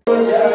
Thank you.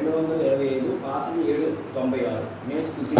225 పాతది 796 నేను స్థుతి.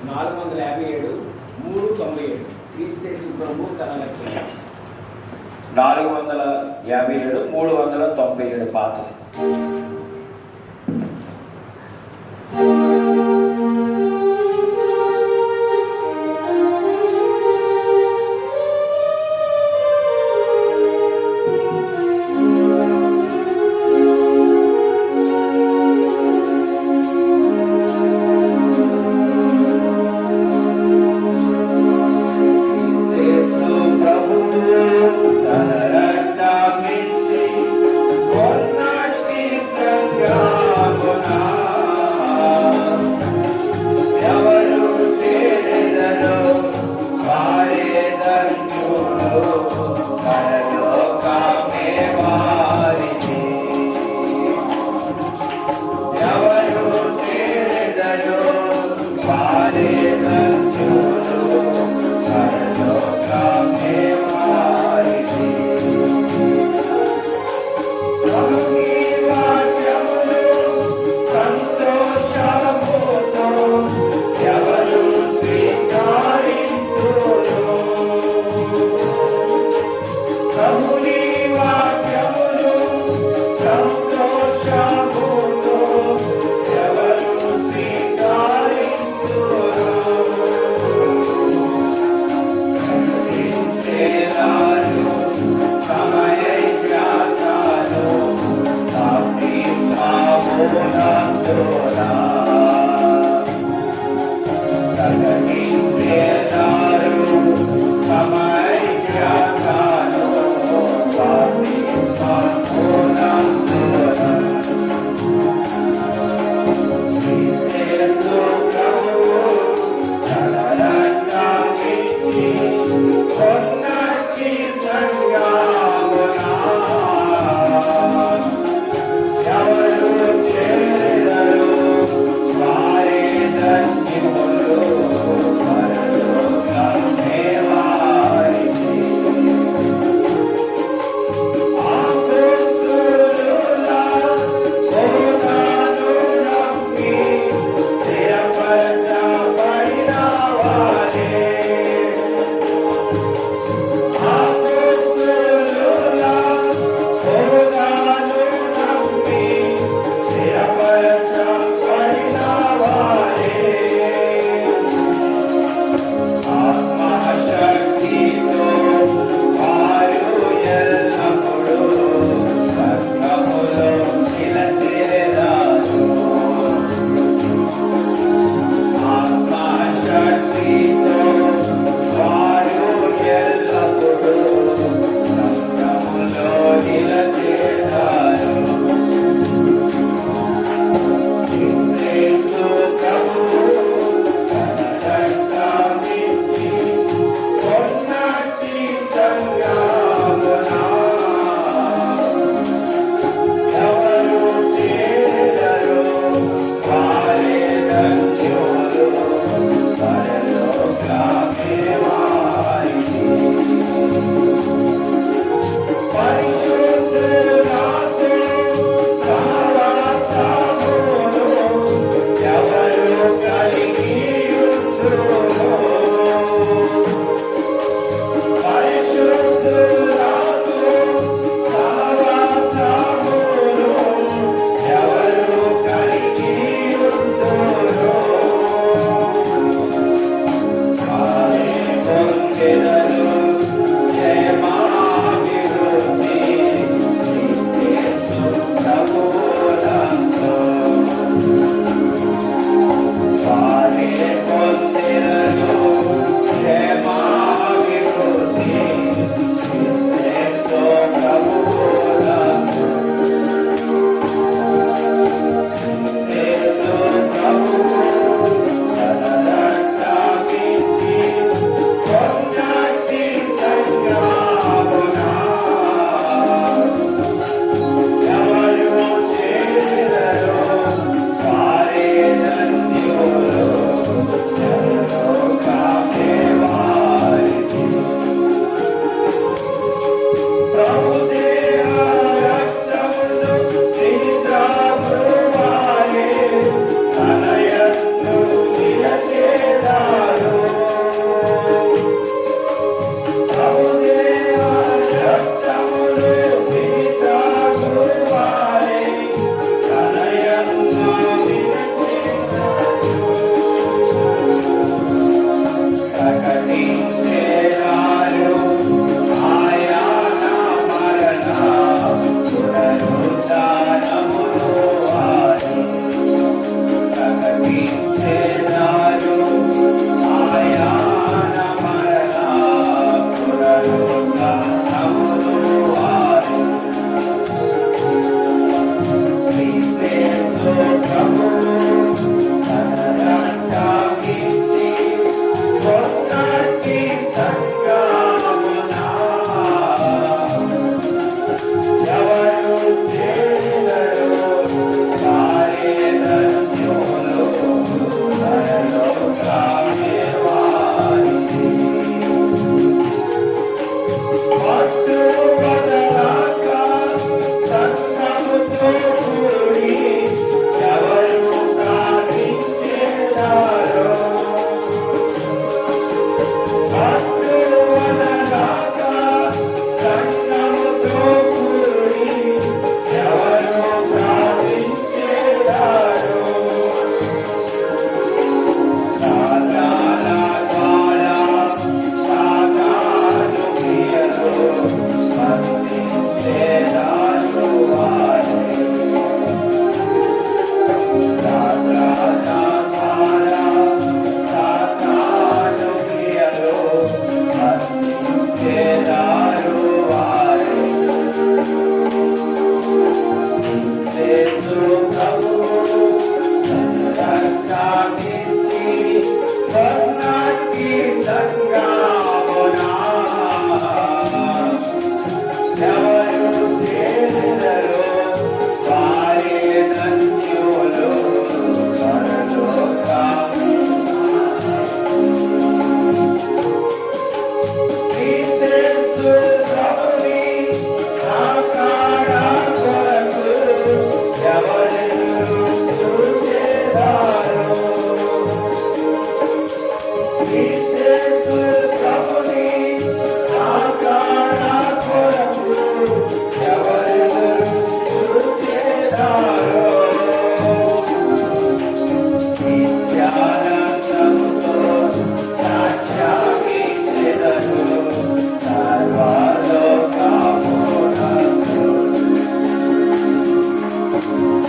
457 397. క్రీస్తు ప్రభు తన లెక్క 457 397 పాత్ర.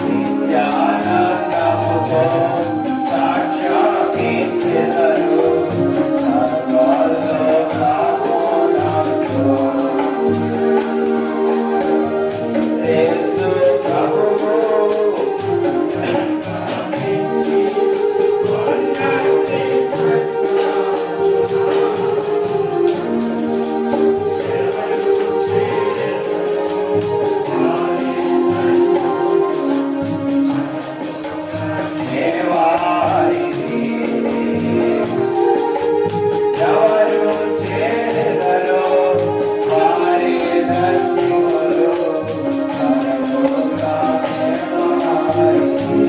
నిత్యానందముతో సాక్షాత్కరించెదరు. సర్వలోకమునందు యేసు ప్రభువు దేవానిది. ఎవరు చేరెదరో వారి ధన్యులు. పరలోక దేవానిది.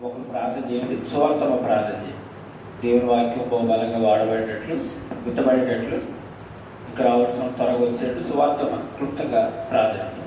ఒకరు ప్రార్థన చేయండి, సువార్తమ ప్రార్థన చేయండి. దేవుని వాక్యం బలంగా వాడబడేటట్లు, గుర్తబడేటట్లు, ఇక్కడ రావాల్సిన త్వరగా వచ్చేటట్లు సువార్తమ క్లుప్తంగా ప్రార్థన చేయండి.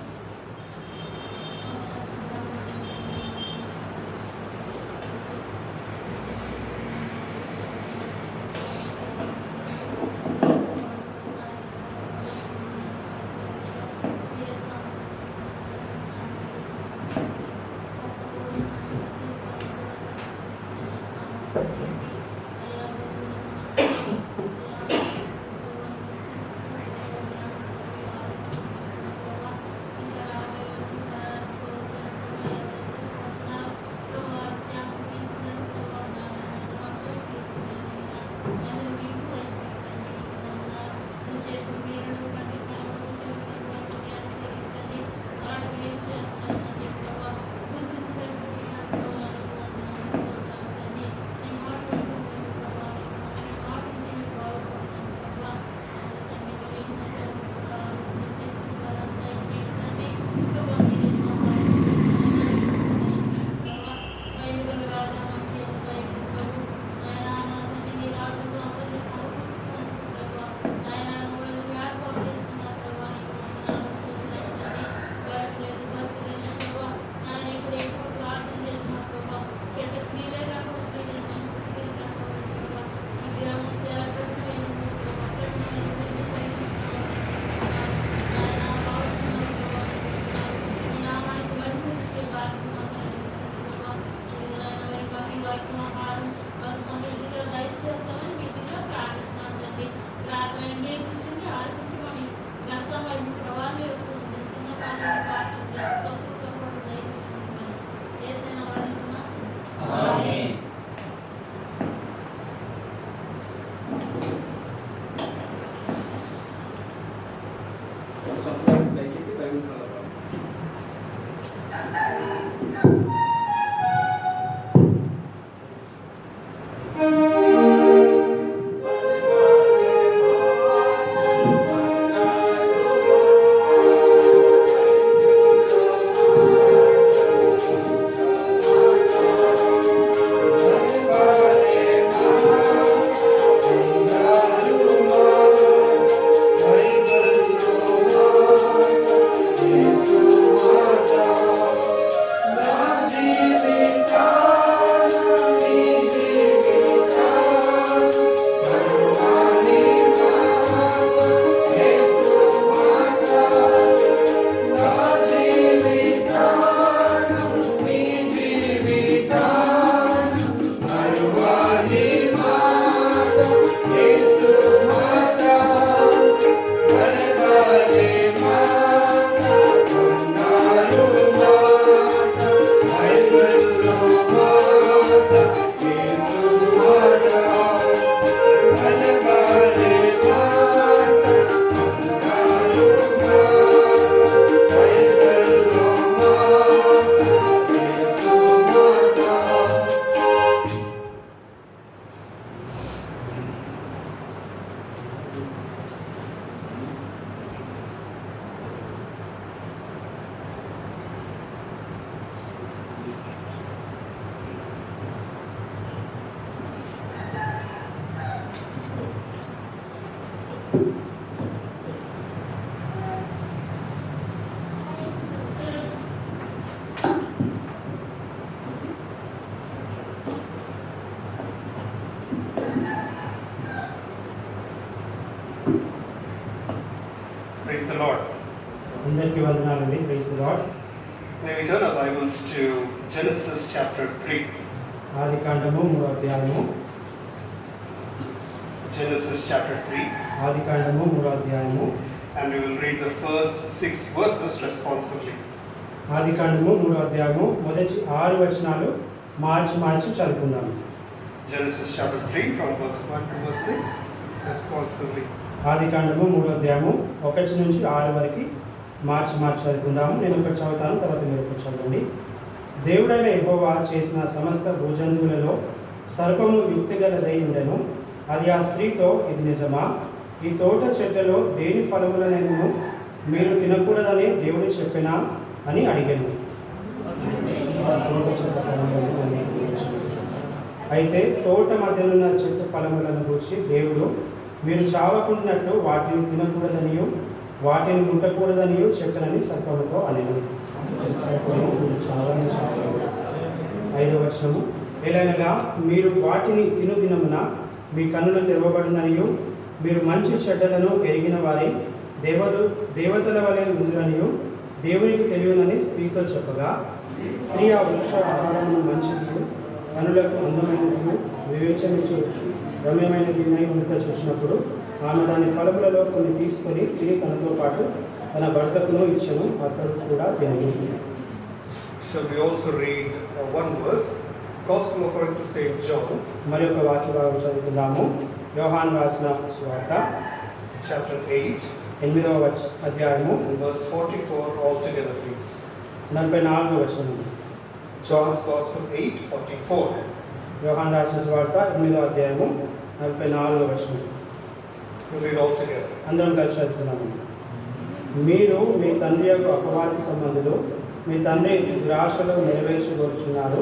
అందరికీ వందనాలండి. Praise the lord. May we turn our Bibles to Genesis chapter 3. ఆదికాండము 3వ అధ్యాయము. Genesis chapter 3. ఆదికాండము 3వ అధ్యాయము. And we will read the first 6 verses responsively. ఆదికాండము 3వ అధ్యాయము మొదటి 6 వచనాలు మార్చి చదువుకుందాం. Genesis chapter 3 from verse 1 to verse 6 responsively. ఆదికాండము 3వ అధ్యాయము 1 నుంచి 6 వరకు మార్చి చదువుకుందాము. నేను ఒకటి చదువుతాను, తర్వాత మీరు ఒకటి చదవండి. దేవుడైన యెహోవా చేసిన సమస్త భూజంతువులలో సర్పము యుక్తిగలదై ఉండెను. అది ఆ స్త్రీతో, ఇది నిజమా? ఈ తోట చెట్లలో దేని ఫలములనైనను మీరు తినకూడదని దేవుడు చెప్పినా అని అడిగాను. అయితే తోట మధ్యనున్న చెట్టు ఫలములను గూర్చి దేవుడు, మీరు చావకుండానట్లు వాటిని తినకూడదనియు వాటిని ముట్టకూడదనియు చెప్పనని సర్పముతో అనెను. 5వ వచనము, ఎలాగనగా మీరు వాటిని తినుదినమున మీ కన్నులు తెరవబడిననియు మీరు మంచి చెడ్డలను ఎరిగిన వారి దేవతల వలె ఉందురనియు దేవునికి తెలియనని స్త్రీతో చెప్పగా, స్త్రీ ఆ వృక్ష ఆహారమును మంచిది, కనులకు అందమైనది, వివేచనించు రమ్యమైనదినై ఉంట చూసినప్పుడు ఆమె దాని ఫలములలో కొన్ని తీసుకొని తిని తనతో పాటు తన భర్తకును ఇచ్చెను, అతడు కూడా తినను. Shall we also read one verse? Gospel according to Saint John. మరి ఒక వాక్య భాగం చదువుకుందాము. యోహాను రాసిన సువార్త Chapter 8 8వ అధ్యాయము and verse 44 altogether, please. 44వ వచనం. John's Gospel 8:44. యోహాను రాసిన సువార్త 8వ అధ్యాయము 44వ వచనం. We read all together. అందరం కలిసి చదువుకుందాము. మీరు మీ తండ్రి యొక్క అపవాది సంబంధులు, మీ తండ్రి దురాశలో నెరవేర్చగలుచున్నారు.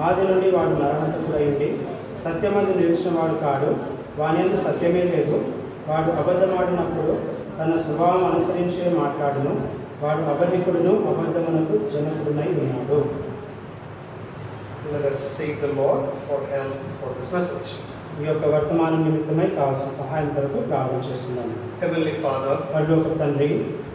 ఆది నుండి వాడు నరహంతకుడై ఉండి సత్యమందు నిలిచిన వాడు కాడు, వానియందు సత్యమే లేదు. వాడు అబద్ధమాడినప్పుడు తన స్వభావం అనుసరించే మాట్లాడును. వాడు అబద్ధికుడును అబద్ధమునకు జనకుడునై ఉన్నాడు. Let us seek the Lord for help for this message. ఈ యొక్క వర్తమానం నిమిత్తమై కావాల్సిన సహాయం కొరకు ప్రార్థన చేసుకుందాం. Heavenly Father, పరలోక తండ్రి,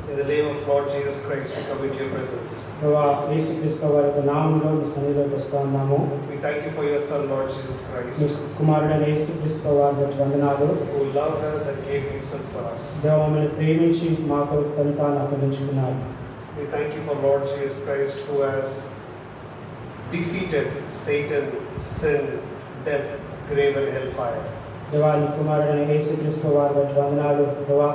in the name of Lord Jesus Christ, we come into your presence. ప్రభువా యేసుక్రీస్తు వారి యొక్క నామములో మీ సన్నిధిలోకి వస్తూ ఉన్నాము. We thank you for your Son, Lord Jesus me Christ, కుమారుడైన యేసుక్రీస్తు వారి యొక్క వందనాలు. who loved us and gave himself for us. దేవ మమ్మల్ని ప్రేమించి మా కొరకు తను తాను అప్పగించుకున్నారు. We thank you for Lord Jesus Christ, who has defeated Satan, sin, death, grave and hellfire. దేవా నీ కుమారుడైన యేసుక్రీస్తు వారి యొక్క వందనాలు. దేవా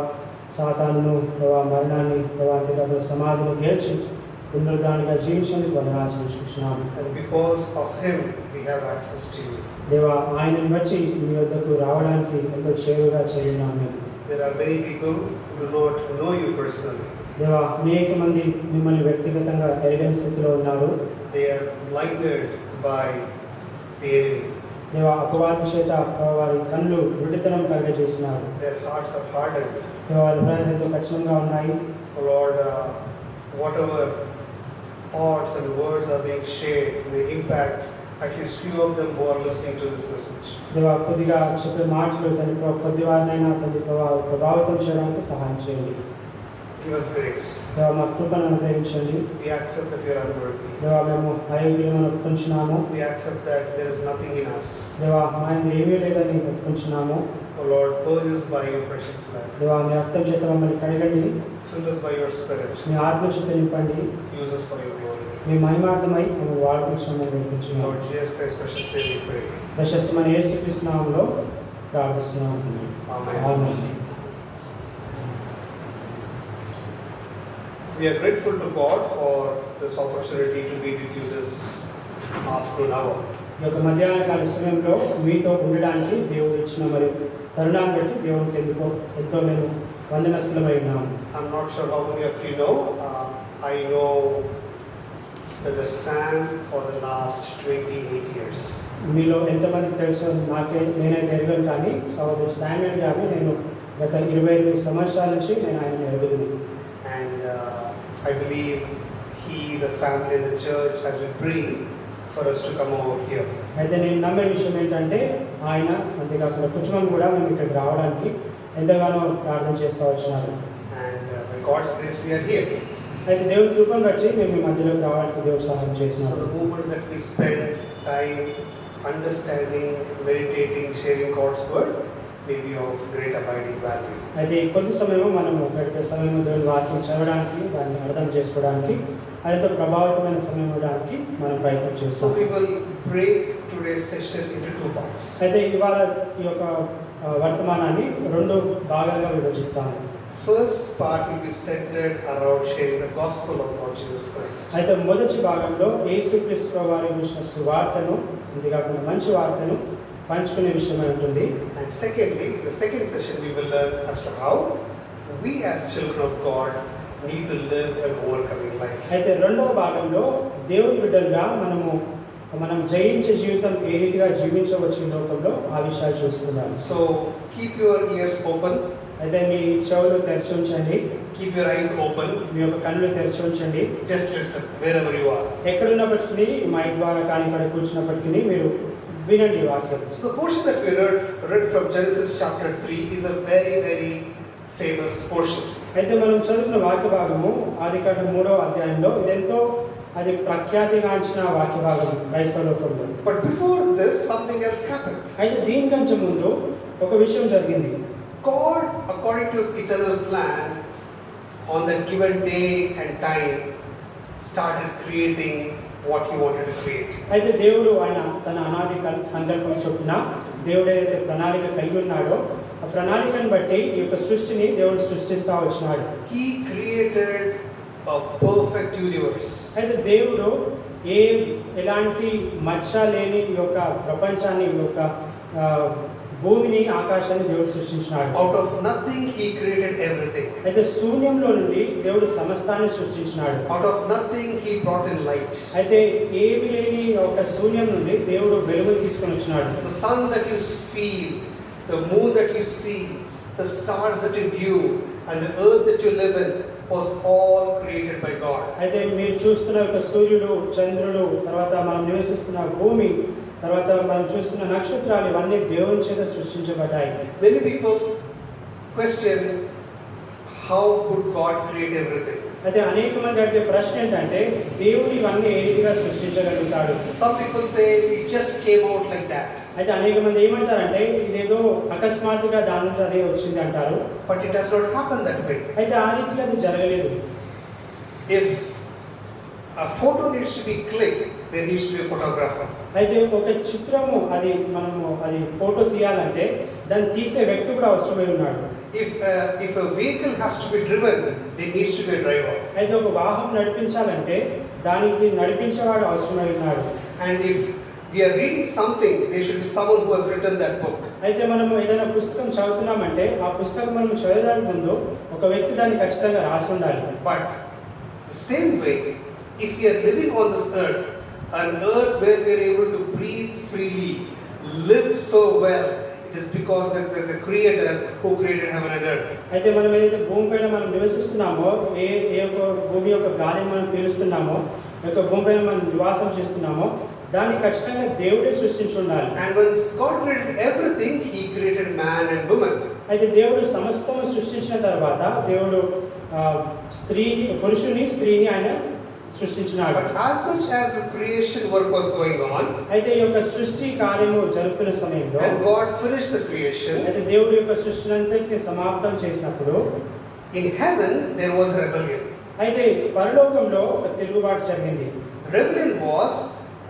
సాతానును, దేవా మరణాన్ని, దేవా అంతేకాదు సమాధిని గెలిచి పునరుద్ధానిగా జీవించడానికి వందనాలు చెల్లించుకుంటున్నాము. And because of him, we have access to you. దేవా ఆయనను బట్టి మీ వద్దకు రావడానికి ఎంతో చేరుగా చేయున్నాము మేము. There are many people who do not know you personally. దేవా అనేక మంది మిమ్మల్ని వ్యక్తిగతంగా ఎరగని స్థితిలో ఉన్నారు. They are blinded by the enemy. దేవా అపవాది చేత వారి కళ్ళు విడితనం కలుగజేసినారు. Their hearts are hardened. దేవా వారి హృదయాలు ఎంతో కఠినంగా ఉన్నాయి. Oh Lord, whatever thoughts and words are being shared may impact at least few of them who are listening to this message. దేవా కొద్దిగా చెప్పే మాటలు తండ్రి కొద్ది వారినైనా తండ్రి ప్రభావితం చేయడానికి సహాయం చేయండి. Give us grace. దేవా మా కృపను అనుగ్రహించండి. We accept that we are unworthy. దేవా మేము అయోగ్యులను ఒప్పుకుంటున్నాము. We accept that there is nothing in us. దేవా మా యందు ఏమీ లేదని ఒప్పుకుంటున్నాము. Oh Lord, purge us by your precious blood. దేవా మీ రక్తం చేత మమ్మల్ని కడగండి. Fill us by your spirit. మీ ఆత్మ చేత నింపండి. Use us for your glory. మీ మహిమార్థమై మమ్మల్ని వాడుకుంటున్నామని వేడుకుంటున్నాము. Lord Jesus Christ, precious name we pray. ప్రశస్తమైన యేసుక్రీస్తు నామములో ప్రార్థిస్తున్నాము తండ్రి. Amen. Amen. We are grateful to God for this opportunity to be with you this afternoon hour. ఈ యొక్క మధ్యాహ్న కాల సమయంలో మీతో ఉండడానికి దేవుడు ఇచ్చిన మరి తరుణాన్ని బట్టి దేవునికి ఎంతో మేము వందనస్తులమై ఉన్నాము. I'm not sure how many of you know. I know that the Sam for the last 28 years. మీలో ఎంతమందికి తెలుసో నేనైతే ఎరగను, కానీ సహోదరు శామ్యూల్ గారిని నేను గత 28 సంవత్సరాల నుంచి నేను ఆయన ఎరుగుతున్నాను. And I believe he, the family, the church has been praying for us to come over here. అయితే నేను నమ్మే విషయం ఏంటంటే ఆయన అంతేకాకుండా కుటుంబం కూడా మేము ఇక్కడికి రావడానికి ఎంతగానో ప్రార్థన చేస్తూ వచ్చినారు. And by God's grace we are here. అయితే దేవుని కృపను బట్టి మేము మీ మధ్యలోకి రావడానికి దేవుడు సహాయం So చేసినాడు. the moments that we spend time understanding, meditating, sharing God's word may be of great abiding value. అయితే కొద్ది సమయం మనము గడిపే సమయం దేవుని వాక్యం చదవడానికి, దాన్ని అర్థం చేసుకోవడానికి, అదితో ప్రభావితమైన సమయం ఇవ్వడానికి మనం ప్రయత్నం So చేస్తాం. we will break today's session into 2 parts. అయితే ఇవాళ ఈ యొక్క వర్తమానాన్ని 2 భాగాలుగా విభజిస్తాము. First part will be centered around sharing the gospel of Lord Jesus Christ. అయితే మొదటి భాగంలో యేసుక్రీస్తు వారి గురించిన సువార్తను, అంతేకాకుండా మంచి వార్తను పంచుకునే విషయమై ఉంటుంది. And secondly, in the second session we will learn as to how we as children of God need to live an overcoming life. అయితే రెండవ భాగంలో దేవుని బిడ్డలుగా మనం జయించే జీవితం ఏ రీతిగా జీవించవచ్చు ఈ లోకంలో ఆ విషయాలు చూసుకుందాం. So keep your ears open, అయితే మీ చెవులు తెరిచి ఉంచండి, keep your eyes open, మీ యొక్క కళ్ళు తెరిచి ఉంచండి. just listen wherever you are. ఎక్కడున్నప్పటికీ మైక్ ద్వారా కానీ ఇక్కడ కూర్చున్నప్పటికీ మీరు వినండి వాక్యం. So the portion that we read from Genesis chapter 3 is a very, very famous portion. అయితే మనం చదువుతున్న వాక్య భాగము ఆదికాండం 3వ అధ్యాయంలో ఇదెంతో అది ప్రఖ్యాతిగాంచిన వాక్య భాగం క్రైస్తవ లోకంలో. But before this, something else happened. అయితే దీనికంటే ముందు ఒక విషయం జరిగింది. God, according to His eternal plan, on that given day and time, started creating what He wanted to create. అయితే దేవుడు ఆయన తన అనాది సంకల్పం చొప్పున దేవుడు ఏదైతే ప్రణాళిక కలిగి ఉన్నాడో ఆ ప్రణాళికను బట్టి ఈ యొక్క సృష్టిని దేవుడు సృష్టిస్తూ వచ్చినాడు. He created a perfect universe. అయితే దేవుడు ఎలాంటి మచ్చ లేని ఈ యొక్క ప్రపంచాన్ని, ఈ యొక్క భూమిని, ఆకాశాన్ని దేవుడు సృష్టించినాడు. Out of nothing, He created everything. అయితే శూన్యంలో నుండి దేవుడు సమస్తాన్ని సృష్టించినాడు. Out of nothing, He brought in light. అయితే ఏమి లేని ఒక శూన్యం నుండి దేవుడు వెలుగు తీసుకొని వచ్చినాడు. The sun that you feel, the moon that you see, the stars that you view, and the earth that you live in was all created by God. అయితే మీరు చూస్తున్న ఒక సూర్యుడు, చంద్రుడు, తర్వాత మనం నివసిస్తున్న భూమి, తర్వాత మనం చూస్తున్న నక్షత్రాలు ఇవన్నీ దేవుని చేత సృష్టించబడ్డాయి. Many people question how could God create everything. అయితే అనేక మంది అడిగే ప్రశ్న ఏంటంటే దేవుడు ఇవన్నీ ఏ రీతిగా సృష్టించగలుగుతాడు. Some people say it just came out like that. అయితే అనేక మంది ఏమంటారంటే ఇదేదో అకస్మాత్తుగా దాని నుండి అదే వచ్చింది అంటారు. But it does not happen that way. అయితే ఆ రీతిగా అది జరగలేదు. If a photo needs to be clicked, there needs to be a photographer. అయితే ఒక చిత్రము అది ఫోటో తీయాలంటే దాన్ని తీసే వ్యక్తి కూడా అవసరమై ఉన్నాడు. If a vehicle has to be driven, there needs to be a driver. అయితే ఒక వాహనం నడిపించాలంటే దానికి నడిపించేవాడు అవసరమై ఉన్నాడు. And if we are reading something, there should be someone who has written that book. అయితే మనము ఏదైనా పుస్తకం చదువుతున్నామంటే ఆ పుస్తకం మనం చదవడానికి ముందు ఒక వ్యక్తి దాన్ని ఖచ్చితంగా రాసి ఉండాలి. But the same way, if we are living on this earth, an earth where we are able to breathe freely, live so well, it is because that there is a creator who created heaven and earth. అయితే మనం ఏదైతే భూమి పైన మనం నివసిస్తున్నామో, ఏ యొక్క భూమి యొక్క గాలిని మనం పీలుస్తున్నామో, యొక్క భూమి పైన మనం నివాసం చేస్తున్నామో దాన్ని ఖచ్చితంగా దేవుడే సృష్టించి ఉండాలి. And when God created everything, He created man and woman. అయితే దేవుడు సమస్తము సృష్టించిన తర్వాత దేవుడు పురుషుని స్త్రీని ఆయన సృష్టించినాడు. But as much as the creation work was going on, అయితే ఈ యొక్క సృష్టి కార్యము జరుగుతున్న సమయంలో and God finished the creation, అయితే దేవుడి యొక్క సృష్టినంతటిని సమాప్తం చేసినప్పుడు in heaven there was rebellion. అయితే పరలోకంలో ఒక తిరుగుబాటు జరిగింది. Rebellion was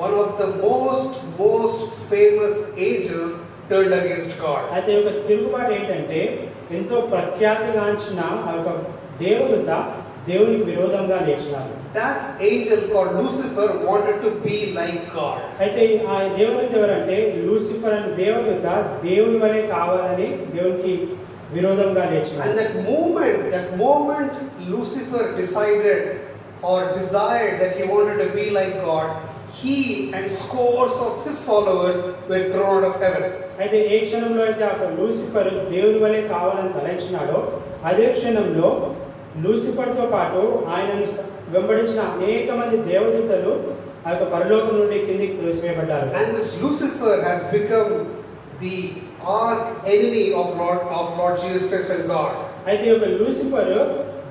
one of the most famous angels turned against God. అయితే ఒక తిరుగుబాటు ఏంటంటే ఎంతో ప్రఖ్యాతిగాంచిన ఆ యొక్క దేవదూత దేవునికి విరోధంగా లేచినాడు. That angel called Lucifer wanted to be like God. అయితే ఆ దేవదూత ఎవరంటే లూసిఫర్ అనే దేవదూత దేవుని వలె కావాలని దేవునికి విరోధంగా లేచినాడు. And that moment Lucifer decided or desired that he wanted to be like God, he and scores of his followers were thrown out of heaven. అయితే ఏ క్షణంలో అయితే ఆ లూసిఫర్ దేవుని వలె కావాలని తలంచినాడో అదే క్షణంలో లూసిఫర్తో పాటు ఆయనను వెంబడించిన అనేక మంది దేవదూతలు ఆ యొక్క పరలోకం నుండి కిందికి త్రోసివేయబడ్డారు. And this Lucifer has become the arch enemy of Lord Jesus Christ and God. అయితే ఈ యొక్క లూసిఫర్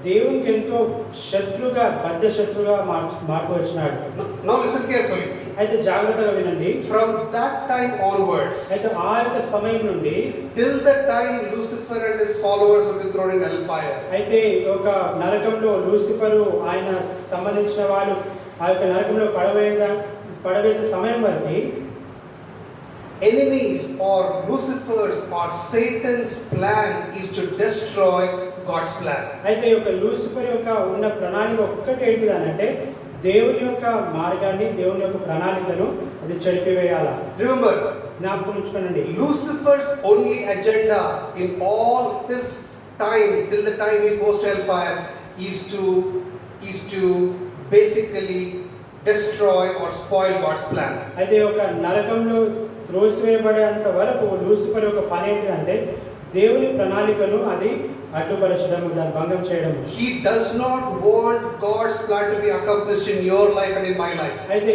దేవునికి ఎంతో శత్రుగా బద్ధ శత్రుగా మారుతూ వచ్చినాడు. Now listen carefully. అయితే జాగ్రత్తగా వినండి. From that time onwards, అయితే ఆ యొక్క సమయం నుండి till the time Lucifer and his followers will be thrown in hellfire, అయితే ఒక నరకంలో లూసిఫరు ఆయన సంబంధించిన వాళ్ళు ఆ యొక్క నరకంలో పడవేసే సమయం వరకు enemies or Lucifer's or Satan's plan is to destroy God's plan. అయితే ఈ యొక్క లూసిఫర్ యొక్క ఉన్న ప్రణాళిక ఒక్కటి ఏంటిదనంటే దేవుని యొక్క మార్గాన్ని, దేవుని యొక్క ప్రణాళికను అది చెడిపివేయాలా. Remember, జ్ఞాపకం ఉంచుకోనండి, Lucifer's only agenda in all his time till the time he goes to hellfire is to basically destroy or spoil God's plan. అయితే ఒక నరకంలో త్రోసివేయబడేంత వరకు లూసిఫర్ యొక్క పని ఏంటిదంటే దేవుని ప్రణాళికను అది అడ్డుపరచడం, దాన్ని భంగం చేయడం. He does not want God's plan to be accomplished in your life and in my life. అయితే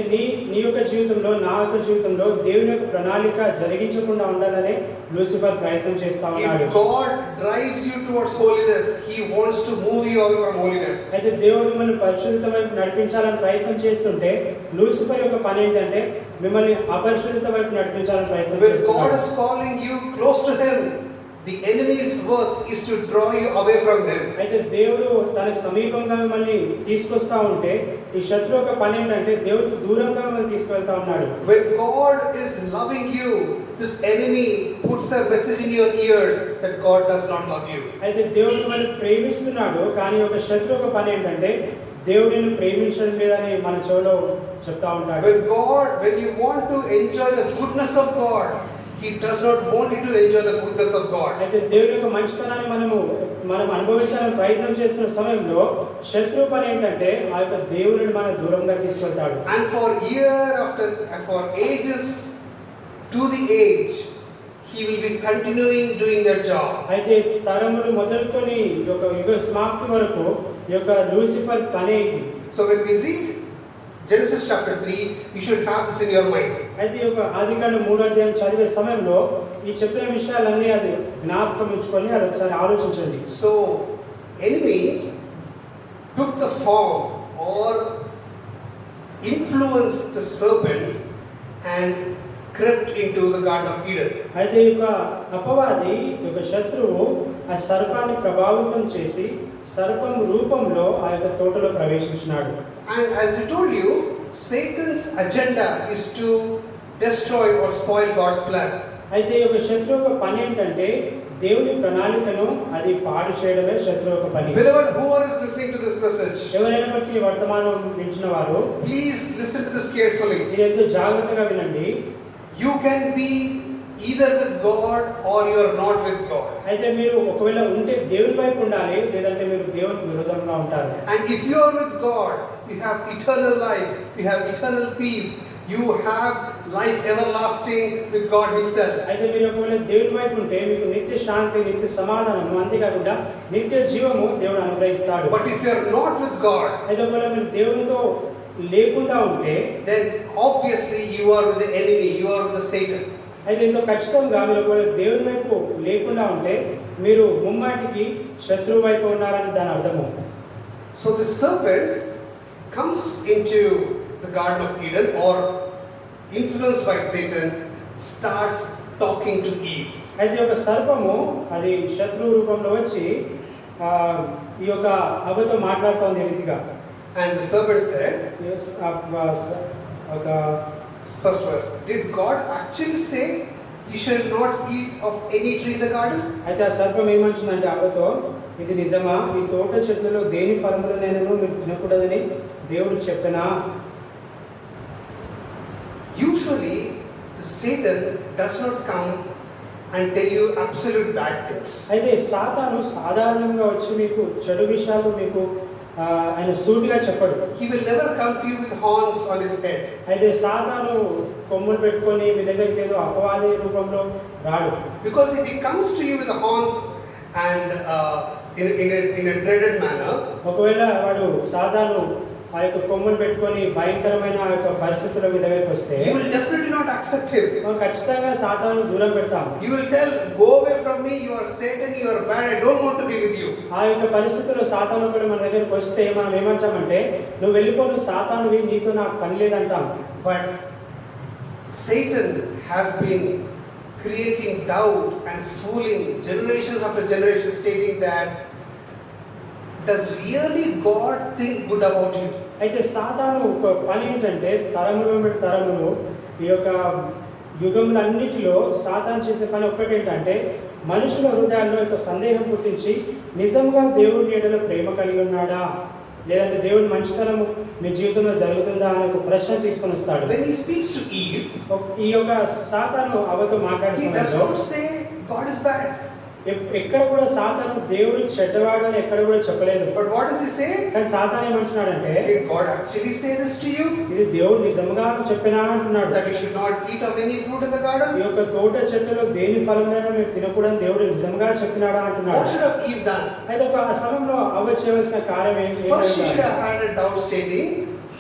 నీ యొక్క జీవితంలో, నా యొక్క జీవితంలో దేవుని యొక్క ప్రణాళిక జరిగించకుండా ఉండాలనే లూసిఫర్ ప్రయత్నం చేస్తా ఉన్నాడు. If God drives you towards holiness, he wants to move you away from holiness. అయితే దేవుడు మిమ్మల్ని పరిశుద్ధత వైపు నడిపించాలని ప్రయత్నం చేస్తుంటే లూసిఫర్ యొక్క పని ఏంటంటే మిమ్మల్ని అపరిశుద్ధత వైపు నడిపించాలని ప్రయత్నం When God చేస్తున్నాడు. is calling you close to him, the enemy's work is to draw you away from him. అయితే దేవుడు తనకు సమీపంగా మిమ్మల్ని తీసుకొస్తా ఉంటే ఈ శత్రు యొక్క పని ఏంటంటే దేవుడికి దూరంగా మిమ్మల్ని తీసుకెళ్తా ఉన్నాడు. When God is loving you, this enemy puts a message in your ears that God does not love you. అయితే దేవుడు మిమ్మల్ని ప్రేమిస్తున్నాడు, కానీ ఒక శత్రు యొక్క పని ఏంటంటే దేవుడు నిన్ను ప్రేమించడం లేదని మన చెవిలో చెప్తా ఉంటాడు. When you want to enjoy the goodness of God, he does not want you to enjoy the goodness of God. అయితే దేవుడి యొక్క మంచితనాన్ని మనం అనుభవించాలని ప్రయత్నం చేస్తున్న సమయంలో శత్రు పని ఏంటంటే ఆ యొక్క దేవుడిని మన దూరంగా తీసుకెళ్తాడు. And for ages to the age, he will be continuing doing that job. అయితే తరములు మొదలుకొని ఈ యొక్క యుగ సమాప్తి వరకు ఈ యొక్క లూసిఫర్ పనే ఇది. So when we read Genesis chapter 3, you should have this in your mind. అయితే ఈ యొక్క ఆదికాండం 3వ అధ్యాయం చదివే సమయంలో ఈ చెప్పిన విషయాలన్నీ అది జ్ఞాపకం ఉంచుకొని అది ఒకసారి ఆలోచించండి. So enemy took the form or influenced the serpent and crept into the Garden of Eden. అయితే ఈ యొక్క అపవాది ఈ యొక్క శత్రువు ఆ సర్పాన్ని ప్రభావితం చేసి సర్పం రూపంలో ఆ యొక్క తోటలో ప్రవేశించినాడు. And as we told you, Satan's agenda is to destroy or spoil God's plan. అయితే ఈ యొక్క శత్రువు యొక్క పని ఏంటంటే దేవుని ప్రణాళికను అది పాడు చేయడమే శత్రువు యొక్క పని. Beloved, whoever is listening to this message, ఎవరైనా బట్టి వర్తమానం వింటున్న వారు please listen to this carefully. ఇది ఎంతో జాగ్రత్తగా వినండి. You can be either with God or you are not with God. అయితే మీరు ఒకవేళ ఉంటే దేవుని వైపు ఉండాలి, లేదంటే మీరు దేవునికి విరోధంగా ఉంటారు. And if you are with God, you have eternal life, you have eternal peace, you have life everlasting with God himself. అయితే మీరు ఒకవేళ దేవుని వైపు ఉంటే మీకు నిత్య శాంతి, నిత్య సమాధానము, అంతేకాకుండా నిత్య జీవము దేవుడు అనుగ్రహిస్తాడు. But if you are not with God, అయితే ఒకవేళ మీరు దేవునితో లేకుండా ఉంటే then obviously you are with the enemy, you are with the Satan. అయితే ఎంతో ఖచ్చితంగా మీరు ఒకవేళ దేవుని వైపు లేకుండా ఉంటే మీరు ముమ్మాటికి శత్రువు వైపు ఉన్నారని దాని అర్థము. So the serpent comes into the Garden of Eden or influenced by Satan starts talking to Eve. అయితే ఒక సర్పము అది శత్రువు రూపంలో వచ్చి ఈ యొక్క అవ్వతో మాట్లాడుతోంది ఈ రీతిగా. And the serpent said, ఒక first verse, did God actually say you shall not eat of any tree in the garden? అయితే ఆ సర్పం ఏమంటుందంటే అవ్వతో, ఇది నిజమా, ఈ తోట చెట్లలో దేని ఫలములనైనా మీరు తినకూడదని దేవుడు చెప్తనా? Usually the Satan does not come and tell you absolute bad things. అయితే సాతాను సాధారణంగా వచ్చి మీకు చెడు విషయాలు మీకు ఆయన సూటిగా చెప్పడు. He will never come to you with horns on his head. అయితే సాతాను కొమ్ములు పెట్టుకొని మీ దగ్గరికి ఏదో అపవాది రూపంలో రాడు. Because if he comes to you with the horns and in a dreaded manner, ఒకవేళ వాడు సాతాను ఆ యొక్క కొమ్ములు పెట్టుకొని భయంకరమైన ఆ యొక్క పరిస్థితుల మీ దగ్గరికి వస్తే you will definitely not accept him. మనం ఖచ్చితంగా సాతాను దూరం పెడతాం. You will tell, go away from me, you are Satan, you are bad, I don't want to be with you. ఆ యొక్క పరిస్థితుల్లో సాతాను కూడా మన దగ్గరికి వస్తే మనం ఏమంటామంటే నువ్వు వెళ్ళిపో, నువ్వు సాతానువి, నీతో నాకు పని లేదంటాం. But Satan has been creating doubt and fooling generations after generations, stating that, does really God think good about you? అయితే సాతాను ఒక పని ఏంటంటే తరములు వెంబడి తరములు ఈ యొక్క యుగములన్నిటిలో సాతాను చేసే పని ఒక్కటేంటంటే మనుషుల హృదయాల్లో యొక్క సందేహం పుట్టించి నిజంగా దేవుడి ఎడల ప్రేమ కలిగి ఉన్నాడా, లేదంటే దేవుడి మంచితనము మీ జీవితంలో జరుగుతుందా అనే ఒక ప్రశ్న తీసుకొని వస్తాడు. When he speaks to Eve, ఈ యొక్క సాతాను అవతో మాట్లాడే he does సమయంలో not say God is bad. ఎక్కడ కూడా సాతాను దేవుడు చెడ్డవాడు అని ఎక్కడ కూడా చెప్పలేదు. But what does he say? కానీ సాతాను ఏమంటున్నాడంటే Did God actually say this to you? ఇది దేవుడు నిజంగా చెప్పినా అంటున్నాడు. That you should not eat of any fruit in the garden? ఈ యొక్క తోట చెట్టులో దేని ఫలమైనా మీరు తినకూడదని దేవుడు నిజంగా చెప్పినాడా What అంటున్నాడు. should have Eve done? అయితే ఒక ఆ సమయంలో అవ్వ చేయవలసిన కార్యం First she should ఏంటి? have had a doubt stating,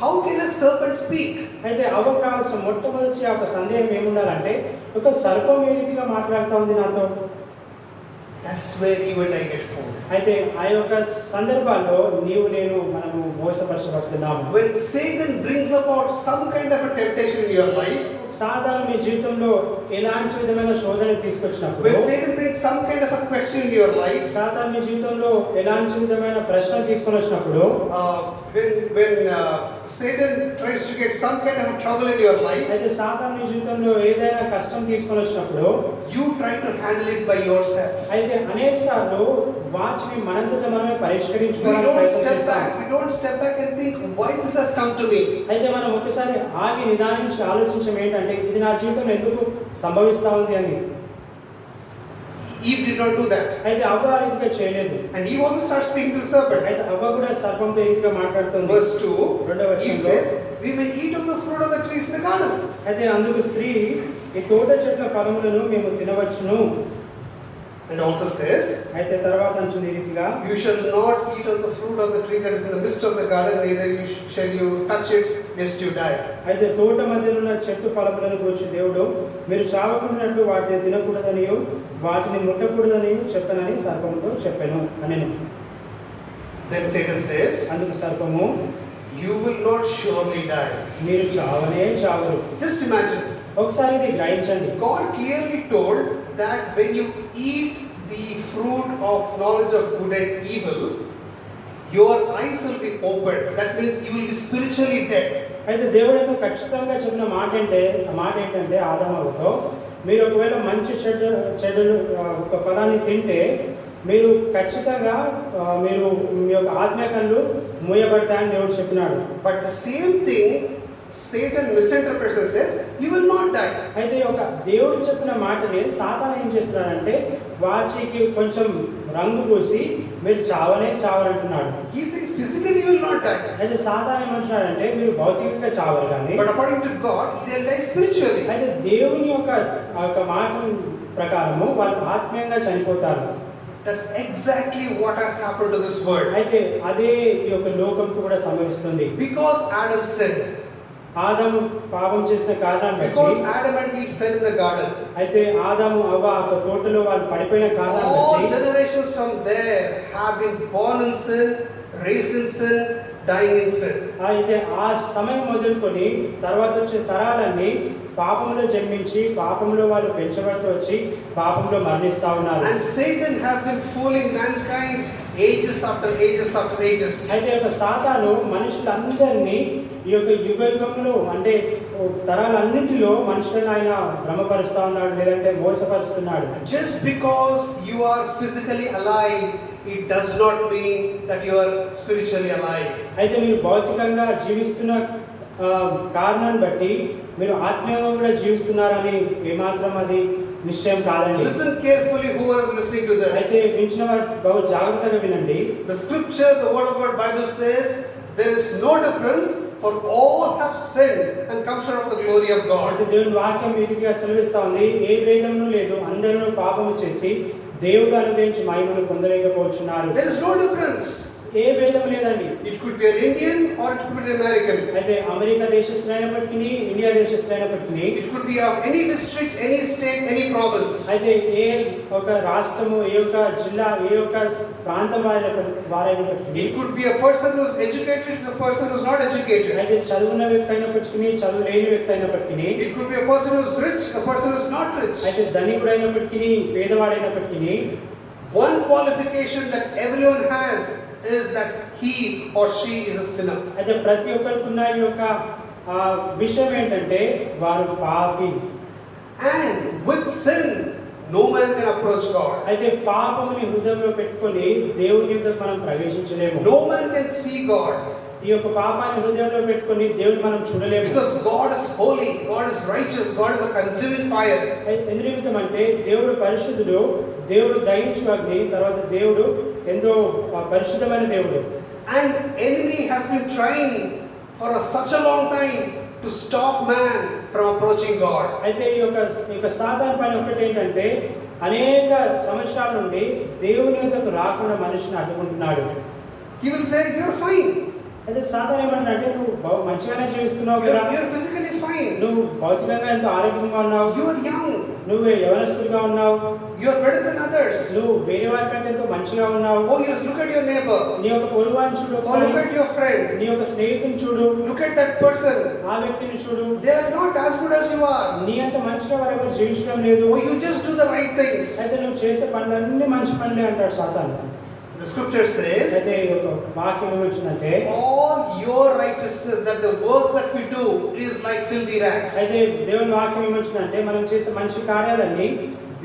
how can a serpent speak? అయితే అవ్వకు రావాల్సిన మొట్టమొదటి ఒక సందేహం ఏముండాలంటే ఒక సర్పం ఏ రీతిగా మాట్లాడుతూ ఉంది నాతో. That's where you and I get fooled. అయితే ఆ యొక్క సందర్భాల్లో నీవు నేను మనము మోసపరచబడుతున్నాము. When Satan brings about some kind of a temptation in your life, సాధారణ మీ జీవితంలో ఎలాంటి విధమైన శోధన తీసుకొచ్చినప్పుడు, when Satan brings some kind of a question in your life, సాధారణ మీ జీవితంలో ఎలాంటి విధమైన ప్రశ్న తీసుకొని వచ్చినప్పుడు, when Satan tries to get some kind of a trouble in your life, అయితే సాధారణ మీ జీవితంలో ఏదైనా కష్టం తీసుకొని వచ్చినప్పుడు you try to handle it by yourself. అయితే అనేక సార్లు వాటిని మనంతట మనమే We పరిష్కరించుకోవడానికి don't ప్రయత్నం step చేస్తాం. back. We don't step back and think, why this has come to me? అయితే మనం ఒకసారి ఆగి నిదానించి ఆలోచించడం ఏంటంటే ఇది నా జీవితంలో ఎందుకు సంభవిస్తా ఉంది అని. Eve did not do that. అయితే అవ్వ ఆ రీతిగా చేయలేదు. And Eve also starts speaking to the serpent. అయితే అవ్వ కూడా సర్పంతో ఈ రీతిగా మాట్లాడుతుంది. Verse 2, రెండవ Eve వచనంలో, says, we may eat of the fruit of the trees in the garden. అయితే అందుకు స్త్రీ ఈ తోట చెట్ల ఫలములను మేము తినవచ్చును. And also says, అయితే తర్వాత అంటుంది ఈ రీతిగా, you shall not eat of the fruit of the tree that is in the midst of the garden, neither shall you touch it, lest you die. అయితే తోట మధ్యలో ఉన్న చెట్టు ఫలములను గురించి దేవుడు మీరు చావకున్నట్లు వాటిని తినకూడదనియు వాటిని ముట్టకూడదనియు చెప్పనని సర్పముతో చెప్పెను అనెను. Then Satan says, అందుకు సర్పము, you will not surely die. మీరు చావనే చావరు. Just imagine, ఒకసారి ఇది గ్రహించండి. God clearly told that when you eat the fruit of knowledge of good and evil, your eyes will be opened. That means you will be spiritually dead. అయితే దేవుడు అయితే ఖచ్చితంగా చెప్పిన మాట ఏంటంటే ఆదాముతో, మీరు ఒకవేళ మంచి చెడులు ఒక ఫలాన్ని తింటే మీరు ఖచ్చితంగా మీరు మీ యొక్క ఆత్మీయ కళ్ళు మూయబడతాయని దేవుడు చెప్పినాడు. But the same thing Satan misinterprets and says, you will not die. అయితే ఒక దేవుడు చెప్పిన మాటని సాతాను ఏం చేస్తున్నాడంటే వాటికి కొంచెం రంగు పూసి మీరు చావనే చావరంటున్నాడు. He says physically you will not die. అయితే సాతాను ఏమంటున్నాడంటే మీరు భౌతికంగా చావరు కానీ, But according to God, they'll die spiritually. అయితే దేవుని యొక్క మాట ప్రకారము వాళ్ళు ఆత్మీయంగా చనిపోతారు. That's exactly what has happened to this world. అయితే అదే ఈ యొక్క లోకంకు కూడా సంభవిస్తుంది. Because Adam sinned, ఆదాము పాపం చేసిన కారణాన్ని because బట్టి, Adam and Eve fell in the garden, అయితే ఆదాము అవ్వ ఆ తోటలో వాళ్ళు పడిపోయిన కారణాన్ని all బట్టి generations from there have been born in sin, raised in sin, dying in sin. అయితే ఆ సమయం మొదలుకొని తర్వాత వచ్చే తరాలన్నీ పాపంలో జన్మించి పాపంలో వాళ్ళు పెంచబడుతూ వచ్చి పాపంలో మరణిస్తా ఉన్నారు. And Satan has been fooling mankind ages after ages after ages. అయితే ఒక సాతాను మనుషులందరినీ ఈ యొక్క యుగంలో అంటే తరాలన్నింటిలో మనుషులను ఆయన భ్రమపరుస్తా ఉన్నాడు, లేదంటే మోసపరుస్తున్నాడు. Just because you are physically alive, it does not mean that you are spiritually alive. అయితే మీరు భౌతికంగా జీవిస్తున్న కారణాన్ని బట్టి మీరు ఆత్మీయంగా కూడా జీవిస్తున్నారని ఏమాత్రం అది నిశ్చయం కాదండి. Listen carefully, whoever is listening to అయితే this. వించిన వారు బహు జాగ్రత్తగా వినండి. The scripture, the word of God, Bible says, there is no difference, for all have sinned and come short of the glory of God. అయితే దేవుని వాక్యం ఈ రీతిగా సెలవిస్తా ఉంది, ఏ భేదమును లేదు, అందరూ పాపము చేసి దేవుడు అనుగ్రహించి మహిమను పొందలేకపోతున్నారు. There is no difference. ఏ భేదం లేదండి. It could be an Indian or it could be an American. అయితే అమెరికా దేశస్థులైనప్పటికీ, ఇండియా దేశస్థులైనప్పటికీ, It could be of any district, any state, any province. అయితే ఏ ఒక రాష్ట్రము, ఏ ఒక జిల్లా, ఏ ఒక ప్రాంతం వారైనప్పటికీ, It could be a person who is educated, it's a person who is not educated. అయితే చదువున్న వ్యక్తి అయినప్పటికీ, చదువు లేని వ్యక్తి అయినప్పటికీ, It could be a person who is rich, a person who is not rich. అయితే ధనికుడైనప్పటికీ, పేదవాడైనప్పటికీ, One qualification that everyone has is that he or she is a sinner. అయితే ప్రతి ఒక్కరికి ఉన్న ఈ యొక్క విషయం ఏంటంటే వారు పాపి. And with sin, no man can approach God. అయితే పాపముని హృదయంలో పెట్టుకొని దేవుని యొద్దకు మనం ప్రవేశించలేము. No man can see God. ఈ యొక్క పాపాన్ని హృదయంలో పెట్టుకొని దేవుని మనం చూడలేము. Because God is holy, God is righteous, God is a consuming fire. ఎందునిమిత్తం అంటే దేవుడు పరిశుద్ధుడు, దేవుడు దహించు అగ్ని, తర్వాత దేవుడు ఎంతో పరిశుద్ధమైన దేవుడు. And enemy has been trying for such a long time to stop man from approaching God. అయితే ఈ యొక్క సాతాను పని ఒకటి ఏంటంటే అనేక సంవత్సరాల నుండి దేవుని యొద్దకు రాకుండా మనిషిని అడ్డుకుంటున్నాడు. He will say, "You're fine. అయితే సాతాను ఏమంటే నువ్వు మంచిగానే జీవిస్తున్నావు కదా, You're physically fine. నువ్వు భౌతికంగా ఎంతో ఆరోగ్యంగా ఉన్నావు, You are young. నువ్వు యవనస్తుడిగా ఉన్నావు, You are better than others. నువ్వు వేరే వారి కంటే ఎంతో మంచిగా ఉన్నావు. Oh yes, look at your neighbor. నీ యొక్క పొరుగువాని చూడు, Oh, ఒకసారి look at your friend. నీ యొక్క స్నేహితుని చూడు, Look at that person. ఆ వ్యక్తిని చూడు, They are not as good as you are. నీ అంత మంచిగా వారు ఎవరు జీవించడం లేదు. Oh, you just do the right things." అయితే నువ్వు చేసే పనులన్నీ మంచి పనులే అంటాడు సాతాను. The scripture says, అయితే ఈ యొక్క వాక్యం ఏమొచ్చిందంటే all your righteousness, that the works that we do is like filthy rags. అయితే దేవుని వాక్యం ఏమొచ్చిందంటే మనం చేసే మంచి కార్యాలన్నీ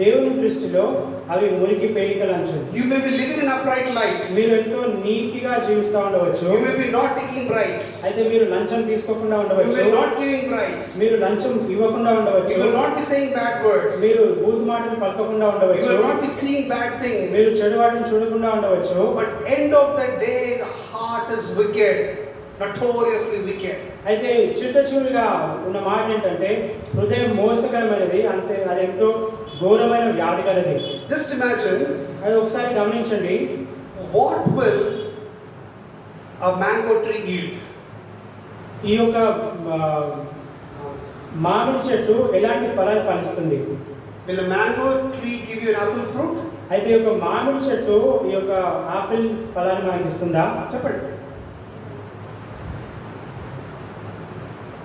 దేవుని దృష్టిలో అవి మురికి పేలికలు అంటుంది. You may be living an upright life. మీరు ఎంతో నీతిగా జీవిస్తూ ఉండవచ్చు, You may be not taking bribes. అయితే మీరు లంచం తీసుకోకుండా You ఉండవచ్చు, may not giving bribes. మీరు లంచం ఇవ్వకుండా ఉండవచ్చు, You will not be saying bad words. మీరు బూతు మాటలు పలకకుండా You ఉండవచ్చు, will not be seeing bad things. మీరు చెడు వాటిని చూడకుండా ఉండవచ్చు. But end of the day, the heart is wicked, notoriously wicked. అయితే చిట్ట చివరిగా ఉన్న మాట ఏంటంటే హృదయం మోసకరమైనది, అంతే అది ఎంతో ఘోరమైన వ్యాధి కలది. Just imagine, అది ఒకసారి గమనించండి, what will a mango tree yield? ఈ యొక్క మామిడి చెట్టు ఎలాంటి ఫలాలు ఫలిస్తుంది? Will a mango tree give you an apple fruit? అయితే ఈ యొక్క మామిడి చెట్టు ఈ యొక్క ఆపిల్ ఫలాన్ని మనకి ఇస్తుందా? చెప్పండి.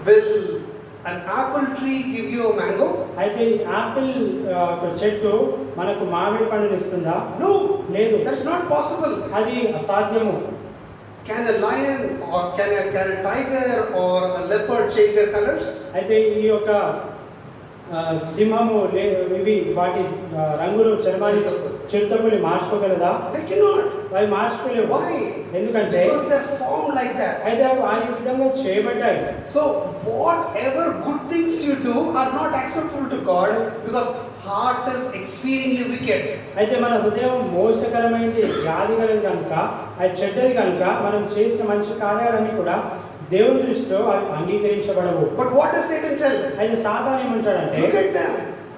Will an apple tree give you a mango? అయితే ఈ ఆపిల్ చెట్టు మనకు మామిడి పండుని ఇస్తుందా? No, లేదు, that's not possible. అది అసాధ్యము. Can a lion or can a tiger or a leopard change their colors? అయితే ఈ యొక్క సింహము ఇవి వాటి రంగులు చర్మాన్ని చిరుతపులి మార్చుకోగలదా? They cannot. అవి మార్చుకోలేవు. Why? ఎందుకంటే Because they're formed like that. అయితే అవి ఆ విధంగా చేయబడ్డాయి. So whatever good things you do are not acceptable to God because heart is exceedingly wicked. అయితే మన హృదయం మోసకరమైనది, వ్యాధి కలది కనుక, అది చెడ్డది కనుక మనం చేసిన మంచి కార్యాలన్నీ కూడా దేవుని దృష్టిలో అవి అంగీకరించబడవు. But what does Satan tell? అయితే సాతాను ఏమంటాడంటే Look at them.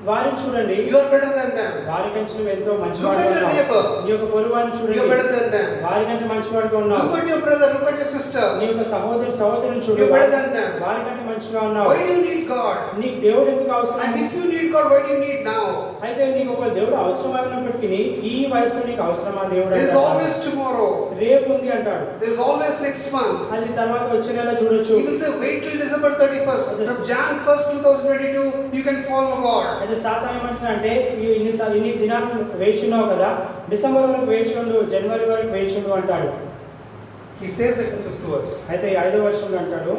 వారిని చూడండి, You are better than them. వారికంటే నువ్వు ఎంతో Look మంచివాడుగా at your ఉన్నావు. neighbor. నీ యొక్క పొరుగువారిని You చూడండి, are better than them. వారికంటే మంచివాడుగా ఉన్నావు. Look at your brother. Look at your sister. నీ యొక్క సహోదరుని చూడు, You are better than them. వారికంటే మంచిగా ఉన్నావు. Why do you need God? నీకు దేవుడు ఎందుకు అవసరం? And if you need God, why do you need now? అయితే నీకు ఒక దేవుడు అవసరమైనప్పటికీ ఈ వయసులో నీకు అవసరమా దేవుడు? There is అంటాడు. always tomorrow. రేపు ఉంది అంటాడు. There is always next month. అది తర్వాత వచ్చే నెల చూడొచ్చు. He will say, wait till December 31st. From Jan 1st, 2022, you can follow God. అయితే సాతాను ఏమంటున్నాడంటే ఇన్ని దినాలు వేచున్నావు కదా, డిసెంబర్ వరకు వేచుండు, జనవరి వరకు వేచుండు అంటాడు. He says that in 5th verse. అయితే 5వ వచనంలో అంటాడు,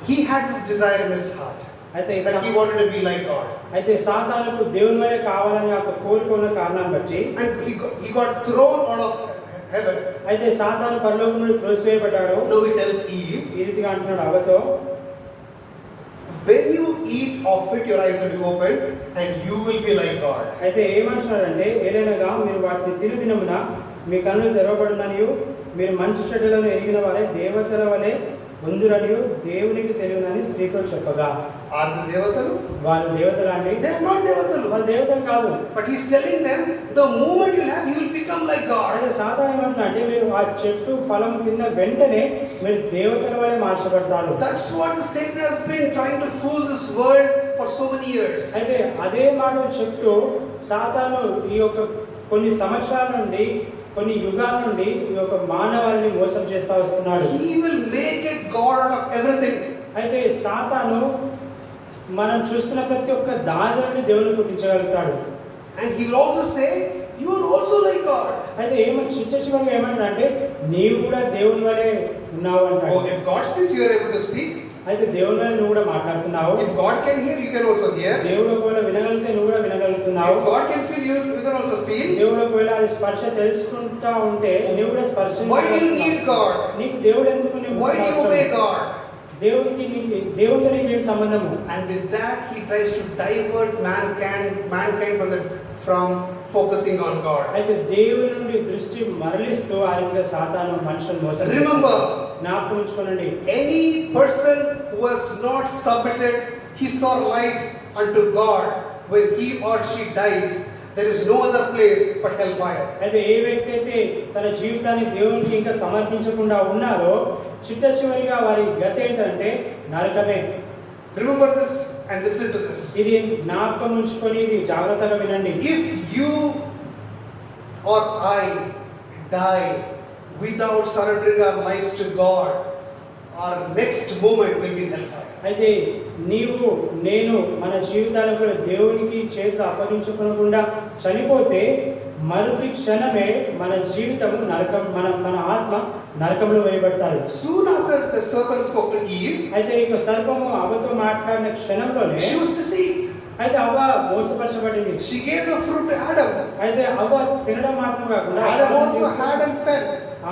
He had this desire in his heart అయితే that he wanted to be like God. అయితే సాతానుకు దేవుని వలె కావాలని ఒక కోరిక ఉన్న కారణాన్ని బట్టి And he got thrown out of heaven. అయితే సాతాను పరలోకం నుండి త్రోసివేయబడ్డాడు. Now he tells Eve, ఈ రీతిగా అంటున్నాడు అవ్వతో, when you eat of it, your eyes will be opened and you will be like God. అయితే ఏమంటున్నాడంటే ఏలైనగా మీరు వాటిని తినుదినమున మీ కన్నులు తెరవబడుననియు మీరు మంచి చెడ్డలను ఎరిగిన వారే దేవతల వలె ఉందురని దేవునికి తెలియనని స్త్రీతో చెప్పగా. Are the Devatalu? వారు దేవతలు అండి? They are not Devatalu. వాళ్ళు దేవతలు కాదు. But he is telling them, the moment you have, you will become like God. అదే సాధారణంగా అంటే మీరు ఆ చెట్టు ఫలం తిన్న వెంటనే మీరు దేవతల వలె మార్చబడతారు. That's what the Satan has been trying to fool this world for so many years. అయితే అదే మాట చెప్తూ సాతాను ఈ యొక్క కొన్ని సంవత్సరాల నుండి కొన్ని యుగాల నుండి ఈ యొక్క మానవాళిని మోసం చేస్తూ వస్తున్నాడు. He will make a God out of everything. అయితే సాతాను మనం చూస్తున్న ప్రతి ఒక్క దాని నుండి దేవుని పుట్టించగలుగుతాడు. And he will also say, you are also like God. అయితే చివరిగా ఏమంటాడంటే నీవు కూడా దేవుని వలె ఉన్నావు అంటాడు. Oh, if God speaks, you are able to speak. అయితే దేవుని వలె నువ్వు కూడా మాట్లాడుతున్నావు. If God can hear, you can also hear. దేవుడు ఒకవేళ వినగలిగితే నువ్వు కూడా వినగలుగుతున్నావు. If God can feel, you can also feel. దేవుడు ఒకవేళ అది స్పర్శ తెలుసుకుంటా ఉంటే నువ్వు కూడా స్పర్శ. Why do you need God? నీకు దేవుడు ఎందుకు? Why do you obey God? దేవునితో నీకు ఏం సంబంధము? And with that he tries to divert mankind from focusing on God. అయితే దేవుని నుండి దృష్టి మరలిస్తూ ఆ రీతిగా సాతాను మనుషులను మోసం. Remember, జ్ఞాపకం ఉంచుకోనండి, any person who has not submitted his or life unto God, when he or she dies, there is no other place but hellfire. అయితే ఏ వ్యక్తి అయితే తన జీవితాన్ని దేవునికి ఇంకా సమర్పించకుండా ఉన్నారో చివరిగా వారి గతి ఏంటంటే నరకమే. Remember this and listen to this. ఇది జ్ఞాపకం ఉంచుకొని ఇది జాగ్రత్తగా వినండి. If you or I die without surrendering our lives to God, our next moment will be in hellfire. అయితే నీవు నేను మన జీవితాలను కూడా దేవునికి చేతులు అప్పగించుకోకుండా చనిపోతే మరుటి క్షణమే మన జీవితము నరకం, మన ఆత్మ నరకంలో వేయబడతారు. Soon after the serpent spoke to Eve, అయితే ఇక సర్పము అవ్వతో మాట్లాడిన క్షణంలోనే she was deceived. అయితే అవ్వ మోసపరచబడింది. She gave the fruit to Adam. అయితే అవ్వ తినడం మాత్రం కాకుండా Adam also had and fell.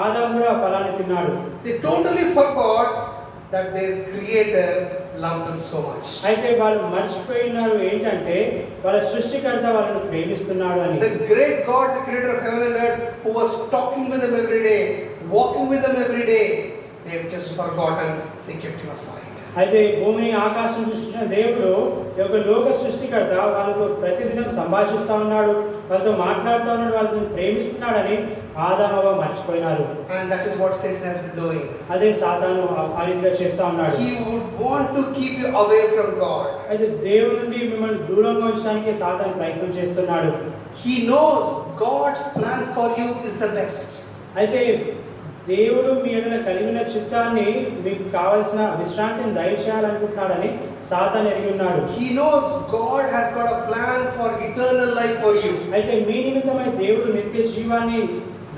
ఆదాము కూడా ఫలాన్ని తిన్నాడు. They totally forgot that their creator loved them so much. అయితే వాళ్ళు మర్చిపోయినారు ఏంటంటే వాళ్ళ సృష్టికర్త వాళ్ళని ప్రేమిస్తున్నాడు అని. The great God, the creator of heaven and earth, who was talking with them every day, walking with them every day, they have just forgotten. They kept him aside. అయితే భూమిని ఆకాశం సృష్టించిన దేవుడు యొక్క లోక సృష్టికర్త వాళ్ళతో ప్రతిదినం సంభాషిస్తూ ఉన్నాడు, వాళ్ళతో మాట్లాడుతూ ఉన్నాడు, వాళ్ళని ప్రేమిస్తున్నాడని ఆదాము అవ్వ మర్చిపోయినారు. And that is what Satan has been doing. అదే సాతాను ఆ రీతిగా చేస్తూ ఉన్నాడు. He would want to keep you away from God. అయితే దేవుడి నుండి మిమ్మల్ని దూరంగా ఉంచడానికి సాతాను ప్రయత్నం చేస్తున్నాడు. He knows God's plan for you is the best. అయితే దేవుడు మీ ఎడల కలిగిన చిత్తాన్ని మీకు కావాల్సిన విశ్రాంతిని దయచేయాలనుకుంటున్నాడని సాతాను ఎరిగి ఉన్నాడు. He knows God has got a plan for eternal life for you. అయితే మీ నిమిత్తమై దేవుడు నిత్య జీవాన్ని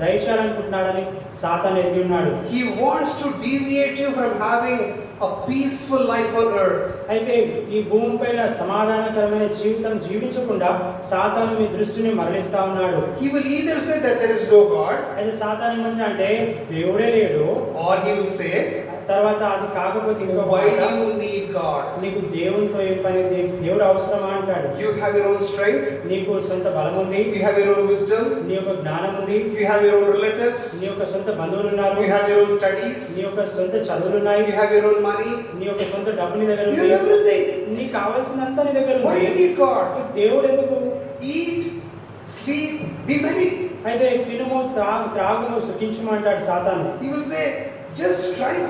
దయచేయాలనుకుంటున్నాడని సాతాను ఎరిగి ఉన్నాడు. He wants to deviate you from having a peaceful life on earth. అయితే ఈ భూమిపైన సమాధానకరమైన జీవితం జీవించకుండా సాతాను మీ దృష్టిని మరలిస్తా ఉన్నాడు. He will either say that there is no God, అయితే సాతాను ఏమంటాడంటే దేవుడే లేడు, or he will say, తర్వాత అది కాకపోతే ఇంకో why మాట, do you need God? నీకు దేవునితో ఏం పని, దేవుడు అవసరమా అంటాడు. You have your own strength, నీకు సొంత బలం ఉంది, you have your own wisdom, నీ యొక్క జ్ఞానం ఉంది, you have your own relatives, నీ యొక్క సొంత బంధువులు ఉన్నారు, you have your own studies, నీ యొక్క సొంత చదువులు ఉన్నాయి, you have your own money, నీ యొక్క సొంత డబ్బు నీ దగ్గర you ఉంది, have everything. నీకు కావాల్సినంత నీ దగ్గర Why do you ఉంది. need God? దేవుడు ఎందుకు? Eat, sleep, be merry. అయితే తినుము త్రాగుము సుఖించుము అంటాడు సాతాను. He will say, just strive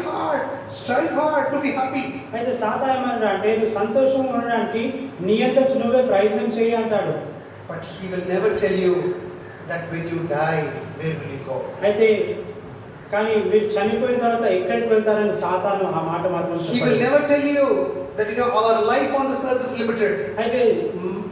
hard to be happy. అయితే సాతాను ఏమన్నా అంటే నువ్వు సంతోషంగా ఉండడానికి నీ అంత నువ్వే ప్రయత్నం చేయి అంటాడు. But he will never tell you that when you die, where will you go? అయితే కానీ మీరు చనిపోయిన తర్వాత ఎక్కడికి వెళ్తారని సాతాను ఆ మాట మాత్రం He చెప్పాడు. will never tell you that our life on this earth is limited. అయితే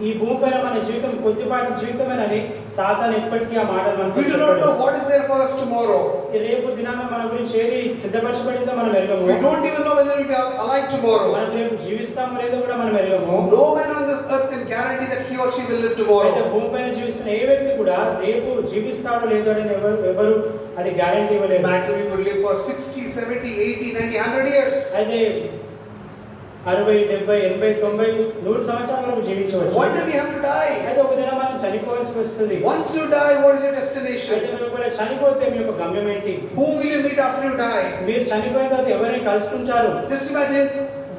ఈ భూమిపైన మన జీవితం కొద్దిపాటి జీవితమేనని సాతాను ఎప్పటికీ ఆ మాట మనకు We do not know what is there for us tomorrow. రేపు దినాన మన గురించి ఏది సిద్ధపరచబడిందో మనం ఎరగము. We don't even know whether we will be alive tomorrow. మనం రేపు జీవిస్తామో లేదో కూడా మనం ఎరగము. No man on this earth can guarantee that he or she will live tomorrow. అయితే భూమిపైన జీవిస్తున్న ఏ వ్యక్తి కూడా రేపు జీవిస్తాడో లేదో అని ఎవరు అది గ్యారెంటీ ఇవ్వలేదు. Maximum we could live for 60, 70, 80, 90, 100 years. అయితే 60, 70, 80, 90, 100 సంవత్సరాల వరకు జీవించవచ్చు. One day we have to die. అయితే ఒక దినం మనం చనిపోవాల్సి వస్తుంది. Once you die, what is your అయితే destination? మీరు ఒకవేళ చనిపోతే మీ యొక్క గమ్యం ఏంటి? Whom will you meet after you die? మీరు చనిపోయిన తర్వాత ఎవరిని కలుసుకుంటారు? Just imagine,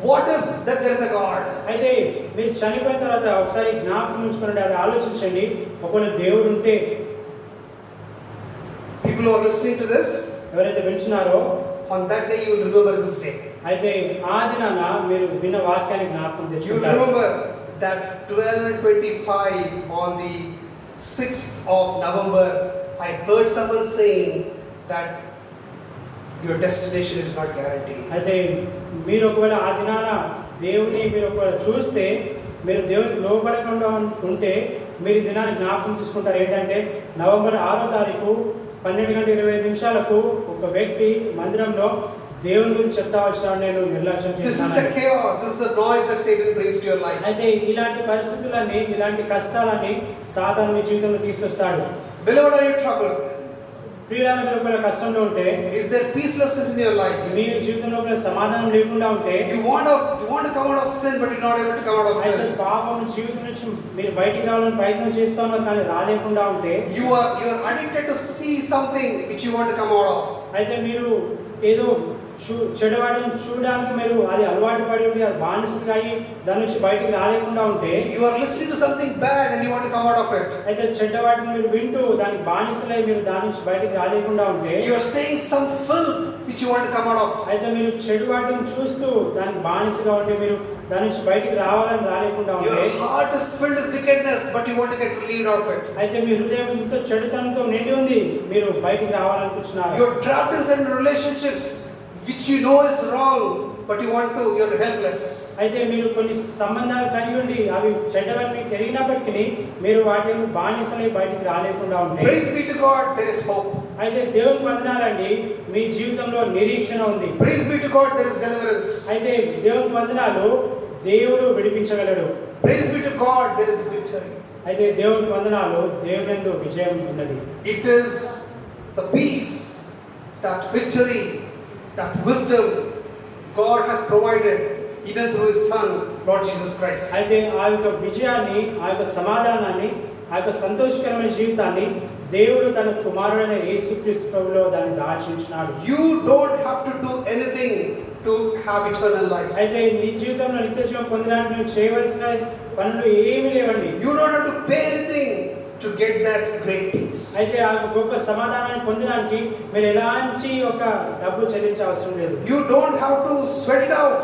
what if that there is a God? అయితే మీరు చనిపోయిన తర్వాత ఒకసారి జ్ఞాపకం ఉంచుకోండి, అది ఆలోచించండి. ఒకవేళ దేవుడు ఉంటే, People who are listening to this, ఎవరైతే వింటున్నారో on that day you will remember this day. అయితే ఆ దినాన మీరు విన్న వాక్యాన్ని జ్ఞాపకం You will తెచ్చుకుంటారు. remember that 12:25 on the 6th of November, I heard someone saying that your destination is not guaranteed. అయితే మీరు ఒకవేళ ఆ దినాన దేవుని మీరు ఒకవేళ చూస్తే, మీరు దేవునికి లోబడకుండా ఉంటే మీరు ఈ దినాన్ని జ్ఞాపకం చేసుకుంటారు. ఏంటంటే నవంబర్ 6వ తారీఖు 12:25 ఒక వ్యక్తి మందిరంలో దేవుని గురించి చెప్తా వచ్చాడు, నేను నిర్లక్ష్యం This is the చేస్తున్నాను. chaos, this is the noise that Satan brings to your life. అయితే ఇలాంటి పరిస్థితులన్నీ, ఇలాంటి కష్టాలన్నీ సాతాను మీ జీవితంలో తీసుకొస్తాడు. Beloved, are you troubled? ప్రియులారా, మీరు ఒకవేళ కష్టంలో ఉంటే, Is there peacelessness in your life? మీ జీవితంలో ఒకవేళ సమాధానం లేకుండా ఉంటే, You want to come out of sin, but you're not able to come out of అయితే sin. పాపం జీవితం నుంచి మీరు బయటికి రావాలని ప్రయత్నం చేస్తున్నారు కానీ రాలేకుండా ఉంటే, You are addicted to see something which you want to come out of. అయితే మీరు ఏదో చెడువాడిని చూడడానికి మీరు అది అలవాటు పడి ఉండి అది బానిసగా అయ్యి దాని నుంచి బయటికి రాలేకుండా ఉంటే, You are listening to something bad and you want to come out of it. అయితే చెడ్డవాటిని మీరు వింటూ దానికి బానిసలై మీరు దాని నుంచి బయటికి రాలేకుండా ఉంటే, You are saying some filth which you want to come out of. అయితే మీరు చెడు వాటిని చూస్తూ దానికి బానిసగా ఉండి మీరు దాని నుంచి బయటికి రావాలని రాలేకుండా ఉంటే, Your heart is filled with wickedness, but you want to get relieved of it. అయితే మీ హృదయం ఎంతో చెడుతనంతో నిండి ఉంది, మీరు బయటికి రావాలనుకుంటున్నారు. You're trapped in certain relationships which you know is wrong, but you're helpless. అయితే మీరు కొన్ని సంబంధాలు కలిగి ఉండి అవి చెడ్డవని మీకు ఎరిగినప్పటికీ మీరు వాటి ఎందుకు బానిసలై బయటికి రాలేకుండా ఉంటే, Praise be to God, there is hope. అయితే దేవుని వందనాలండి, మీ జీవితంలో నిరీక్షణ ఉంది. Praise be to God, there is deliverance. అయితే దేవుని వందనాలు, దేవుడు విడిపించగలడు. Praise be to God, there is victory. అయితే దేవుని వందనాలు, దేవునియందు విజయం ఉన్నది. It is the peace, that victory, that wisdom God has provided even through His Son, Lord Jesus Christ. అయితే ఆ యొక్క విజయాన్ని, ఆ యొక్క సమాధానాన్ని, ఆ యొక్క సంతోషకరమైన జీవితాన్ని దేవుడు తన కుమారుడైన యేసుక్రీస్తు ప్రభువులో దాన్ని దాచించినాడు. You don't have to do anything to have eternal life. అయితే నీ జీవితంలో నిత్య జీవం పొందడానికి నువ్వు చేయవలసిన పనులు ఏమీ లేవండి. You don't have to pay anything to get that great peace. అయితే ఆ గొప్ప సమాధానాన్ని పొందడానికి మీరు ఎలాంటి ఒక డబ్బు చెల్లించవసరం లేదు. You don't have to sweat it out.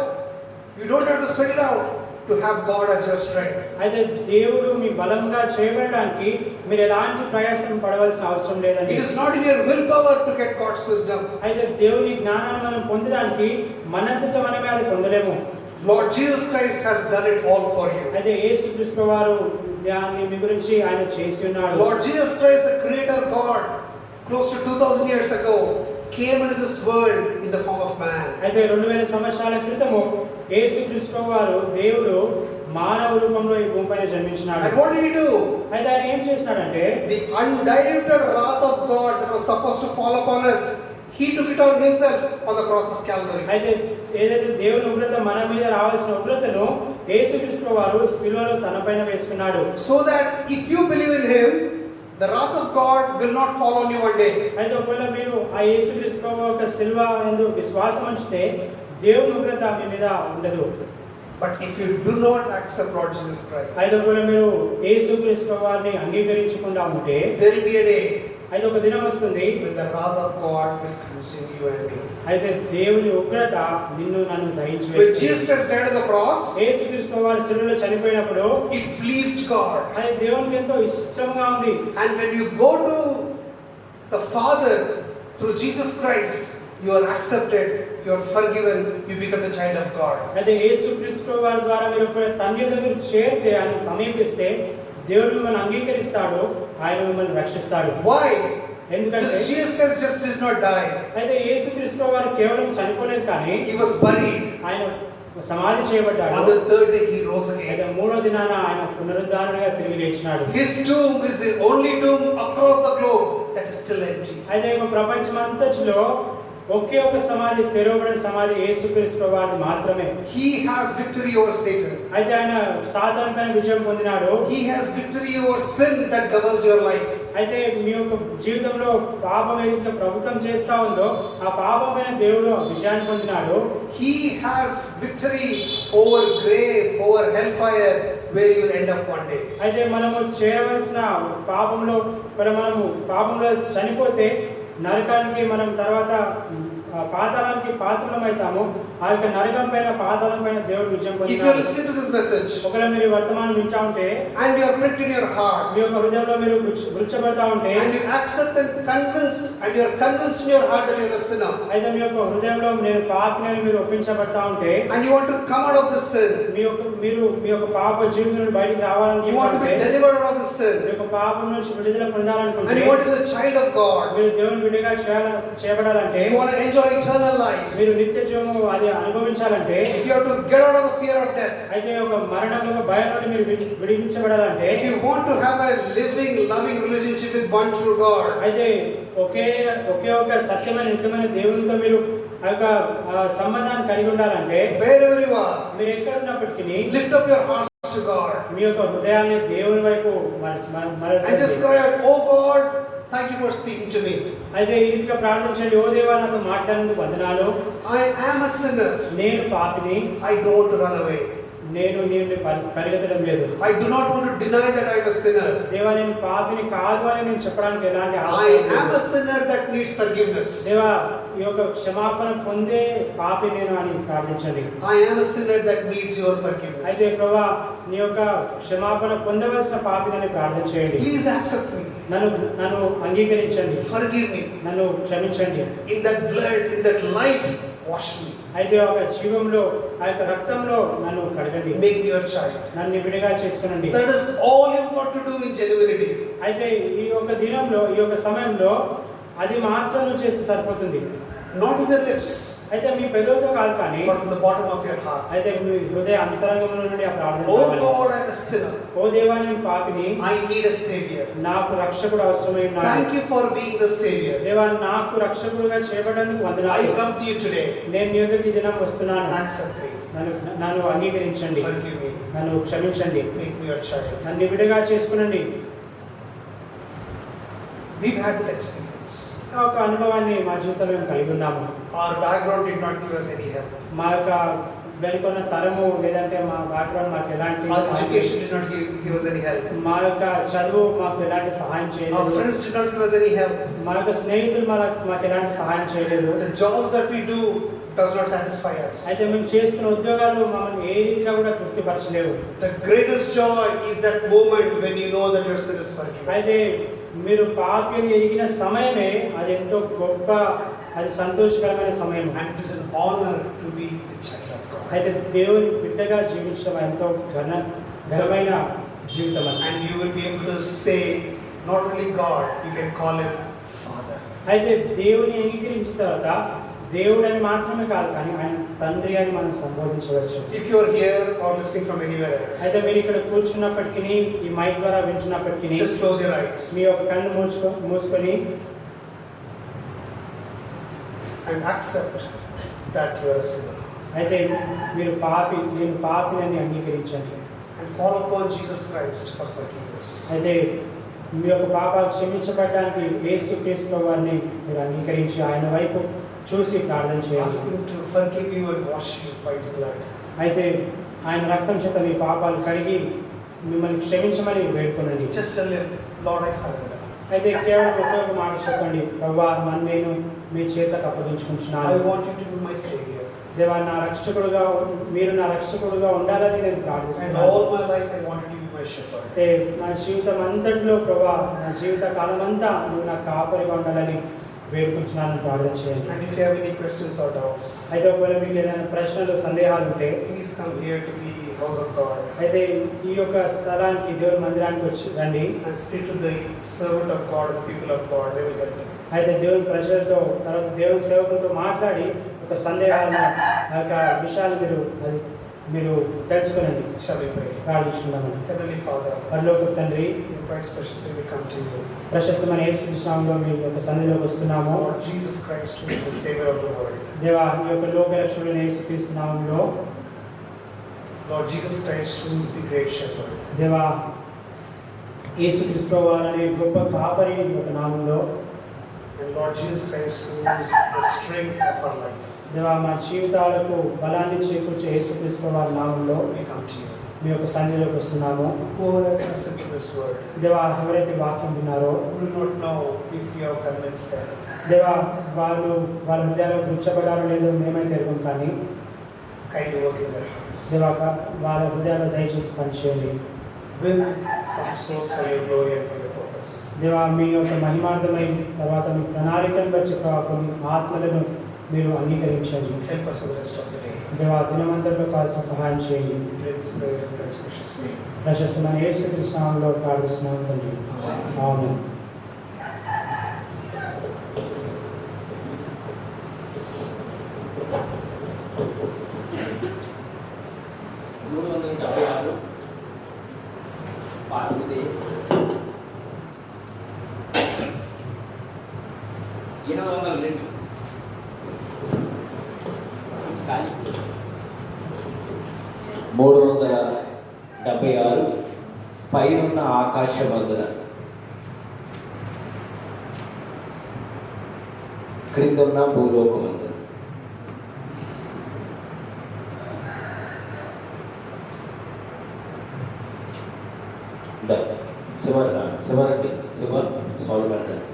You don't have to sweat it out to have God as your strength. అయితే దేవుడు మీ బలంగా చేయబడడానికి మీరు ఎలాంటి ప్రయాసం పడవలసిన అవసరం లేదండి. It is not in your willpower to get God's wisdom. అయితే దేవుని జ్ఞానాన్ని మనం పొందడానికి మనంతట మనమే అది పొందలేము. Lord Jesus Christ has done it all for you. అయితే యేసుక్రీస్తు వారు దాన్ని మీ గురించి ఆయన చేసి ఉన్నాడు. Lord Jesus Christ, the creator God, close to 2000 years ago, came into this world in the form of man. అయితే 2000 సంవత్సరాల క్రితము యేసుక్రీస్తు వారు దేవుడు మానవ రూపంలో ఈ భూమిపైన జన్మించినాడు. And what did he do? అయితే ఆయన ఏం చేసినాడంటే, The undiluted wrath of God that was supposed to fall upon us, he took it on himself on the cross of Calvary. అయితే ఏదైతే దేవుని ఉగ్రత మన మీద రావాల్సిన ఉగ్రతను యేసుక్రీస్తు వారు శిలువలో తనపైన వేసుకున్నాడు. So that if you believe in him, the wrath of God will not fall on you one day. అయితే ఒకవేళ మీరు ఆ యేసుక్రీస్తు యొక్క శిలువ యందు విశ్వాసం ఉంచితే దేవుని ఉగ్రత మీ మీద ఉండదు. But if you do not accept Lord Jesus Christ, అయితే ఒకవేళ మీరు యేసుక్రీస్తు వారిని అంగీకరించకుండా ఉంటే there will be a day అయితే ఒక దినం వస్తుంది when the wrath of God will consume you and me. అయితే దేవుని ఉగ్రత నిన్ను నన్ను దహించి When Jesus Christ died on the cross, యేసుక్రీస్తు వారు శిలువలో చనిపోయినప్పుడు it pleased God. అది దేవునికి ఎంతో ఇష్టంగా ఉంది. And when you go to the Father through Jesus Christ, you are accepted, you are forgiven, you become the child of God. అయితే యేసుక్రీస్తు వారి ద్వారా మీరు ఒక తండ్రి దగ్గర చేరితే, ఆయన సమీపిస్తే దేవుడు మిమ్మల్ని అంగీకరిస్తాడు, ఆయన మిమ్మల్ని రక్షిస్తాడు. Why? ఎందుకంటే This Jesus Christ just did not die. అయితే యేసుక్రీస్తు వారు కేవలం చనిపోలేదు కానీ He was buried. ఆయన సమాధి చేయబడ్డాడు. On the third day he rose అయితే again. మూడో దినాన ఆయన పునరుద్ధారణగా తిరిగి లేచినాడు. His tomb is the only tomb across the globe that is still empty. అయితే ప్రపంచమంతటిలో ఒకే ఒక సమాధి, తెరవబడిన సమాధి యేసుక్రీస్తు ప్రభువారిది మాత్రమే. He has victory over Satan. అయితే ఆయన సాతాను పైన విజయం పొందినాడు. He has victory over sin that governs your life. అయితే మీ యొక్క జీవితంలో పాపం ఏదైతే ప్రభుత్వం చేస్తా ఉందో ఆ పాపం పైన దేవుడు విజయాన్ని పొందినాడు. He has victory over grave, over hellfire, where you will end up one day. అయితే మనము చేయవలసిన పాపంలో మనము పాపంలో చనిపోతే నరకానికి మనం తర్వాత పాతాళానికి పాత్రలమవుతాము. ఆ యొక్క నరకం పైన పాతాళం పైన దేవుడు విజయం If you are పొందినాడు. listening to this message ఒకవేళ మీరు వర్తమానం వింటా ఉంటే, and you are pricked in your heart, మీ యొక్క హృదయంలో మీరు గుచ్చబడతా ఉంటే, and you accept and you are convinced in your heart that you are a sinner, అయితే మీ యొక్క హృదయంలో నేను పాపిని అని మీరు ఒప్పించబడతా ఉంటే, and you want to come out of the sin, మీరు మీ యొక్క పాప జీవితం నుండి బయటికి you want to రావాలనుకుంటే, be delivered out of the me sin, యొక్క పాపం నుంచి విడుదల and పొందాలనుకుంటే, you want to be the child of God, మీరు దేవుని బిడ్డగా చేయబడాలంటే, you want to enjoy eternal life, మీరు నిత్య జీవము అది అనుభవించాలంటే, if you have to get out of the fear of death, అయితే ఒక మరణం యొక్క భయం నుండి మీరు విడిపించబడాలంటే, if you want to have a living, loving relationship with one true God, అయితే ఒకే ఒక సత్యమైన నిత్యమైన దేవునితో మీరు ఆ యొక్క సంబంధాన్ని కలిగి ఉండాలంటే, wherever you are, మీరు ఎక్కడ ఉన్నప్పటికీ lift up your hearts to God మీ యొక్క హృదయాన్ని దేవుని వైపు and just cry out, oh God, thank you for speaking to me. అయితే ఈ రీతిగా ప్రార్థించండి. ఓ దేవా, నాతో మాట్లాడినందుకు వందనాలు. I am a sinner. నేను పాపిని. I don't want to run away. నేను నీ నుండి పరిగెత్తడం లేదు. I do not want to deny that I am a sinner. దేవా, నేను పాపిని కాదు అని నేను చెప్పడానికి ఎలాంటి I ఆశయం am లేదు. a sinner that needs forgiveness. దేవా, ఈ యొక్క క్షమాపణ పొందే పాపి నేను అని ప్రార్థించండి. I am a sinner that needs your అయితే forgiveness. ప్రభువా, నీ యొక్క క్షమాపణ పొందవలసిన పాపిని ప్రార్థించేయండి. Please accept me. నన్ను అంగీకరించండి. Forgive me. నన్ను క్షమించండి. In that blood, in that life, wash me. అయితే ఒక జీవంలో ఆ యొక్క రక్తంలో నన్ను కడగండి. Make me your child. నన్ను విడిగా చేసుకునండి. That is all you've got to do in genuinity. అయితే ఈ యొక్క దినంలో, ఈ యొక్క సమయంలో అది మాత్రం నువ్వు చేస్తే సరిపోతుంది. Not with your lips, అయితే మీ పెదవులతో కాదు కానీ, but from the bottom of your heart. అయితే మీ హృదయ అంతరంగంలో నుండి ఆ ప్రార్థన Oh కావాలి. God, I am a sinner. ఓ దేవా, నేను పాపిని. I need a savior. నాకు రక్షకుడు అవసరమై ఉన్నాడు. Thank you for being the savior. దేవా, నాకు రక్షకుడుగా చేయబడడానికి I వందనాలు. come to you today. నేను నీ ఎదురుకి ఈ దినం వస్తున్నాను. Accept me. నన్ను అంగీకరించండి. Forgive me. నన్ను క్షమించండి. Make me your child. నన్ను విడిగా చేసుకునండి. We've had that experience. ఆ ఒక అనుభవాన్ని మా జీవితంలో మేము కలిగి ఉన్నాము. Our background did not give us any help. మా యొక్క వెనుకున్న తరము లేదంటే మా బ్యాక్గ్రౌండ్ మాకు ఎలాంటి Our సహాయం education did not give us any help. మా యొక్క చదువు మాకు ఎలాంటి సహాయం Our చేయలేదు. friends did not give us any help. మా యొక్క స్నేహితులు మాకు ఎలాంటి సహాయం చేయలేదు. The jobs that we do does not satisfy us. అయితే మేము చేస్తున్న ఉద్యోగాలు మమ్మల్ని ఏ రీతిగా కూడా తృప్తిపరచలేవు. The greatest joy is that moment when you know that your sin is forgiven. అయితే మీరు పాపి అని ఎరిగిన సమయమే అది ఎంతో గొప్ప, అది సంతోషకరమైన సమయం. And it is an honor to be the child of God. అయితే దేవుని బిడ్డగా జీవించడం ఎంతో ఘనమైన జీవితం అది. And you will be able to say, not only God, you can call him Father. అయితే దేవుని అంగీకరించిన తర్వాత దేవుడు అని మాత్రమే కాదు కానీ ఆయన తండ్రి అని మనం సంబోధించవచ్చు. If you are here or listening from anywhere else, అయితే మీరు ఇక్కడ కూర్చున్నప్పటికీ, ఈ మైక్ ద్వారా వింటున్నప్పటికీ, just close your eyes మీ యొక్క కళ్ళు మూసుకొని and accept that you are a sinner. అయితే నేను పాపిని అంగీకరించండి. And call upon Jesus Christ for forgiveness. అయితే మీ యొక్క పాపాలు క్షమించబడడానికి యేసుక్రీస్తు వారిని మీరు అంగీకరించి ఆయన వైపు చూసి ప్రార్థన Ask చేయాలి. him to forgive you and wash you by his blood. అయితే ఆయన రక్తం చేత మీ పాపాలు కడిగి మిమ్మల్ని క్షమించమని వేడుకోనండి. Just tell him, Lord, I surrender. అయితే కేవలం ఒక మాట చెప్పండి, ప్రభువా, నేను మీ చేతకు అప్పగించుకుంటున్నాను. I want you to be my savior. దేవా, మీరు నా రక్షకుడుగా ఉండాలని నేను And ప్రార్థిస్తున్నాను. all my life I wanted you to be my shepherd. అయితే నా జీవితం అంతటిలో ప్రభువా, నా జీవిత కాలం అంతా నువ్వు నాకు కాపరిగా ఉండాలని వేడుకుంటున్నాను, ప్రార్థన చేయండి. And if you have any questions or doubts, అయితే ఒకవేళ మీకు ఏదైనా ప్రశ్నలు, సందేహాలు ఉంటే please come here to the house of God అయితే ఈ యొక్క స్థలానికి, దేవుని మందిరానికి వచ్చి రండి. and speak to the servant of God, the people of God. They will help you. అయితే దేవుని ప్రజలతో, తర్వాత దేవుని సేవకులతో మాట్లాడి ఒక సందేహాలను, ఆ యొక్క విషయాలు మీరు అది మీరు తెలుసుకునండి. Shall we pray? ప్రార్థించుకుందామండి. Heavenly Father, పరలోకపు తండ్రి, in Christ's precious name we come to you. ప్రశస్తమైన యేసు నామములో మీ యొక్క సన్నిధిలోకి వస్తున్నాము. Lord Jesus Christ, who is the Savior of the world. దేవా, ఈ యొక్క లోక రక్షకుడైన యేసుక్రీస్తు నామములో, Lord Jesus Christ, who is the great shepherd. దేవా, యేసుక్రీస్తు వారనే గొప్ప కాపరి యొక్క నామములో, And Lord Jesus Christ, who is the strength of our life. దేవా, మా జీవితాలకు బలాన్ని చేకూర్చే యేసుక్రీస్తు వారి నామములో We come to you. మీ యొక్క సన్నిధిలోకి వస్తున్నాము. Whoever has listened to this word, దేవా, ఎవరైతే వాక్యం విన్నారో, who do not know if you have convinced them. దేవా, వాళ్ళ హృదయాలు గుచ్చబడాలో లేదో మేమైతే ఎరుగం, కానీ Kindly work in their hearts. దేవా, వాళ్ళ హృదయాలు దయచేసి పనిచేయండి. Win some souls for your glory and for your purpose. దేవా, మీ యొక్క మహిమార్థమై తర్వాత మీ ప్రణాళికను బట్టి కొన్ని ఆత్మలను మీరు అంగీకరించండి. Help us for the rest of the day. దేవా, దినమంతట్లో కావాల్సిన సహాయం చేయండి. We pray this prayer in Christ's precious name. ప్రశస్తమైన యేసుక్రీస్తు నామములో ప్రార్థిస్తున్నాము తండ్రి. ఆమేన్. పాతది 802 ఖాళీ 376 పైనున్న ఆకాశమందున క్రిందున్న భూలోకమందున శివరండి శివ సాల్వ్ అంటారు.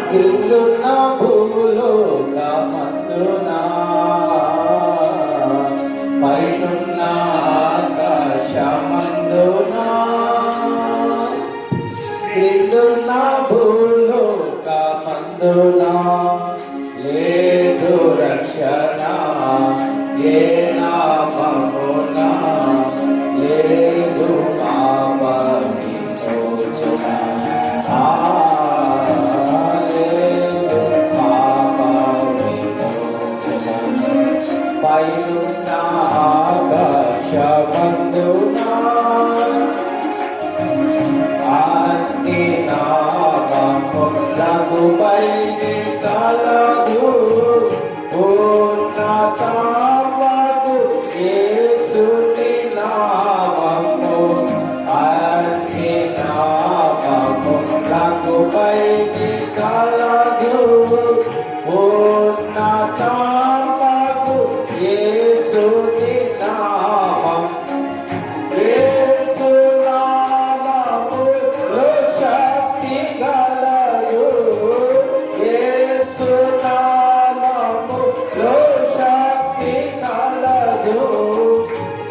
క్రిందున్న భూలోకమందున పైనున్న ఆకాశమందున క్రిందున్న భూలోకమందున లేదు రక్షణ ఏ నామమున లేదు పాప విమోచన. పైనున్న ఆకాశమందున అన్ని నామములకుపై కలదు ఉన్నతమగు యేసుని నామము. అన్ని నామములకుపై కలదు ఉన్నతమగు యేసుని నామం. యేసు నామములో శక్తి గలదు. యేసు నామములో శక్తి కలదు.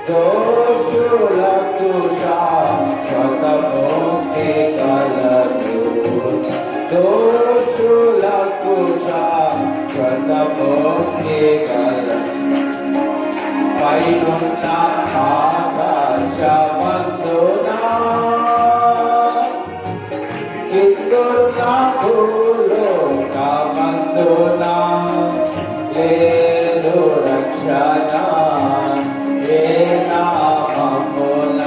దోషులకు శాశ్వత ముక్తి కలదు. దోషులకు శాశ్వత ముక్తి కలదు. పైనున్న ఆకాశమందున కిందున్న భూలోకమందున లేదు రక్షణ ఏ నామమున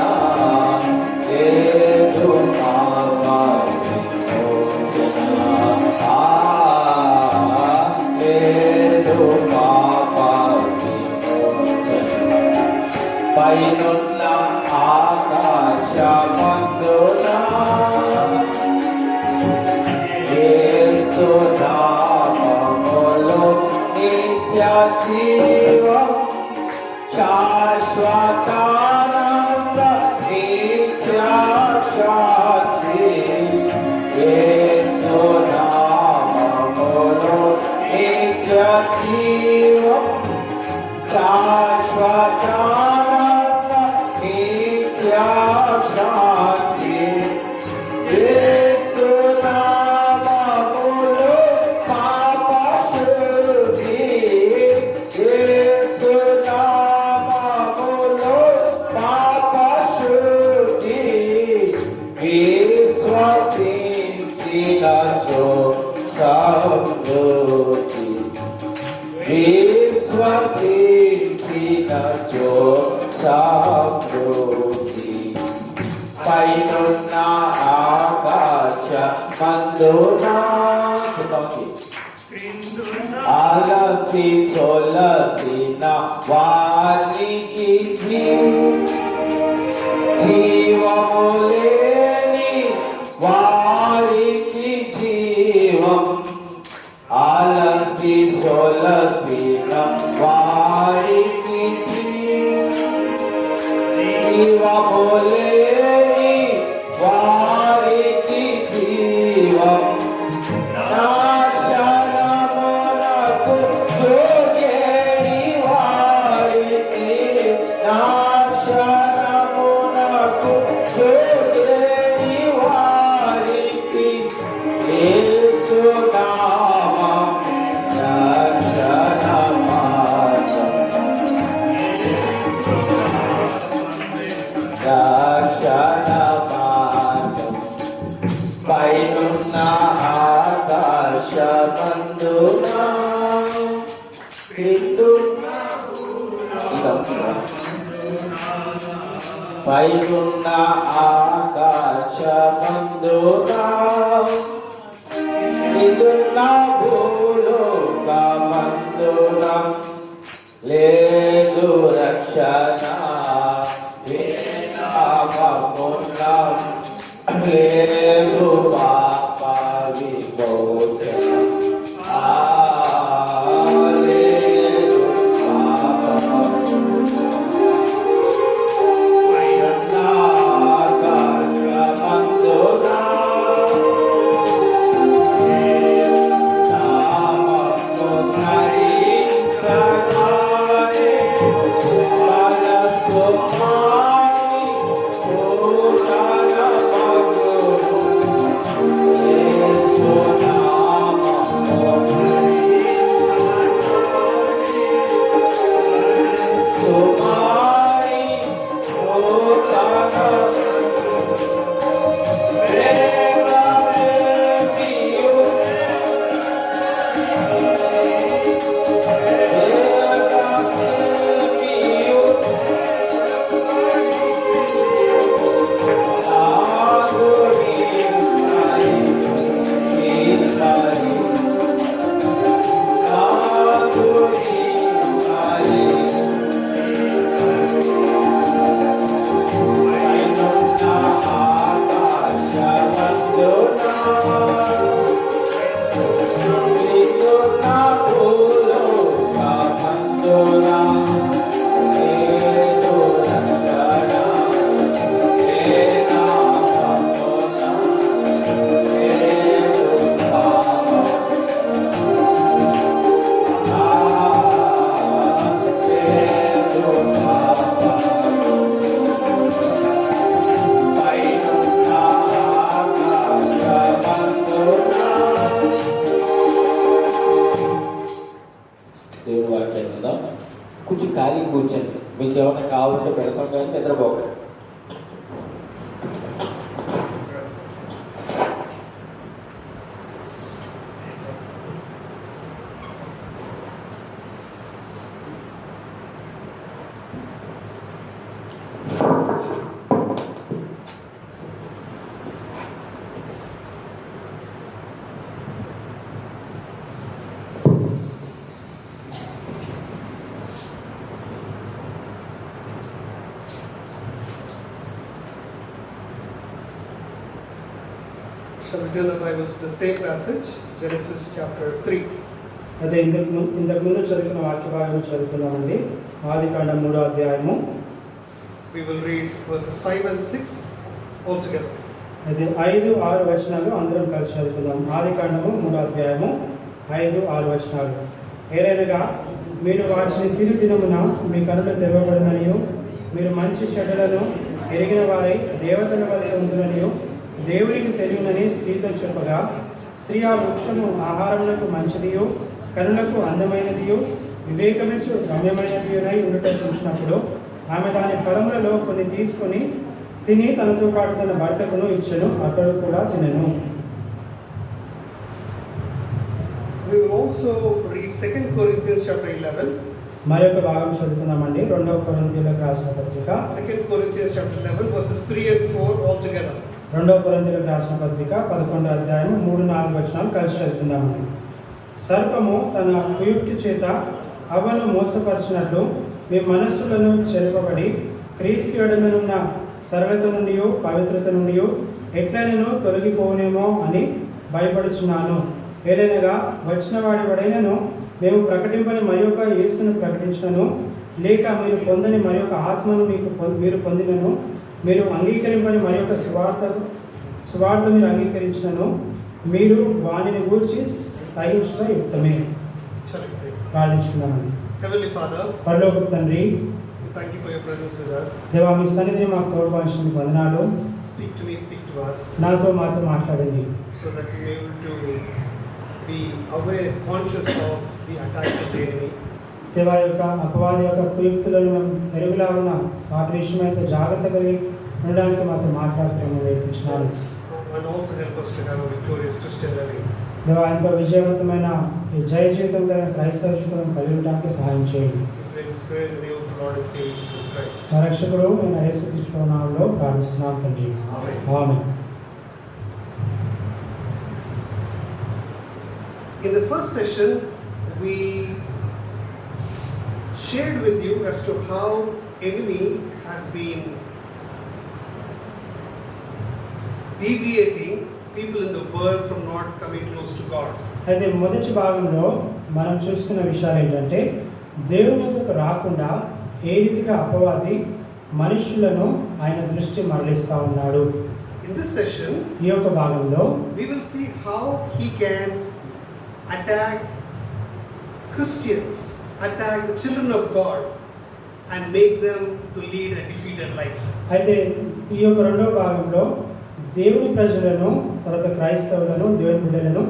లేదు పాప విమోచన. లేదు పాప విమోచన. పైనున్న ఆకాశమందున యేసు నామములో నిత్య జీవం శాశ్వతానంద నిత్య శాంతి యేసు నామములో నిత్య జీవం శాశ్వతానంద నిత్య శాంతి యేసు నామములో పాప శుద్ధి యేసు నామములో పాప శుద్ధి విశ్వసించినచో సమృద్ధి విశ్వసించినచో సమృద్ధి పైనున్న ఆకాశ మందునా అలసి సొలసిన వారికి జీవము లేని వారికి జీవం అలసి సొలసిన వారికి జీవము లేని వారికి జీవం నాశనమునకు యోగ్యని వారికి నాశనమునకు యోగ్యని వారికి యేసు నామం రక్షణమార్గం రక్షణమార్గం పైనున్న ఆకాశమందునా పైనున్న ఆకాశమందునా నిదున్న భూలోకమందునా లేదు రక్షణ వేదమున్న లేదు పాప విమోచన లేదు పాప ఆకాశమందునా నామము స్మరించగానే మనసుమాని పూర్ణమగును యేసు నామము సుమాని దేవుని వాక్యం ఉందాం. కొంచెం ఖాళీ కూర్చోండి. మీకు ఏమైనా కావాలంటే పెడతాం కానీ నిద్రపోకండి. Shall we turn the Bibles to the same passage, Genesis chapter 3. అయితే ఇంతకు ముందు చదువుకున్న వాక్య భాగం చదువుకుందామండి. ఆదికాండం 3వ అధ్యాయము. We will read verses 5 and 6 all together. అయితే 5, 6 వచనాలు అందరం కలిసి చదువుకుందాం. ఆదికాండము 3వ అధ్యాయము 5, 6 వచనాలు. ఏలైనగా మీరు వాటిని తిను దినమున మీ కనులు తెరవబడిననియు మీరు మంచి చెడ్డలను ఎరిగిన వారై దేవతల వలె ఉండుననియు దేవునికి తెలియనని స్త్రీతో చెప్పగా, స్త్రీ ఆ వృక్షము ఆహారములకు మంచిదియు కనులకు అందమైనదియు వివేకమిచ్చు రమ్యమైనదియునై ఉండటం చూసినప్పుడు ఆమె దాని ఫలములలో కొన్ని తీసుకొని తిని తనతో పాటు తన భర్తకును ఇచ్చెను, అతడు కూడా తినెను. We will also read 2 Corinthians chapter 11. మరొక భాగం చదువుకుందామండి. 2వ కొరింథీయులకు రాసిన పత్రిక 2 Corinthians chapter 11 verses 3 and 4 all together. 2వ కొరింథీయులకు రాసిన పత్రిక 11వ అధ్యాయం 3, 4 వచనాలు కలిసి చదువుకుందామండి. సర్పము తన కుయుక్తి చేత అవ్వను మోసపరిచినట్లు మీ మనస్సులను చెరపబడి క్రీస్తు యొద్దనున్న సరళత నుండి పవిత్రత నుండి ఎట్లైనను తొలగిపోనేమో అని భయపడుచున్నాను. ఏదైనగా వచ్చిన వాడైనను మేము ప్రకటింపని మరి ఒక యేసును ప్రకటించినను, లేక మీరు పొందని మరి ఒక ఆత్మను మీరు పొందినను, మీరు అంగీకరింపని మరి ఒక సువార్త మీరు అంగీకరించినను, మీరు వానిని గూర్చి సహించుట యుక్తమే. ప్రార్థించుకుందామండి. Heavenly Father, పరలోకపు తండ్రి, thank you for your presence with us. దేవా, మీ సన్నిధిని మాకు తోడ్పడినందుకు వందనాలు. Speak to me, speak to us, మాతో మాట్లాడండి, so that we may be able to be aware, conscious of the attacks of the enemy. దేవా యొక్క అపవాది యొక్క కుయుక్తులను మేము ఎరుగులాగున వాటి విషయమైతే జాగ్రత్త కలిగి ఉండడానికి మాతో మాట్లాడుతున్నాము నేర్పించినారు. And also help us to have a victorious Christian living. దేవా, ఎంతో విజయవంతమైన ఈ జయ జీవితం కలిగిన క్రైస్తవ జీవితం కలిగి ఉండడానికి సహాయం చేయండి. We pray this prayer in the name of the Lord and Savior Jesus Christ. మా రక్షకుడు నేను యేసుక్రీస్తు నామములో ప్రార్థిస్తున్నాను తండ్రి. Amen. Amen. In the first session, we shared with you as to how enemy has been deviating people in the world from not coming close to God. అయితే మొదటి భాగంలో మనం చూసుకున్న విషయాలు ఏంటంటే, దేవుని వద్దకు రాకుండా ఏ రీతిగా అపవాది మనుషులను ఆయన దృష్టి మరలిస్తూ ఉన్నాడు. In this session, ఈ యొక్క భాగంలో we will see how he can attack Christians, attack the children of God, and make them to lead a defeated life. అయితే ఈ యొక్క రెండవ భాగంలో దేవుని ప్రజలను, తర్వాత క్రైస్తవులను, దేవుని బిడ్డలను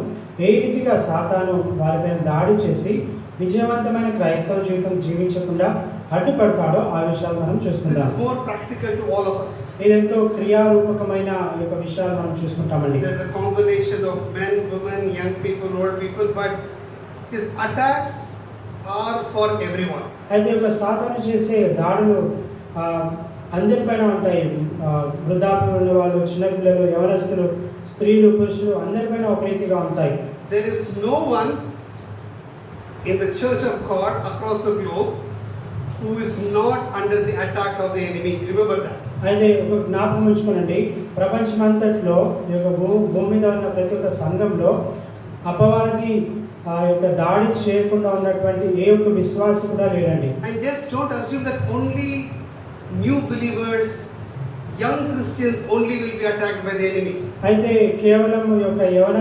ఏ రీతిగా సాతాను వారిపైన దాడి చేసి విజయవంతమైన క్రైస్తవ జీవితం జీవించకుండా అడ్డుపడతాడో ఆ విషయాలు మనం This చూసుకుందాం. is more practical to all of us. ఇదెంతో క్రియారూపకమైన ఈ యొక్క విషయాలు మనం చూసుకుంటామండి. There's a combination of men, women, young people, old people, but his attacks are for everyone. అయితే ఒక సాతాను చేసే దాడులు అందరిపైన ఉంటాయి. వృద్ధాప్యం ఉన్న వాళ్ళు, చిన్నపిల్లలు, యవనస్తులు, స్త్రీలు, పురుషులు అందరిపైన ఒక రీతిగా ఉంటాయి. There is no one in the church of God across the globe who is not under the attack of the enemy. Remember that. అయితే ఒక జ్ఞాపకం ఉంచుకోనండి, ప్రపంచమంతట్లో ఈ యొక్క భూమి మీద ఉన్న ప్రతి ఒక్క సంఘంలో అపవాది ఆ యొక్క దాడి చేయకుండా ఉన్నటువంటి ఏ ఒక్క విశ్వాసి కూడా లేడండి. And just don't assume that only new believers, young Christians only will be attacked by the enemy. అయితే కేవలం ఈ యొక్క యవన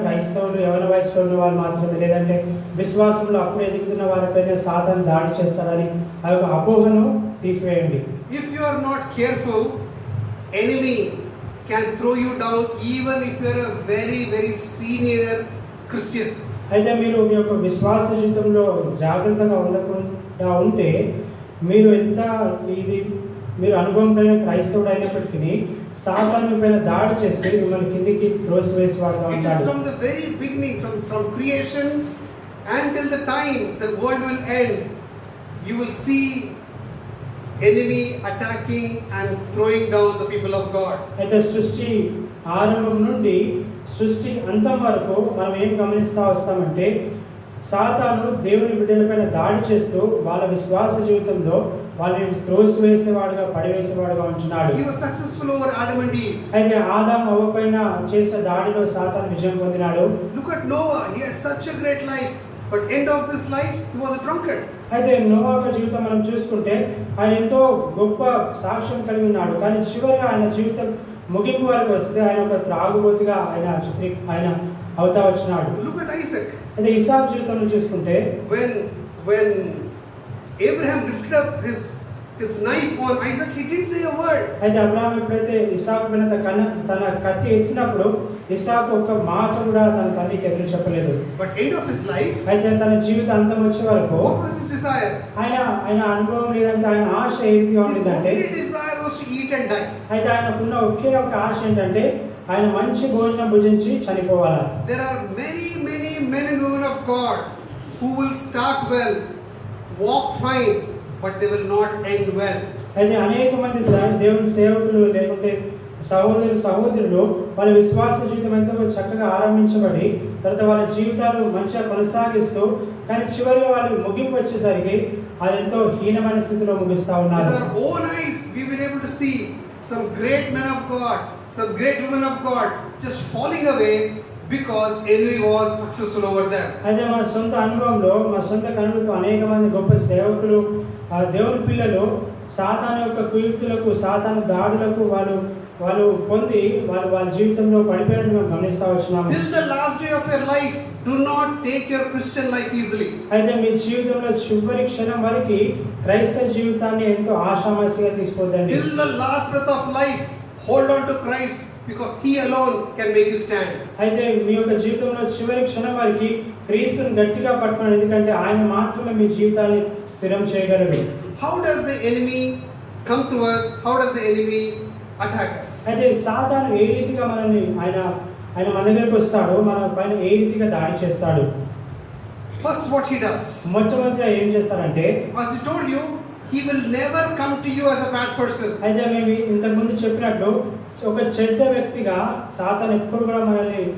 క్రైస్తవులు, యవన వయసులో ఉన్న వాళ్ళు మాత్రమే, లేదంటే విశ్వాసంలో అప్పుడు ఎదుగుతున్న వారిపైన సాతాను దాడి చేస్తాడని ఆ యొక్క అపోహను తీసివేయండి. If you are not careful, enemy can throw you down even if you are a very, very senior Christian. అయితే మీరు మీ యొక్క విశ్వాస జీవితంలో జాగ్రత్తగా ఉండకుండా ఉంటే మీరు మీరు అనుభవం కలిగిన క్రైస్తవుడు అయినప్పటికీ సాతాను పైన దాడి చేసి మిమ్మల్ని కిందికి త్రోసివేసేవాడుగా It is ఉంటాడు. from the very beginning, from creation until the time the world will end, you will see enemy attacking and throwing down the people of God. అయితే సృష్టి ఆరంభం నుండి సృష్టి అంతం వరకు మనం ఏం గమనిస్తూ వస్తామంటే, సాతాను దేవుని బిడ్డలపైన దాడి చేస్తూ వాళ్ళ విశ్వాస జీవితంలో వాళ్ళని త్రోసివేసేవాడుగా, పడివేసేవాడుగా ఉంటున్నాడు. He was successful over Adam and Eve. అయితే ఆదాము అవ్వ పైన చేసిన దాడిలో సాతాను విజయం పొందినాడు. Look at Noah. He had such a great life. but end of this life he was a drunkard. అయితే నోవా యొక్క జీవితం మనం చూసుకుంటే ఆయన ఎంతో గొప్ప సాక్ష్యం కలిగి ఉన్నాడు, కానీ చివరిగా ఆయన జీవితం ముగింపు వరకు వస్తే ఆయన ఒక త్రాగుబోతుగా ఆయన అవుతా వచ్చినాడు. Look at Isaac. అయితే ఇసాక్ జీవితంలో చూసుకుంటే When Abraham lifted up his knife on Isaac, he didn't say a word. అయితే అబ్రహాం ఎప్పుడైతే ఇసాకు మీద తన కత్తి ఎత్తినప్పుడు ఇసాకు ఒక మాట కూడా తన తండ్రికి ఎదురు చెప్పలేదు. But end of his life, అయితే తన జీవిత అంతం వచ్చే వరకు what was his desire? ఆయన అనుభవం లేదంటే ఆయన ఆశ ఏదిగా His ఉందంటే, only desire was to eat and die. అయితే ఆయనకున్న ఒకే ఒక ఆశ ఏంటంటే ఆయన మంచి భోజనం భుజించి చనిపోవాలి. There are many men and women of God who will start well, walk fine, but they will not end well. అయితే అనేక మంది దేవుని సేవకులు లేకుంటే సహోదరులు వాళ్ళ విశ్వాస జీవితం ఎంతో చక్కగా ఆరంభించబడి తర్వాత వాళ్ళ జీవితాలు మంచిగా కొనసాగిస్తూ కానీ చివరిగా వాళ్ళు ముగింపు వచ్చేసరికి అదెంతో హీనమైన స్థితిలో ముగిస్తా ఉన్నారు. With our own eyes we've been able to see some great men of God, some great women of God just falling away because envy was successful over them. అయితే మా సొంత అనుభవంలో మా సొంత కనులతో అనేక మంది గొప్ప సేవకులు దేవుని పిల్లలు సాతాను యొక్క కుయుక్తులకు సాతాను దాడులకు వాళ్ళు పొంది వాళ్ళ జీవితంలో పడిపోయినట్టు మేము గమనిస్తా వచ్చినాము. Till the last day of your life, do not take your Christian life easily. అయితే మీ జీవితంలో చివరి క్షణం వరకు క్రైస్తవ జీవితాన్ని ఎంతో ఆషామాషిగా తీసుకోవద్దండి. Till the last breath of life, hold on to Christ because he alone can make you stand. అయితే మీ యొక్క జీవితంలో చివరి క్షణం వరకు క్రీస్తుని గట్టిగా పట్టుకోండి, ఎందుకంటే ఆయన మాత్రమే మీ జీవితాన్ని స్థిరం చేయగలడు. How does the enemy come to us? How does the enemy attack us? అయితే సాతాను ఏ రీతిగా మనల్ని ఆయన మన దగ్గరికి వస్తాడు, మన పైన ఏ రీతిగా దాడి చేస్తాడు? First, what he does, మొట్టమొదటిగా ఏం చేస్తారంటే, as he told you, he will never come to you as a bad person. అయితే మేము ఇంతకుముందు చెప్పినట్లు ఒక చెడ్డ వ్యక్తిగా సాతాను ఎప్పుడు కూడా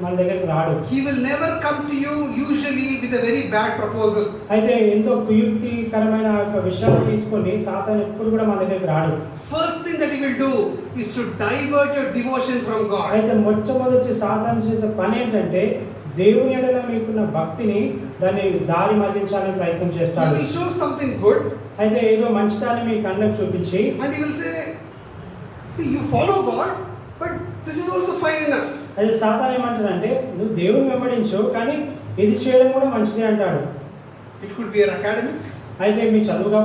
మన దగ్గరికి రాడు. He will never come to you usually with a very bad proposal. అయితే ఎంతో కుయుక్తికరమైన ఒక విషయాన్ని తీసుకొని సాతాను ఎప్పుడు కూడా మన దగ్గరికి రాడు. First thing that he will do is to divert your devotion from God. అయితే మొట్టమొదటి సాతాను చేసే పని ఏంటంటే దేవుని ఎడల మీకున్న భక్తిని దాన్ని దారి మళ్లించాలని ప్రయత్నం He చేస్తాడు. will show something good అయితే ఏదో మంచిదాన్ని మీ కళ్ళకు చూపించి and he will say, see, you follow God, but this is also fine enough. అయితే సాతాను ఏమంటాడంటే నువ్వు దేవుని వెంబడించు కానీ ఇది చేయడం కూడా మంచిదే అంటాడు. It could be your academics, అయితే మీ చదువు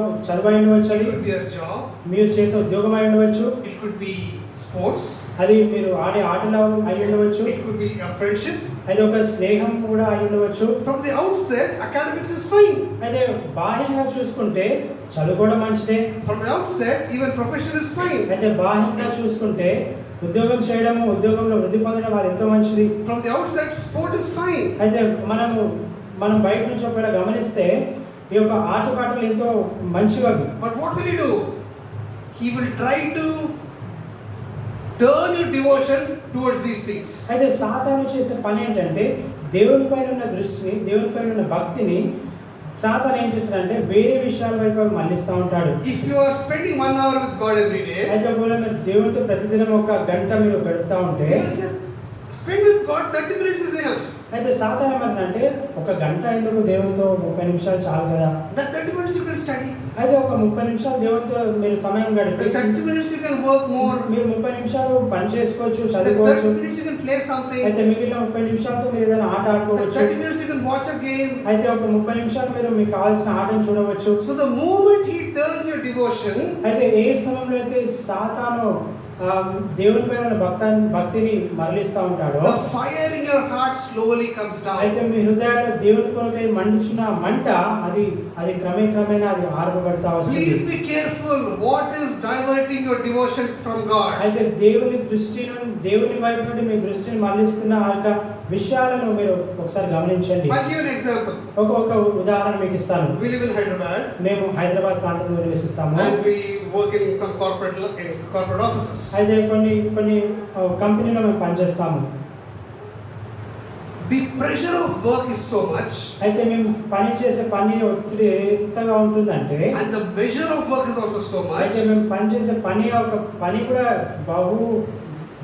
అయి ఉండవచ్చు, it అది could be your job, మీరు చేసే ఉద్యోగం అయి ఉండవచ్చు, it could be sports, అది మీరు ఆడే ఆటలు అయి ఉండవచ్చు, it could be a friendship. అది ఒక స్నేహం కూడా అయి ఉండవచ్చు. From the outset, academics is fine. అయితే బాహ్యంగా చూసుకుంటే చదువు కూడా మంచిదే. From the outset, even profession is fine. అయితే బాహ్యంగా చూసుకుంటే ఉద్యోగం చేయడము, ఉద్యోగంలో వృద్ధి పొందడం అది ఎంతో మంచిది. From the outset, sport is fine. అయితే మనం బయట నుంచి ఒకవేళ గమనిస్తే ఈ యొక్క ఆటపాటలు ఎంతో మంచివి. But what will he do? He will try to turn your devotion towards these things. అయితే సాతాను చేసే పని ఏంటంటే దేవుని పైన ఉన్న దృష్టిని, దేవుని పైన ఉన్న భక్తిని సాతాను ఏం చేస్తాడంటే వేరే విషయాల వైపు మళ్ళిస్తూ ఉంటాడు. If you are spending 1 hour with God every day, అయితే ఒకవేళ మీరు దేవునితో ప్రతిదినం ఒక గంట మీరు గడుపుతా ఉంటే he will say, spend with God 30 minutes is enough. అయితే సాతాను ఏమంటే ఒక గంట ఎందుకు దేవునితో 30 నిమిషాలు చాలు కదా. That 30 minutes you can study. అయితే ఒక 30 నిమిషాలు దేవునితో మీరు సమయం గడిపి That 30 minutes you can work more. మీరు 30 నిమిషాలు పని చేసుకోవచ్చు, That చదువుకోవచ్చు. 30 minutes you can play something. అయితే మిగిలిన 30 నిమిషాలతో మీరు ఏదైనా ఆట That ఆడుకోవచ్చు. 30 minutes you can watch a game. అయితే ఒక 30 నిమిషాలు మీరు మీకు కావాల్సిన ఆటను చూడవచ్చు. So the moment he turns your devotion, అయితే ఏ సమయంలో అయితే సాతాను దేవుని పైన భక్తిని మరలిస్తూ ఉంటాడో the fire in your heart slowly comes down. అయితే మీ హృదయాల్లో దేవుని కొరకై మండుచున్న మంట అది క్రమేణా అది ఆర్పబడతా వస్తుంది. Please be careful what is diverting your devotion from God. అయితే దేవుని వైపు నుండి మీ దృష్టిని మరలిస్తున్న ఆ యొక్క విషయాలను మీరు ఒకసారి గమనించండి. I'll give an example. ఒక ఉదాహరణ మీకు ఇస్తాను. We live in Hyderabad మేము హైదరాబాద్ ప్రాంతంలో నివసిస్తాము. and we work in some corporate offices. అయితే కొన్ని కంపెనీలో మేము పనిచేస్తాము. The pressure of work is so much అయితే మేము పని చేసే పని ఒత్తిడి ఎంతగా ఉంటుందంటే and the measure of work is also so much, అయితే మేము పని చేసే పని కూడా బహు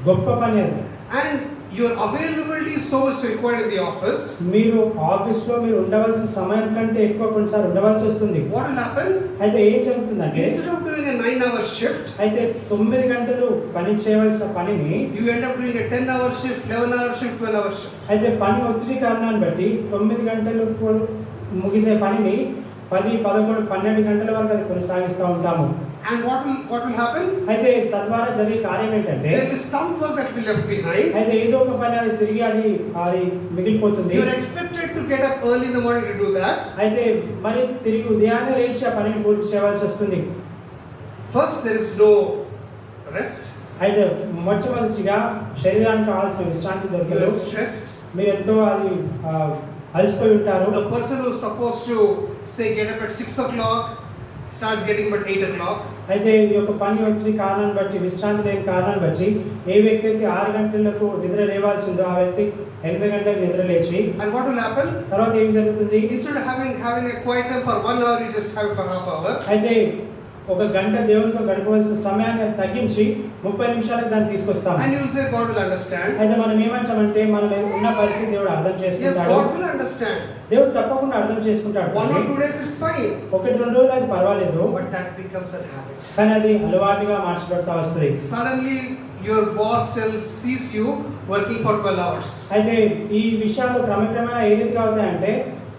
గొప్ప పని అది. and your availability is so much required in the office, మీరు ఆఫీస్లో మీరు ఉండవలసిన సమయం కంటే ఎక్కువ కొన్నిసార్లు ఉండవలసి వస్తుంది. what will happen? అయితే ఏం జరుగుతుందంటే Instead of doing a 9-hour shift, అయితే 9 గంటలు పని చేయవలసిన పనిని you end up doing a 10-hour shift, 11-hour shift, 12-hour shift. అయితే పని ఒత్తిడి కారణాన్ని బట్టి 9 గంటలు ముగిసే పనిని 10, 11, 12 గంటల వరకు అది కొనసాగిస్తూ ఉంటాము. And what will happen? అయితే తద్వారా జరిగే కార్యం ఏంటంటే There is some work that will be left behind. అయితే ఏదో ఒక పని అది తిరిగి అది మిగిలిపోతుంది. You are expected to get up early in the morning to do that. అయితే మరి తిరిగి ఉదయాన్నే లేచి ఆ పనిని పూర్తి చేయవలసి వస్తుంది. First, there is no rest. అయితే మొట్టమొదటిగా శరీరానికి కావాల్సిన విశ్రాంతి You దొరకదు. are stressed. మీరు ఎంతో అది అలసిపోయి ఉంటారు. The person who is supposed to say get up at 6 o'clock starts getting up at 8 o'clock. అయితే ఈ యొక్క పని ఒత్తిడి కారణాన్ని బట్టి విశ్రాంతి లేని కారణాన్ని బట్టి ఏ వ్యక్తి అయితే 6 గంటలకు నిద్ర లేవాల్సి ఉందో ఆ వ్యక్తి 8 గంటలకు నిద్ర లేచి And what will happen? తర్వాత ఏం జరుగుతుంది? Instead of having a quiet time for 1 hour, you just have it for half hour. అయితే ఒక గంట దేవునితో గడపవలసిన సమయాన్ని తగ్గించి 30 నిమిషాలకు దాన్ని తీసుకొస్తాం. And you will say God will understand. అయితే మనం ఏమంటామంటే మనం ఉన్న పరిస్థితి దేవుడు అర్థం Yes, చేసుకుంటాడు. God will understand. దేవుడు తప్పకుండా అర్థం చేసుకుంటాడు. 1 or 2 days it's fine. 1-2 రోజులు అది పర్వాలేదు, But that becomes a habit. కానీ అది అలవాటుగా మార్చబడతా వస్తుంది. Suddenly your boss sees you working for 12 hours. అయితే ఈ విషయాలు క్రమక్రమేణా ఏ రీతిగా అవుతాయంటే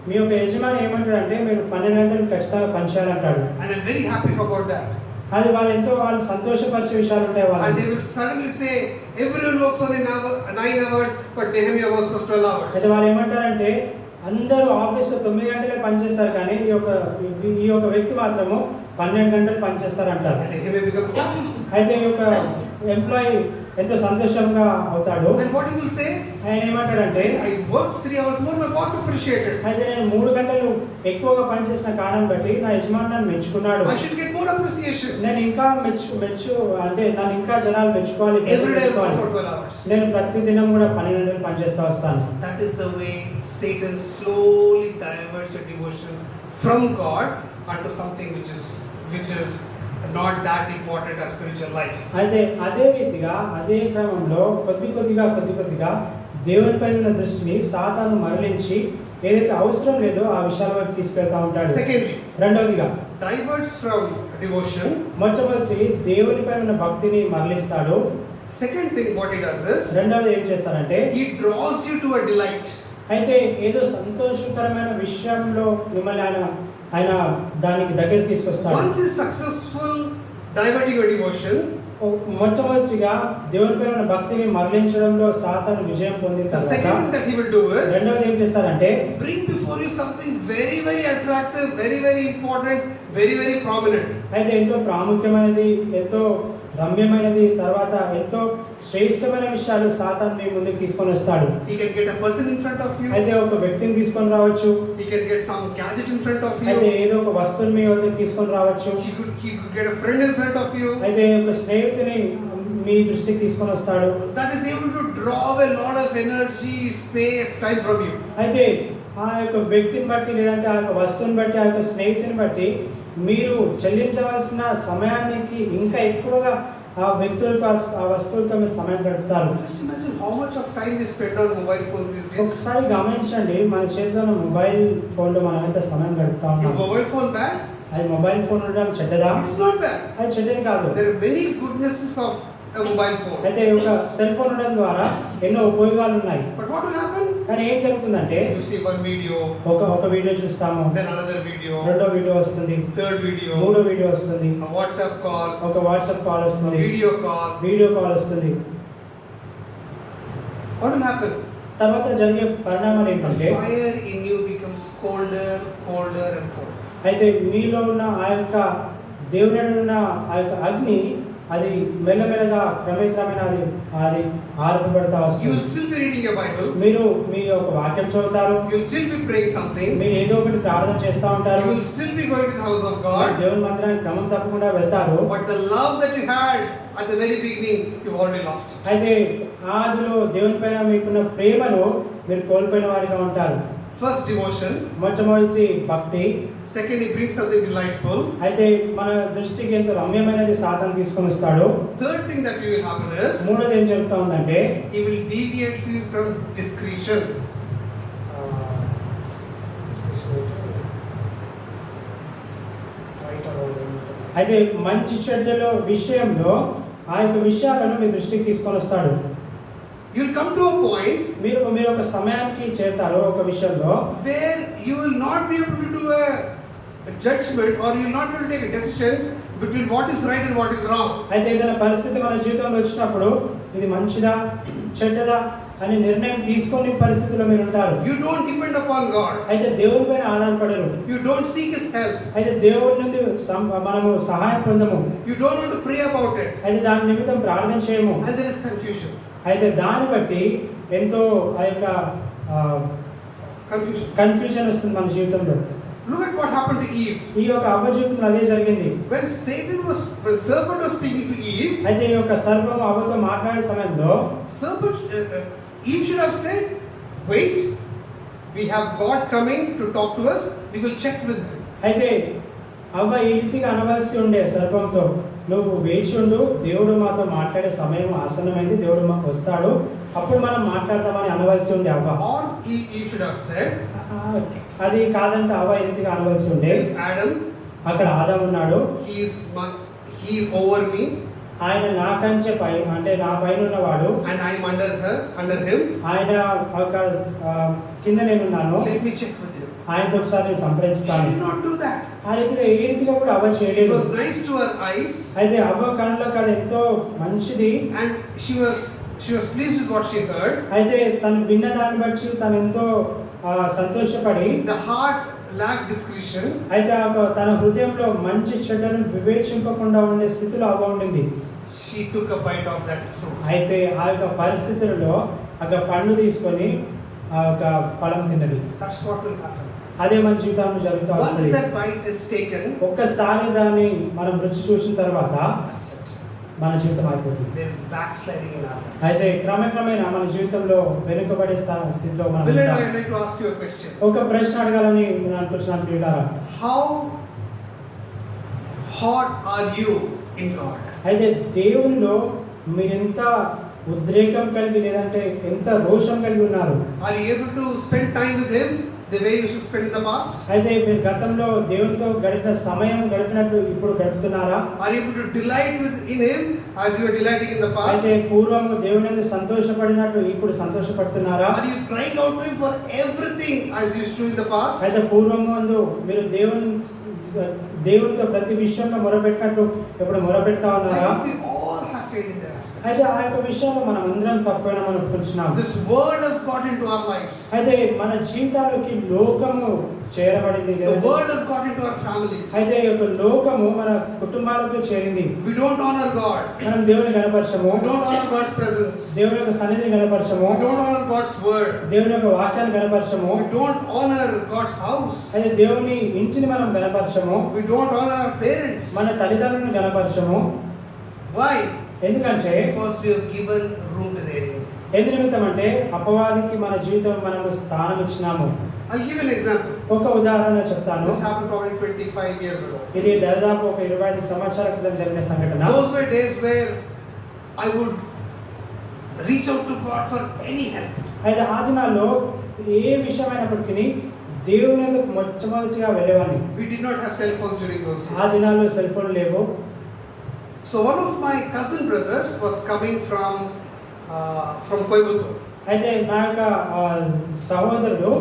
మీ యొక్క యజమాని ఏమంటాడంటే మీరు 12 గంటలు ఖచ్చితంగా పనిచేయాలంటాడు. And I'm very happy about that. అది వాళ్ళు సంతోషపరిచే విషయాలు ఉంటాయి And వాళ్ళు. they will suddenly say everyone works only 9 hours, but Nehemiah works for 12 అయితే hours. వాళ్ళు ఏమంటారంటే అందరూ ఆఫీస్లో 9 గంటలే పనిచేస్తారు కానీ ఈ యొక్క వ్యక్తి మాత్రము 12 గంటలు పనిచేస్తారంటారు. And Nehemiah becomes happy. అయితే ఈ యొక్క ఎంప్లాయీ ఎంతో సంతోషంగా అవుతాడు. And what he will say? ఆయన ఏమంటాడంటే I worked 3 hours more, my boss appreciated. అయితే నేను 3 గంటలు ఎక్కువగా పనిచేసిన కారణం బట్టి నా యజమాని నన్ను మెచ్చుకున్నాడు. I should get more appreciation. నేను ఇంకా అంటే నన్ను ఇంకా జనాలు మెచ్చుకోవాలి. Every day I work for 12 hours. నేను ప్రతి దినం కూడా 12 గంటలు పనిచేస్తూ వస్తాను. That is the way Satan slowly diverts your devotion from God onto something which is not that important as spiritual life. అయితే అదే రీతిగా అదే క్రమంలో కొద్ది కొద్దిగా దేవునిపై ఉన్న దృష్టిని సాతాను మరలించి ఏదైతే అవసరం లేదో ఆ విషయాల వైపు తీసుకెళ్తా ఉంటాడు. Secondly, రెండవదిగా diverts from devotion. మొట్టమొదటి దేవునిపై ఉన్న భక్తిని మరలిస్తాడు. Second thing what he does is రెండవది ఏం చేస్తారంటే he draws you to a delight. అయితే ఏదో సంతోషకరమైన విషయంలో మిమ్మల్ని ఆయన దానికి దగ్గర తీసుకొస్తాడు. Once he is successful diverting your devotion, మొట్టమొదటిగా దేవునిపై ఉన్న భక్తిని మరలించడంలో సాతాను విజయం పొందిన the second తర్వాత thing that he will do is రెండవది ఏం చేస్తారంటే bring before you something very, very attractive, very, very important, very, very prominent. అయితే ఎంతో ప్రాముఖ్యమైనది, ఎంతో రమ్యమైనది, తర్వాత ఎంతో శ్రేష్టమైన విషయాలు సాతాను మీ ముందుకు తీసుకొని వస్తాడు. He can get a person in front of you. అయితే ఒక వ్యక్తిని తీసుకొని రావచ్చు. He can get some gadget in front of అయితే you. ఏదో ఒక వస్తువుని మీ వద్దకు తీసుకొని రావచ్చు. He could get a friend in front of you. అయితే ఒక స్నేహితుని మీ దృష్టికి తీసుకొని వస్తాడు. That is able to draw a lot of energy, space, time from you. అయితే ఆ యొక్క వ్యక్తిని బట్టి లేదంటే ఆ యొక్క వస్తువుని బట్టి ఆ యొక్క స్నేహితుని బట్టి మీరు చెల్లించవలసిన సమయానికి ఇంకా ఎక్కువగా ఆ వ్యక్తులతో ఆ వస్తువులతో మీరు సమయం గడుపుతారు. Just imagine how much of time we spend on mobile phones these days. ఒకసారి గమనించండి, మన చేతిలో ఉన్న మొబైల్ ఫోన్లో మనం ఎంత సమయం గడుపుతా Is ఉన్నాం. mobile phone bad? అది మొబైల్ ఫోన్ ఉండడం చెడ్డదా? It's not bad. అది చెడ్డది కాదు. There are many goodnesses of a mobile phone. అయితే ఒక సెల్ ఫోన్ ఉండడం ద్వారా ఎన్నో ఉపయోగాలు ఉన్నాయి. But what will happen? కానీ ఏం జరుగుతుందంటే You see one video, ఒక వీడియో చూస్తాము, then another video, రెండో వీడియో వస్తుంది, third video, మూడో వీడియో వస్తుంది, a WhatsApp call, ఒక వాట్సాప్ కాల్ a వస్తుంది, video call. వీడియో కాల్ వస్తుంది. What will happen? తర్వాత జరిగే పరిణామాలు The ఏంటంటే fire in you becomes colder, colder and colder. అయితే మీలో ఉన్న ఆ యొక్క దేవుని ఉన్న ఆ యొక్క అగ్ని అది మెల్లమెల్లగా క్రమేణా అది ఆర్పబడతా You will వస్తుంది. still be reading your Bible. మీరు మీ యొక్క వాక్యం చదువుతారు, You will still be praying something. మీరు ఏదో ఒకటి ప్రార్థన చేస్తూ You ఉంటారు, will still be going to the house of God. దేవుని మందిరానికి క్రమం తప్పకుండా వెళ్తారు. But the love that you had at the very beginning, you've already lost it. అయితే ఆదిలో దేవుని పైన మీకున్న ప్రేమను మీరు కోల్పోయిన వారిగా ఉంటారు. First, devotion. మొట్టమొదటి భక్తి. Second, he brings something delightful. అయితే మన దృష్టికి ఎంతో రమ్యమైనది సాతాను తీసుకొని వస్తాడు. Third thing that will happen is మూడోది ఏం జరుగుతా ఉందంటే he will deviate you from discretion. అయితే మంచి చెడ్డల విషయంలో ఆ యొక్క విషయాలను మీ దృష్టికి తీసుకొని వస్తాడు. You'll come to a point మీరు ఒక సమయానికి చేరుతారు ఒక విషయంలో where you will not be able to do a judgment, or you will not be able to take a decision between what is right and what is wrong. అయితే ఏదైనా పరిస్థితి మన జీవితంలో వచ్చినప్పుడు ఇది మంచిదా చెడ్డదా అని నిర్ణయం తీసుకొని పరిస్థితిలో మీరు ఉంటారు. You don't depend upon God. అయితే దేవుని పైన ఆధారపడరు. You don't seek His help. అయితే దేవుడి నుండి మనము సహాయం పొందము. You don't want to pray about it. అయితే దాని నిమిత్తం ప్రార్థన చేయము. And there is confusion. అయితే దాన్ని బట్టి ఎంతో ఆ యొక్క కన్ఫ్యూజన్ వస్తుంది మన జీవితంలో. Look at what happened to Eve. ఈ యొక్క అవ్వ జీవితంలో అదే జరిగింది. When serpent was speaking to Eve, అయితే ఈ యొక్క సర్పం అవ్వతో మాట్లాడే సమయంలో Eve should have said, "Wait, we have God coming to talk to us. We will check with him." అయితే అవ్వ ఈ రీతిగా అనవలసి ఉండే సర్పంతో, నువ్వు వేచి ఉండు, దేవుడు మాతో మాట్లాడే సమయం ఆసన్నమైంది, దేవుడు మాకు వస్తాడు, అప్పుడు మనం మాట్లాడదామని అనవలసి ఉండే అవ్వ. Or Eve should have said, అది కాదంటే అవ్వ ఈ రీతిగా అనవలసి ఉండే. "There is Adam. అక్కడ ఆదాము ఉన్నాడు. He is over me. ఆయన నా కంచె పై అంటే నా పైన ఉన్నవాడు. And I am under him. ఆయన ఒక కింద నేనున్నాను. Let me check with him." ఆయనతో ఒకసారి నేను సంప్రదిస్తాను. She did not do that. ఆ రీతిగా ఏ రీతిగా కూడా అవ్వ It చేయలేదు. was nice to her eyes. అయితే అవ్వ కళ్ళకు అది ఎంతో మంచిది. And she was pleased with what she heard. అయితే తను విన్న దాన్ని బట్టి తను ఎంతో సంతోషపడి, The heart lacked discretion. అయితే తన హృదయంలో మంచి చెడ్డను వివేచింపకుండా ఉండే స్థితిలో అవ్వ ఉండింది. She took a bite of that fruit. అయితే ఆ యొక్క పరిస్థితులలో ఆ పండు తీసుకొని ఆ యొక్క ఫలం తిన్నది. That's what will happen. అదే మన జీవితంలో జరుగుతూ Once వస్తుంది. that bite is taken, ఒక్కసారి దాన్ని మనం రుచి చూసిన తర్వాత that's it. మన జీవితం అయిపోతుంది. There is backsliding in our lives. అయితే క్రమక్రమేణా మన జీవితంలో వెనుకబడే స్థితిలో మనం Beloved, ఉంటాం. I would like to ask you a question. ఒక ప్రశ్న అడగాలని నేను అనుకుంటున్నాను ప్రియులారా. How hot are you in God? అయితే దేవునిలో మీరెంత ఉద్రేకం కలిగి లేదంటే ఎంత రోషం కలిగి ఉన్నారు? Are you able to spend time with Him the way you used to spend in the past? అయితే మీరు గతంలో దేవునితో గడిపిన సమయం గడిపినట్లు ఇప్పుడు గడుపుతున్నారా? Are you able to delight in Him as you were delighting in the past? అయితే పూర్వం దేవుని యందు సంతోషపడినట్లు ఇప్పుడు సంతోషపడుతున్నారా? Are you crying out to Him for everything as you used to in the past? అయితే పూర్వం ముందు మీరు దేవునితో ప్రతి విషయంలో మొరపెట్టినట్లు ఇప్పుడు మొరపెడతా I ఉన్నారా? think we all have failed in that aspect. అయితే ఆ యొక్క విషయంలో మనం అందరం తప్పైన మనం కూర్చున్నాం. This world has got into our lives. అయితే మన జీవితాలకి లోకము చేరబడింది The కదా. world has got into our families. అయితే ఈ యొక్క లోకము మన కుటుంబాలకు చేరింది. We don't honor God. మనం దేవుని గణపరచము, We don't honor God's presence. దేవుని యొక్క సన్నిధిని గణపరచము, We don't honor God's word. దేవుని యొక్క వాక్యాన్ని గణపరచము, We don't honor God's house. అయితే దేవుని ఇంటిని మనం గణపరచము, We don't honor our parents. మన తల్లిదండ్రులను గణపరచము. Why? ఎందుకంటే Because we have given room to the enemy. ఎందు నిమిత్తం అంటే అపవాదికి మన జీవితం మనము స్థానం ఇచ్చినాము. I'll give you an example. ఒక ఉదాహరణ చెప్తాను. This happened probably 25 years ago. ఇది దాదాపు ఒక 25 సంవత్సరాల క్రితం జరిగిన సంఘటన. Those were days where I would reach out to God for any help. అయితే ఆ దినాల్లో ఏ విషయమైనప్పటికీ దేవుని మొట్టమొదటిగా వెళ్ళేవాడిని. We did not have cell phones during those ఆ days. దినాల్లో సెల్ ఫోన్ లేవు. So one of my cousin brothers was coming from Coimbatore. అయితే నా యొక్క సహోదరుడు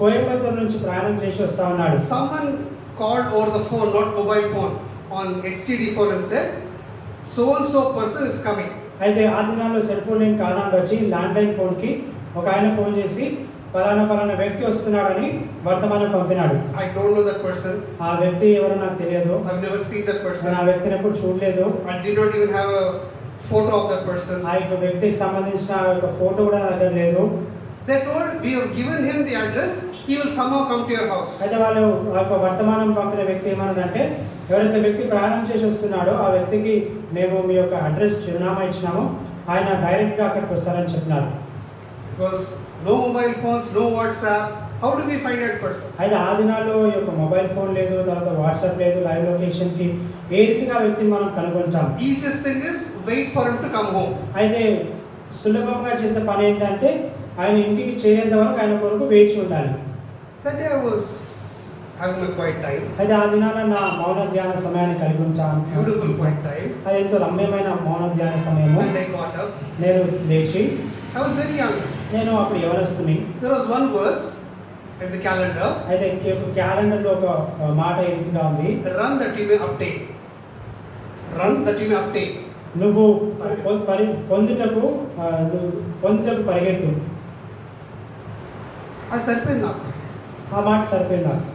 కోయంబత్తూరు నుంచి ప్రయాణం చేసి వస్తా ఉన్నాడు. Someone called over the phone, not mobile phone, on STD phone and said, "So and so person is coming." అయితే ఆ దినాల్లో సెల్ ఫోన్ లేని కారణాన్ని బట్టి ల్యాండ్ లైన్ ఫోన్కి ఒక ఆయన ఫోన్ చేసి పలానా వ్యక్తి వస్తున్నాడని వర్తమానం పంపినాడు. I don't know that person. ఆ వ్యక్తి ఎవరో నాకు తెలియదు. I've never seen that person. నేను ఆ వ్యక్తిని ఎప్పుడు చూడలేదు. I did not even have a photo of that person. ఆ యొక్క వ్యక్తికి సంబంధించిన ఒక ఫోటో కూడా నా దగ్గర లేదు. They told, "We have given him the address. He will somehow come to your house." అయితే వాళ్ళు ఆ యొక్క వర్తమానం పంపిన వ్యక్తి ఏమన్నాడంటే, ఎవరైతే వ్యక్తి ప్రయాణం చేసి వస్తున్నాడో ఆ వ్యక్తికి మేము మీ యొక్క అడ్రస్ చిరునామా ఇచ్చినాము, ఆయన డైరెక్ట్గా అక్కడికి వస్తారని చెప్పినారు. Because no mobile phones, no WhatsApp, How do we find that person? అయితే ఆ దినాల్లో ఈ యొక్క మొబైల్ ఫోన్ లేదు, తర్వాత వాట్సాప్ లేదు, లైవ్ లొకేషన్కి ఏ రీతిగా ఆ వ్యక్తిని మనం కనుగొంటాం. Easiest thing is wait for him to come home. అయితే సులభంగా చేసే పని ఏంటంటే ఆయన ఇంటికి చేరేంత వరకు ఆయన కొరకు వేచి ఉండాలి. That day I was having a quiet time. అయితే ఆ దినాన నా మౌన ధ్యాన సమయాన్ని కలిగి ఉంటాను. Beautiful quiet time. అది ఎంతో రమ్యమైన మౌన ధ్యాన సమయము. And I got up. నేను లేచి, I was very young. నేను అప్పుడు యవనస్తుని. There was one verse in the calendar. అయితే క్యాలెండర్లో ఒక మాట ఈ రీతిగా ఉంది, Run that you may obtain. Run that you may obtain. నువ్వు పొందుటకు పరిగెత్తు. అది సరిపోయింది నాకు. ఆ మాట సరిపోయింది నాకు.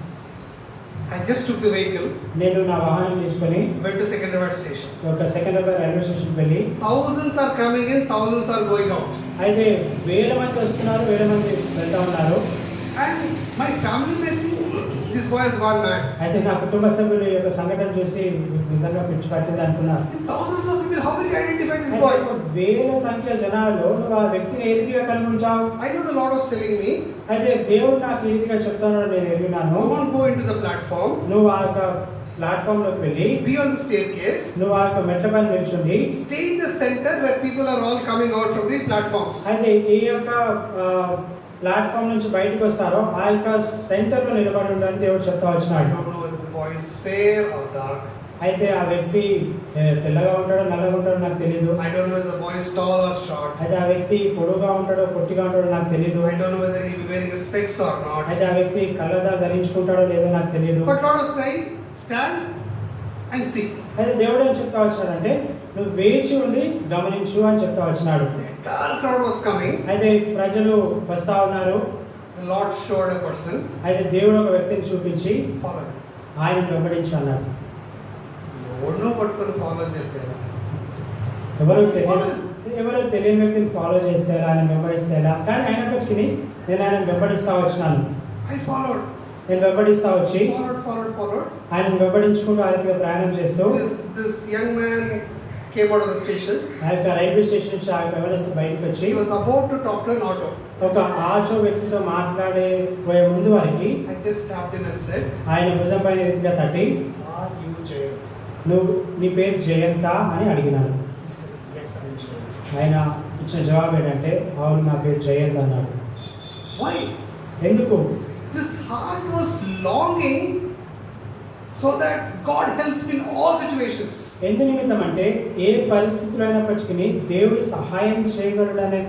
I just took the vehicle, నేను నా వాహనం తీసుకొని went to Secunderabad station. ఒక సెకండ్రాబాద్ రైల్వే స్టేషన్కి వెళ్ళి, Thousands are coming in, thousands are going out. అయితే 1000 మంది వస్తున్నారు, 1000 మంది వెళ్తా ఉన్నారు. And my family may think this boy has gone mad. అయితే నా కుటుంబ సభ్యులు ఈ యొక్క సంఘటన చూసి నిజంగా పిచ్చి పట్టింది అనుకున్నారు. In thousands of people, how will you identify this అయితే boy? 1000 సంఖ్య జనాల్లో నువ్వు ఆ వ్యక్తిని ఏ రీతిగా కలిగి ఉంచావు? I know the Lord was telling me, అయితే దేవుడు నాకు ఈ రీతిగా చెప్తున్నాడు, నేను ఎరిగినాను. don't go into the platform, నువ్వు ఆ యొక్క ప్లాట్ఫామ్ లోకి వెళ్ళి, be on the staircase, నువ్వు ఆ యొక్క మెట్ల పైన నిల్చుండి, stay in the center where people are all coming out from the platforms. అయితే ఈ యొక్క ప్లాట్ఫామ్ నుంచి బయటకు వస్తారో ఆ యొక్క సెంటర్ లో నిలబడి ఉండాలని దేవుడు చెప్తా I వచ్చినాడు. don't know whether the boy is fair or dark. అయితే ఆ వ్యక్తి తెల్లగా ఉంటాడో నల్లగా ఉంటాడో నాకు తెలియదు. I don't know whether the boy is tall or short. అయితే ఆ వ్యక్తి పొడుగా ఉంటాడో పొట్టిగా ఉంటాడో నాకు తెలియదు. I don't know whether he'll be wearing a specs or not. అయితే ఆ వ్యక్తి కళ్ళద్దాలు ధరించుకుంటాడో లేదో నాకు తెలియదు. But Lord was saying, stand and see. అయితే దేవుడు ఏం చెప్తా వచ్చినాడంటే నువ్వు వేచి ఉండి గమనించు అని చెప్తా వచ్చినాడు. The entire crowd was coming. అయితే ప్రజలు వస్తా ఉన్నారు. The Lord showed a person. అయితే దేవుడు ఒక వ్యక్తిని చూపించి Follow him. ఆయన వెంబడించు అన్నాడు. ఎవరినో పట్టుకొని ఫాలో చేస్తే ఎలా? ఎవరో తెలియని వ్యక్తిని ఫాలో చేస్తే ఎలా, ఆయన వెంబడిస్తే ఎలా? కానీ అయినప్పటికీ నేను ఆయన వెంబడిస్తా వచ్చినాను. I followed. నేను వెంబడిస్తా వచ్చి Followed. ఆయన వెంబడించుకుంటూ ఆ రీతిగా ప్రయాణం చేస్తూ This young man came out of the station. ఆ యొక్క రైల్వే స్టేషన్ నుంచి ఆ యొక్క ఎవరెస్ట్ బయటకు వచ్చి He was about to talk to an auto. ఒక ఆచో వ్యక్తితో మాట్లాడే పోయే ముందు వారికి I just tapped him and said, ఆయన భుజం పైన రీతిగా తట్టి, "Are you Jayant?" నువ్వు నీ పేరు జయంత అని అడిగినాను. He said, "Yes, I am Jayant." ఆయన ఇచ్చిన జవాబు ఏంటంటే అవును నా పేరు జయంత్ అన్నాడు. Why? ఎందుకు? This heart was longing so that God helps me in all situations. ఎందు నిమిత్తం అంటే ఏ పరిస్థితులు అయినప్పటికీ దేవుడు సహాయం చేయగలడనే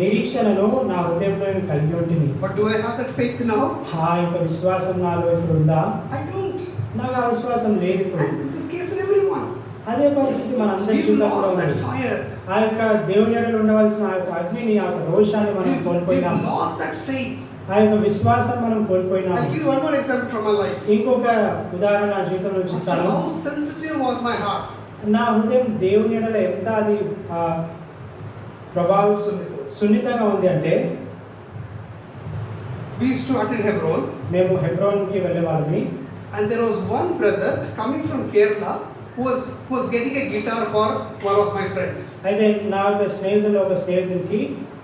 నిరీక్షణను నా హృదయంలో నేను కలిగి ఉంటుంది. But do I have that faith now? ఆ యొక్క విశ్వాసం నాలో ఇప్పుడు ఉందా? I don't. నాకు ఆ విశ్వాసం లేదు ఇప్పుడు. And this is the case in everyone. అదే పరిస్థితి మన అందరి We've జీవితంలో lost that ఉంది. fire. ఆ యొక్క దేవుని ఎడల ఉండవలసిన ఆ యొక్క అగ్నిని, ఆ యొక్క రోషాన్ని మనం We've కోల్పోయినాం. lost that faith. ఆ యొక్క విశ్వాసం మనం కోల్పోయినాం. I'll give you one more example from my life. ఇంకొక ఉదాహరణ నా జీవితం నుంచి Pastor, ఇస్తాను. how sensitive was my heart? నా హృదయం దేవుని ఎడల ఎంత అది ప్రభావం సున్నితంగా ఉంది అంటే We used to attend Hebron, మేము హెబ్రోన్కి వెళ్ళే వాళ్ళని. and there was one brother coming from Kerala who was getting a guitar for one of my friends. అయితే నా యొక్క స్నేహితుడికి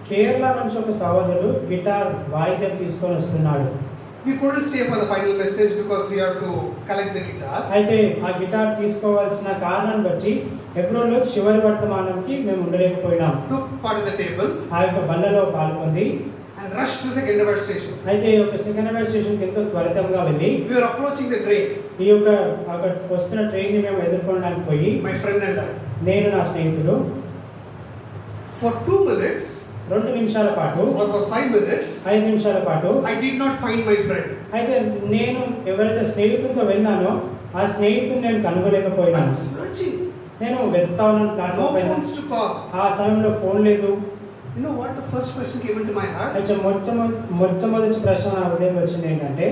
కేరళ నుంచి ఒక సహోదరుడు గిటార్ వాయిద్యం తీసుకొని వస్తున్నాడు. We couldn't stay for the final message because we had to collect the guitar. అయితే ఆ గిటార్ తీసుకోవాల్సిన కారణాన్ని బట్టి హెబ్రోన్లో చివరి వర్తమానంకి మేము ఉండలేకపోయినాం. Took part in the table ఆ యొక్క బల్లలో పాల్గొంది and rushed to Secunderabad station. అయితే ఈ యొక్క సెకండ్రాబాద్ స్టేషన్కి ఎంతో త్వరితంగా వెళ్ళి We were approaching the train, ఈ యొక్క అక్కడ వస్తున్న ట్రైన్ని మేము ఎదుర్కోవడానికి పోయి my friend and I. నేను నా స్నేహితుడు For 2 minutes 2 నిమిషాల పాటు or for 5 minutes, 5 నిమిషాల పాటు I did not find my friend. అయితే నేను ఎవరైతే స్నేహితుడితో వెళ్ళానో ఆ స్నేహితుడిని నేను I కనుగొలేకపోయినాను. was searching. నేను వెళ్తా ఉన్నాను No ప్లాట్ఫామ్ పైన. phones to call. ఆ సమయంలో ఫోన్ లేదు. You know what the first question came into my heart? అయితే మొట్టమొదటి ప్రశ్న నా హృదయంలో వచ్చింది ఏంటంటే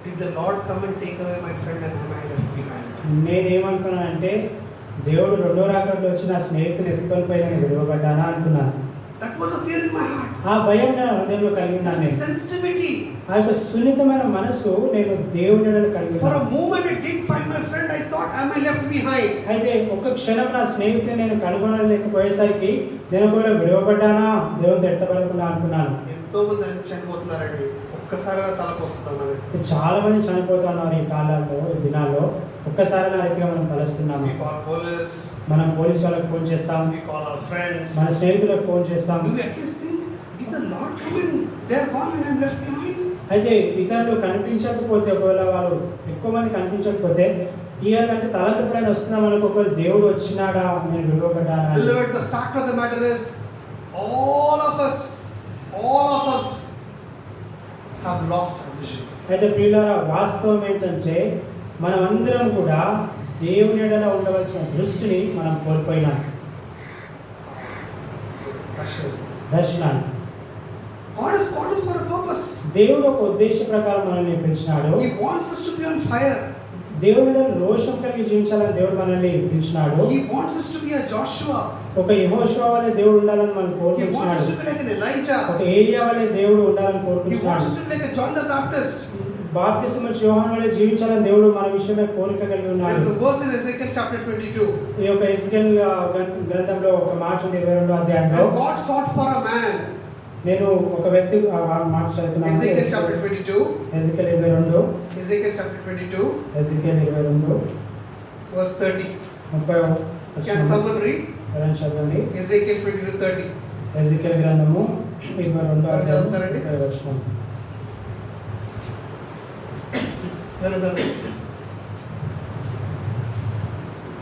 Did the Lord come and take away my friend and am I left behind? నేనేమనుకున్నానంటే దేవుడు రెండో రాకడలో వచ్చి నా స్నేహితుని ఎత్తుకొని పోయి నేను విడవబడ్డానా అనుకున్నాను. That was a fear in my heart. ఆ భయం నా హృదయంలో కలిగిందాను. That నేను sensitivity. ఆ యొక్క సున్నితమైన మనసు నేను దేవుని ఎడల కలిగి For a ఉన్నాను. moment I did find my friend. I thought, am I left behind? అయితే ఒక్క క్షణం నా స్నేహితుని నేను కనుగొనలేకపోయేసరికి నేను ఒకవేళ విడవబడ్డానా దేవునితో ఎట్టబడకుండా అనుకున్నాను. ఎంతో మంది చనిపోతున్నారండి ఒక్క ఒక్కసారి తలకు వస్తుందా మనకి? చాలా మంది చనిపోతున్నారు ఈ కాలాల్లో, ఈ దినాల్లో. ఒక్కసారి నా రీతిగా మనం తలస్తున్నాము. We call police, మనం పోలీసు వాళ్ళకి ఫోన్ చేస్తాం, we call our friends. మన స్నేహితులకు ఫోన్ చేస్తాం. Do we at least think, did the Lord come in? They're gone and I'm left behind. అయితే ఇతరులు కనిపించకపోతే, ఒకవేళ వాళ్ళు ఎక్కువ మంది కనిపించకపోతే, ఇయర్ అంటే తలకు ఎప్పుడైనా వస్తున్నాం అనుకో, ఒకవేళ దేవుడు వచ్చినాడా, నేను విలువబడ్డానా అని. Beloved, the fact of the matter is, all of us have lost our vision. అయితే ప్రియులారా, వాస్తవం ఏంటంటే మనం అందరం కూడా దేవుని ఎడల ఉండవలసిన దృష్టిని మనం కోల్పోయినాం. దర్శనాన్ని God has called us for a purpose. దేవుడు ఒక ఉద్దేశ ప్రకారం మనల్ని పిలిచినాడు. He wants us to be on fire. దేవుడు రోషం కలిగి జీవించాలని దేవుడు మనల్ని పిలిచినాడు. He wants us to be a Joshua. ఒక యెహోషువ వలె దేవుడు ఉండాలని మనం He wants us కోరుకుంటున్నాడు. to be like an Elijah. ఒక ఏలియా వలె దేవుడు ఉండాలని He కోరుకుంటున్నాడు. wants us to be like a John the Baptist. బాప్తిస్మం ఇచ్చే యోహాను వలె జీవించాలని దేవుడు మన విషయమే కోరిక కలిగి There ఉన్నాడు. is a verse in Ezekiel chapter 22. ఈ యొక్క ఎజెకియల్ గ్రంథంలో ఒక మాట ఉంది, 22వ అధ్యాయంలో. And God sought for a man. నేను ఒక వ్యక్తి ఆ మాట చదువుతున్నాను. Ezekiel chapter 22. Ezekiel 22, Ezekiel chapter 22, Ezekiel 22 verse 30. 30వ Can వచనం. someone read? ఎవరైనా చదవండి. Ezekiel 22:30. ఎజెకియల్ గ్రంథము 22వ అధ్యాయం చదువుతారండి? 30వ వచనం.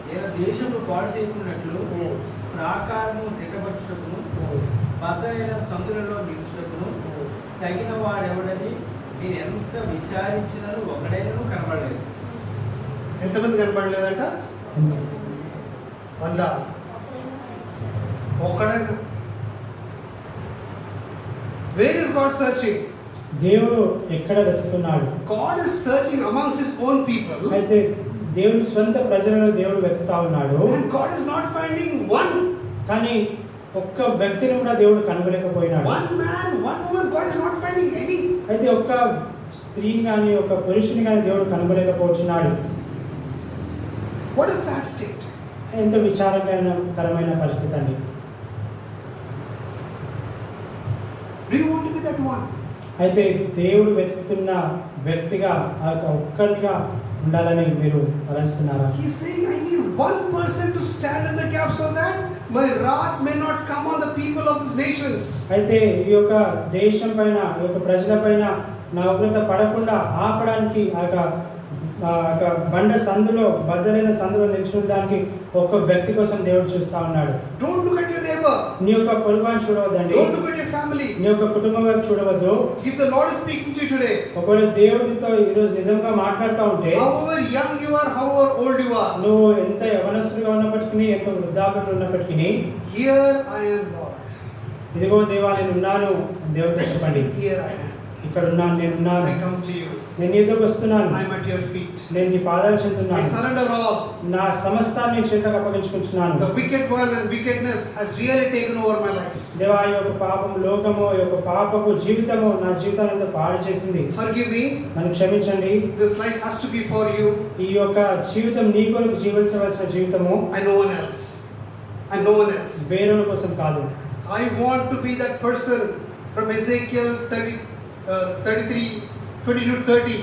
నేను దేశంలో పాడు చేయకున్నట్లు ప్రాకారము తిట్టబచ్చుటకును బద్దలైన సందులలో నిలుచుటకును తగిన వాడెవడని నేను ఎంత విచారించినను ఒకడైనను కనబడలేదు. ఎంతమంది కనపడలేదంట? 100. ఒకడైనా. Where is God searching? దేవుడు ఎక్కడ వెతుకుతున్నాడు? God is searching amongst His own people. అయితే దేవుని స్వంత ప్రజలలో దేవుడు వెతుకుతా ఉన్నాడు. And God is not finding one. కానీ ఒక్క వ్యక్తిని కూడా దేవుడు కనుగొలేకపోయినాడు. One man, one woman, God is not finding any. అయితే ఒక్క స్త్రీని కానీ ఒక పురుషుని కానీ దేవుడు కనుగొలేకపోతున్నాడు. What a sad state. ఎంతో విచారకరమైన పరిస్థితి అండి. Do you want to be that one? అయితే దేవుడు వెతుకుతున్న వ్యక్తిగా ఆ యొక్క ఒక్కరిగా ఉండాలని మీరు తలంచుతున్నారా? He's saying, I need one person to stand in the gap so that my wrath may not come on the people of these nations. అయితే ఈ యొక్క దేశం పైన, ఈ యొక్క ప్రజల పైన నా ఉగ్రత పడకుండా ఆపడానికి ఆ యొక్క బండ సందులో, బద్దలైన సందులో నిల్చుండడానికి ఒక్క వ్యక్తి కోసం దేవుడు చూస్తా ఉన్నాడు. Don't look at your neighbor. నీ యొక్క పొరుగువాన్ని చూడవద్దండి. Don't look at your family. నీ యొక్క కుటుంబం వైపు చూడవద్దు. If the Lord is speaking to you today, ఒకవేళ దేవుడితో ఈరోజు నిజంగా మాట్లాడుతూ ఉంటే, however young you are, however old you are, నువ్వు ఎంత యవనస్తుడిగా ఉన్నప్పటికీ, ఎంత వృద్ధాప్యంలో ఉన్నప్పటికీ, here I am, Lord. ఇదిగో దేవా నేను ఉన్నాను దేవుడితో చెప్పండి. Here I am. ఇక్కడ ఉన్నాను, నేను ఉన్నాను, I come to you. నేను నీ దగ్గరకు వస్తున్నాను, I am at your feet. నేను నీ పాదాలు I చెందుతున్నాను, surrender all. నా సమస్తాన్ని నీ చేతకు అప్పగించుకుంటున్నాను. The wicked one and wickedness has really taken over my life. దేవా ఈ యొక్క పాపం, లోకము, ఈ యొక్క పాపపు జీవితము నా జీవితాన్ని అంతా పాడు చేసింది. Forgive me. నన్ను క్షమించండి. This life has to be for you ఈ యొక్క జీవితం నీ కొరకు జీవించవలసిన జీవితము, and no one else. And no one else. వేరొకరి కోసం కాదు. I want to be that person from Ezekiel 33:22-30.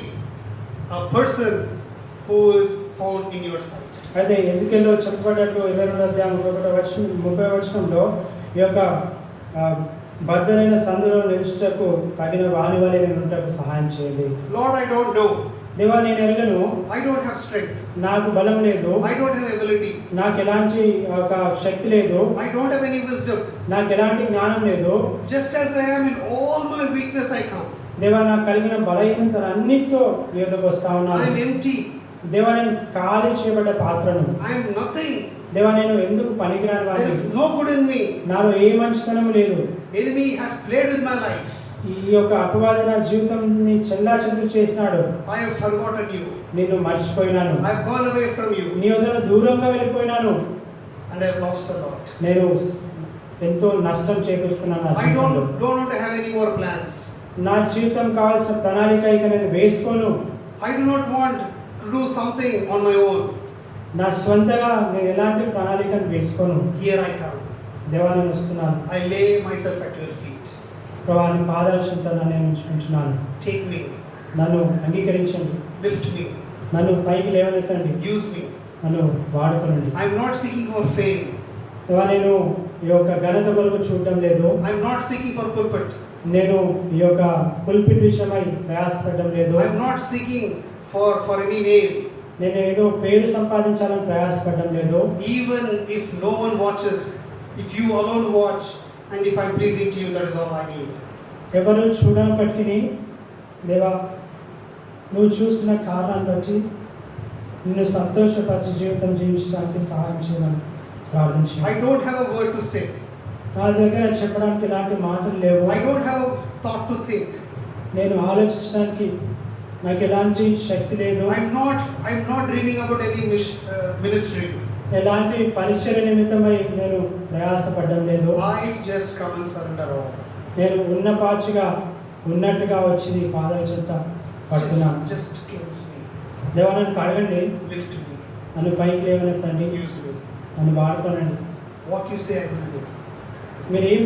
A person who is found in your sight. అయితే ఎజికెల్లో చెప్పబడ్డట్లు 22వ అధ్యాయం 30వ వచనంలో ఈ యొక్క బద్దలైన సందులో నిలుచుటకు తగిన వాని వలె నేను ఉంటకు సహాయం చేయండి. Lord, I don't know. దేవా నేను ఎరుగను, I don't have strength. నాకు బలం లేదు, I don't have ability. నాకు ఎలాంటి ఒక శక్తి లేదు, I don't have any wisdom. నాకు ఎలాంటి జ్ఞానం లేదు. Just as I am in all my weakness, I come. దేవా నాకు కలిగిన బలహీనతలన్నిటితో నీ వద్దకు వస్తా I ఉన్నాను. am empty. దేవా నేను ఖాళీ చేయబడ్డ పాత్రను. I am nothing. దేవా నేను ఎందుకు పనికిరాని There వాడిని, is no good in me. నాలో ఏ మంచితనము లేదు. Enemy has played with my life. ఈ యొక్క అపవాది నా జీవితాన్ని చెల్లాచెదురు చేసినాడు. I have forgotten you. నిన్ను మర్చిపోయినాను, I have gone away from you. నీ వద్ద దూరంగా వెళ్ళిపోయినాను, And I have lost a lot. నేను ఎంతో నష్టం చేకూర్చుకున్నాను. నా I జీవితంలో don't want to have any more plans. నా జీవితం కావాల్సిన ప్రణాళిక ఇక నేను వేసుకోను. I do not want to do something on my own. నా స్వంతగా నేను ఎలాంటి ప్రణాళికను వేసుకోను. Here I come. దేవా నేను వస్తున్నాను. I lay myself at your feet. ప్రభా నీ పాదాల చెంత నేను ఉంచుకుంటున్నాను. Take me, నన్ను అంగీకరించండి, lift me, నన్ను పైకి లేవనెత్తండి, use me. నన్ను వాడుకోనండి. I'm not seeking for fame. ప్రభా నేను ఈ యొక్క ఘనత కొరకు చూడడం లేదు, I'm not seeking for pulpit. నేను ఈ యొక్క పుల్పిట్ విషయమై ప్రయాసపడడం లేదు, I'm not seeking for any name. నేను ఏదో పేరు సంపాదించాలని ప్రయాసపడడం లేదు. Even if no one watches, if you alone watch, and if I'm pleasing to you, that is all I need. ఎవరు చూడనప్పటికీ దేవా నువ్వు చూస్తున్న కారణాన్ని బట్టి నిన్ను సంతోషపరిచి జీవితం జీవించడానికి సహాయం చేయమని ప్రార్థించి, I don't have a word to say. నా దగ్గర చెప్పడానికి ఇలాంటి మాటలు లేవు, I don't have a thought to think. నేను ఆలోచించడానికి నాకు ఎలాంటి శక్తి లేదు, I'm not dreaming about any ministry. ఎలాంటి పరిచయ నిమిత్తమై నేను ప్రయాసపడడం లేదు. I just come and surrender all. నేను ఉన్న పాచుగా ఉన్నట్టుగా వచ్చి నీ పాదాల చెంత పడుతున్నాను. Just cleanse me, దేవా నన్ను కడగండి, lift me, నన్ను పైకి లేవనెత్తండి, use me. నన్ను వాడుకోనండి. What you say I will do. మీరు ఏం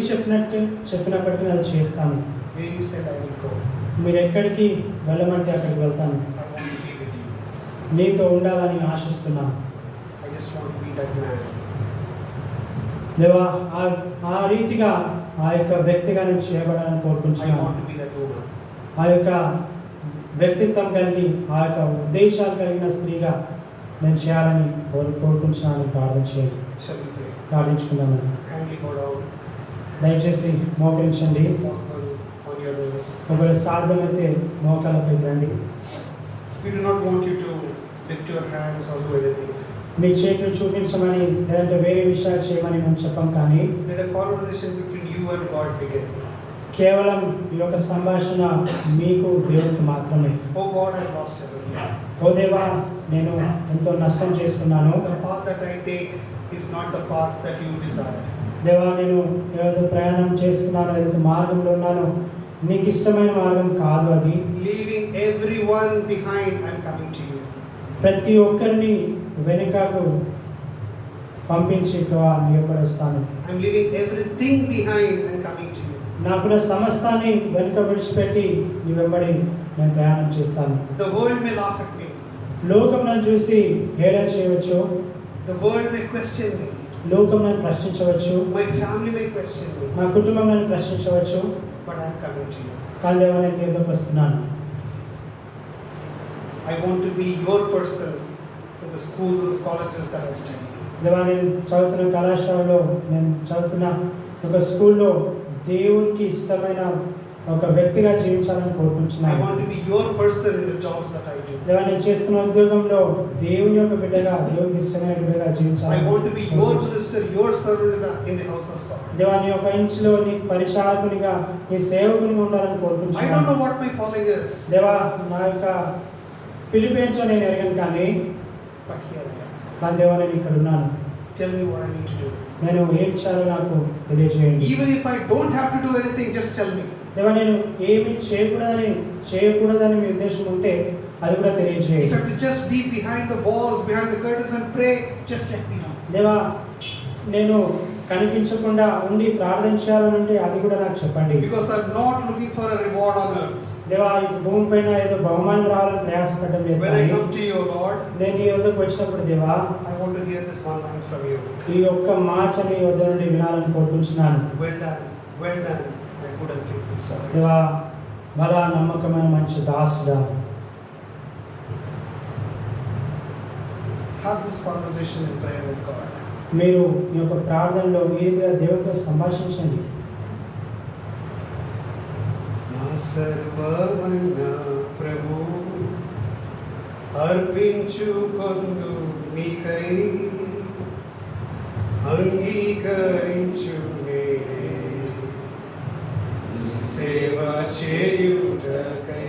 చెప్పినప్పటికీ నేను చేస్తాను. Where you said I will go. మీరు ఎక్కడికి వెళ్ళమంటే అక్కడికి వెళ్తాను. I want to be with you. నీతో ఉండాలని ఆశిస్తున్నాను. I just want to be that man. దేవా ఆ రీతిగా ఆ యొక్క వ్యక్తిగా నేను చేయబడాలని I కోరుకుంటున్నాను. want to be that woman. ఆ యొక్క వ్యక్తిత్వం కలిగి ఆ యొక్క ఉద్దేశాలు కలిగిన స్త్రీగా నేను చేయాలని కోరుకుంటున్నాను. ప్రార్థన చేయండి, Shall we pray? ప్రార్థించుకుందామని. Kindly go down, దయచేసి మోకరించండి. if possible, on your knees. ఒకవేళ సాధ్యమైతే మోకాలపై రండి. We do not want you to lift your hands or do anything. మీ చేతులు చూపించమని లేదంటే వేరే విషయాలు చేయమని మేము చెప్పం, కానీ Let a conversation between you and God begin. కేవలం ఈ యొక్క సంభాషణ మీకు దేవునికి మాత్రమే. Oh God, I lost everything. ఓ దేవా నేను ఎంతో నష్టం చేసుకున్నాను. The path that I take is not the path that you desire. దేవా నేను ఏదో ప్రయాణం చేస్తున్నాను, ఏదైతే మార్గంలో ఉన్నానో నీకు ఇష్టమైన మార్గం కాదు అది. Leaving everyone behind, I am coming to you. ప్రతి ఒక్కరిని వెనుకకు పంపించి ప్రభా నీ యొక్క వస్తాను. I am leaving everything behind and coming to you. నాకున్న సమస్తాన్ని వెనుక విడిచిపెట్టి నీ వెంబడి నేను ప్రయాణం చేస్తాను. The world may laugh at me. లోకం నన్ను చూసి హేళన చేయవచ్చు, The world may question me. లోకం నన్ను ప్రశ్నించవచ్చు, My family may question me. నా కుటుంబం నన్ను ప్రశ్నించవచ్చు, But I am coming to you. కానీ దేవా నేను నీ ఎదురుకు వస్తున్నాను. I want to be your person in the schools and colleges that I study. దేవా నేను చదువుతున్న కళాశాలలో, నేను చదువుతున్న ఒక స్కూల్లో దేవునికి ఇష్టమైన ఒక వ్యక్తిగా జీవించాలని I కోరుకుంటున్నాను. want to be your person in the jobs that I do. దేవా నేను చేస్తున్న ఉద్యోగంలో దేవుని యొక్క బిడ్డగా, దేవునికి ఇష్టమైన బిడ్డగా I జీవించాలి. want to be your minister, your servant in the house of God. దేవా నీ యొక్క ఇంటిలో నీ పరిచారకునిగా, నీ సేవకునిగా ఉండాలని I don't కోరుకుంటున్నాను. know what my calling is, దేవా నా యొక్క పిలిపేంచో నేను ఎరగను, కానీ but here I am. నా దేవా నేను ఇక్కడ ఉన్నాను. Tell me what I need to do. నేను ఏం చేయాలో నాకు తెలియజేయండి. Even if I don't have to do anything, just tell me. దేవా నేను ఏమి చేయకూడదని మీ ఉద్దేశం ఉంటే అది కూడా If I తెలియజేయండి. have to just be behind the walls, behind the curtains and pray, just let me know. దేవా నేను కనిపించకుండా ఉండి ప్రార్థన చేయాలని ఉంటే అది కూడా నాకు చెప్పండి. Because I'm not looking for a reward on earth. దేవా ఈ భూమి పైన ఏదో బహుమానం రావాలని ప్రయాసపడడం లేదు, When I కానీ come to you, Lord, నేను నీ వద్దకు వచ్చినప్పుడు దేవా I want to hear this one line from you. ఈ యొక్క మాట నీ వద్ద నుండి వినాలని కోరుకుంటున్నాను. Well done, my good and faithful servant. దేవా బలా నమ్మకమైన మంచి దాసుడా. Have this conversation in prayer with God. మీరు ఈ యొక్క ప్రార్థనలో ఈ రీతిగా దేవుడితో సంభాషించండి. నా సర్వమైన ప్రభు అర్పించుకొందు నీకై అంగీకరించు నేనే నీ సేవ చేయుటకై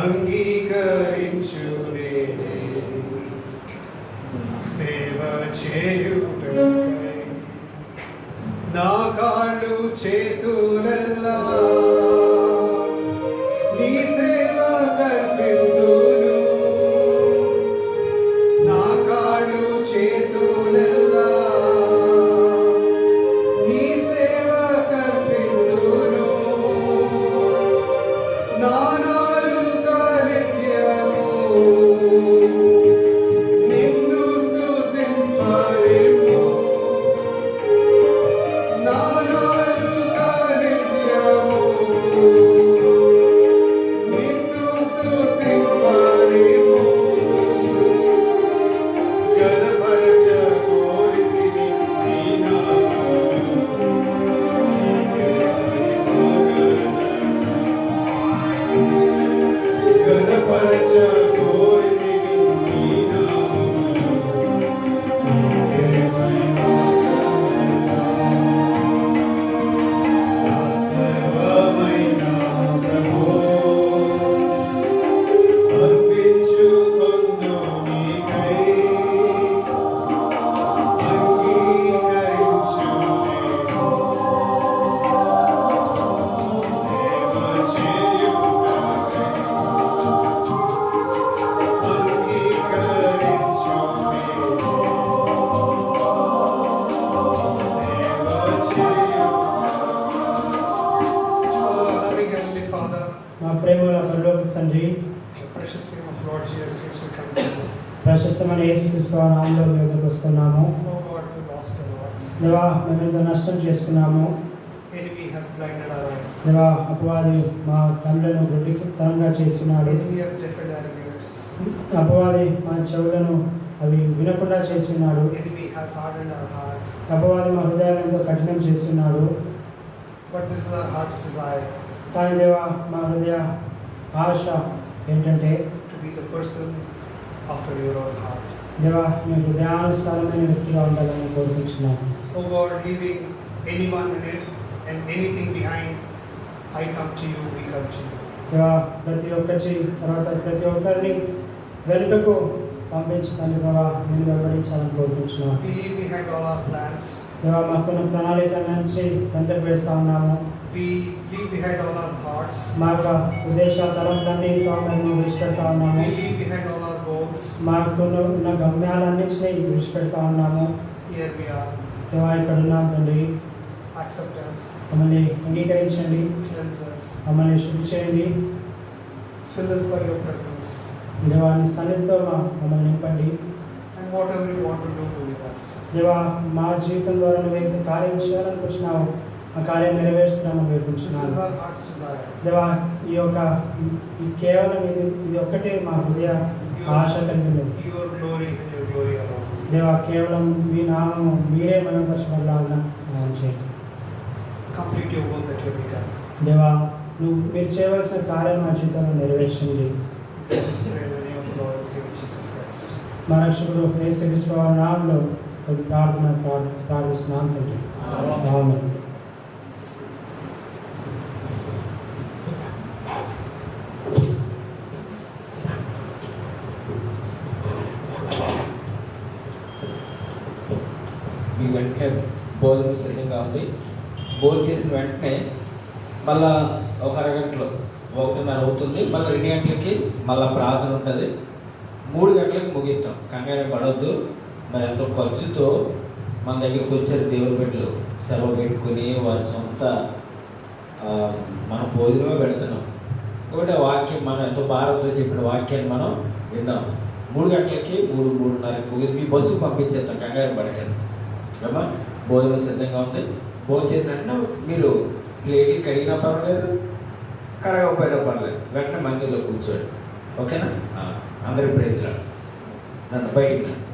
అంగీకరించు నేనే నీ సేవ చేయుటకై నా కాళ్ళు చేతులెల్లా నీ సేవ కర్పింతును నా కాళ్ళు చేతులెల్లా నీ సేవ కర్పింతును ప్రశస్తమైన యేసుక్రీస్తు నామములో మీ వద్దకు వస్తున్నాము. Oh God, we lost a lot. దేవా, మేము ఎంతో నష్టం చేసుకున్నాము. Enemy has blinded our eyes. దేవా, అపవాది మా కళ్ళను గుడ్డితనంగా చేస్తున్నాడు. Enemy has deafened our ears. అపవాది మా చెవులను అవి వినకుండా చేస్తున్నాడు. Enemy has hardened our heart. అపవాది మా హృదయాలను ఎంతో కఠినం చేస్తున్నాడు. But this is our heart's desire, కానీ దేవా, మా హృదయ ఆశ ఏంటంటే to be the person after your own heart. దేవా, మీ హృదయానుసారమైన వ్యక్తిగా ఉండాలని కోరుకుంటున్నాను. Oh God, leaving anyone in it and anything behind, I come to you, we come to you. దేవా, ప్రతి ఒక్కటి తర్వాత ప్రతి ఒక్కరిని వెనుకకు పంపించడానికి దేవా నేను వెంబడించాలని కోరుకుంటున్నాను. We leave behind all our plans. దేవా, మాకున్న ప్రణాళిక నుంచి వెంటకు వేస్తూ ఉన్నాము. We leave behind all our thoughts. మా యొక్క ఉద్దేశ తలంపులన్నీ మేము విడిచిపెడతా ఉన్నాము. We leave behind all our goals. మాకున్న గమ్యాలన్నింటినీ విడిచిపెడతా ఉన్నాము. Here we are. దేవా, ఇక్కడ ఉన్నాం తండ్రి. Accept us. మమ్మల్ని అంగీకరించండి, Cleanse us. మమ్మల్ని శుద్ధి చేయండి. Fill us by your presence. దేవా, నీ సన్నిధితో మమ్మల్ని నింపండి. And whatever you want to do with us. దేవా, మా జీవితం ద్వారా నువ్వైతే కార్యం చేయాలనుకుంటున్నావు ఆ కార్యం నెరవేరుస్తున్నామని This వేడుకుంటున్నాను. is our heart's desire. దేవా, ఈ కేవలం ఇది ఒక్కటే మా హృదయ ఆశ కలిగింది. Your glory and your glory alone. దేవా, కేవలం మీ నామము మీరే మహిమపరచబడాలని సహాయం చేయండి. Complete your work that you have begun. దేవా, మీరు చేయవలసిన కార్యం మా జీవితంలో నెరవేర్చండి. Let's pray in the name of the Lord and Savior Jesus Christ. మా రక్షకుడు యేసుక్రీస్తు వారి నామములో కొద్ది ప్రార్థిస్తున్నాం తండ్రి. ఆమేన్. మీ వెంటనే భోజనం సిద్ధంగా ఉంది. భోజనం చేసిన వెంటనే మళ్ళా ఒక అరగంటలో 1:30 అవుతుంది. మళ్ళీ 2 గంటలకి మళ్ళీ ప్రార్థన ఉంటుంది. 3 గంటలకు ముగిస్తాం. కంగారు పడవద్దు. మరి ఎంతో ఖర్చుతో మన దగ్గరికి వచ్చారు దేవుని బిడ్డలు. సెలవు పెట్టుకుని వారి సొంత మనం భోజనమే పెడుతున్నాం. ఒకటే వాక్యం మనం ఎంతో భారంతో చెప్పిన వాక్యాన్ని మనం విన్నాం. 3 గంటలకి 3:30కి ముగిసి మీ బస్సుకు పంపించేస్తాం. కంగారు పడకండి. అమ్మా, భోజనం సిద్ధంగా ఉంది. భోజనం చేసినట్టు మీరు ప్లేట్లు కడిగినా పర్వాలేదు, కడగకపోయినా పర్లేదు, వెంటనే మందిలో కూర్చోండి. ఓకేనా? అందరికి ప్రైజ్ రాడు. నన్ను బయటికి రండి.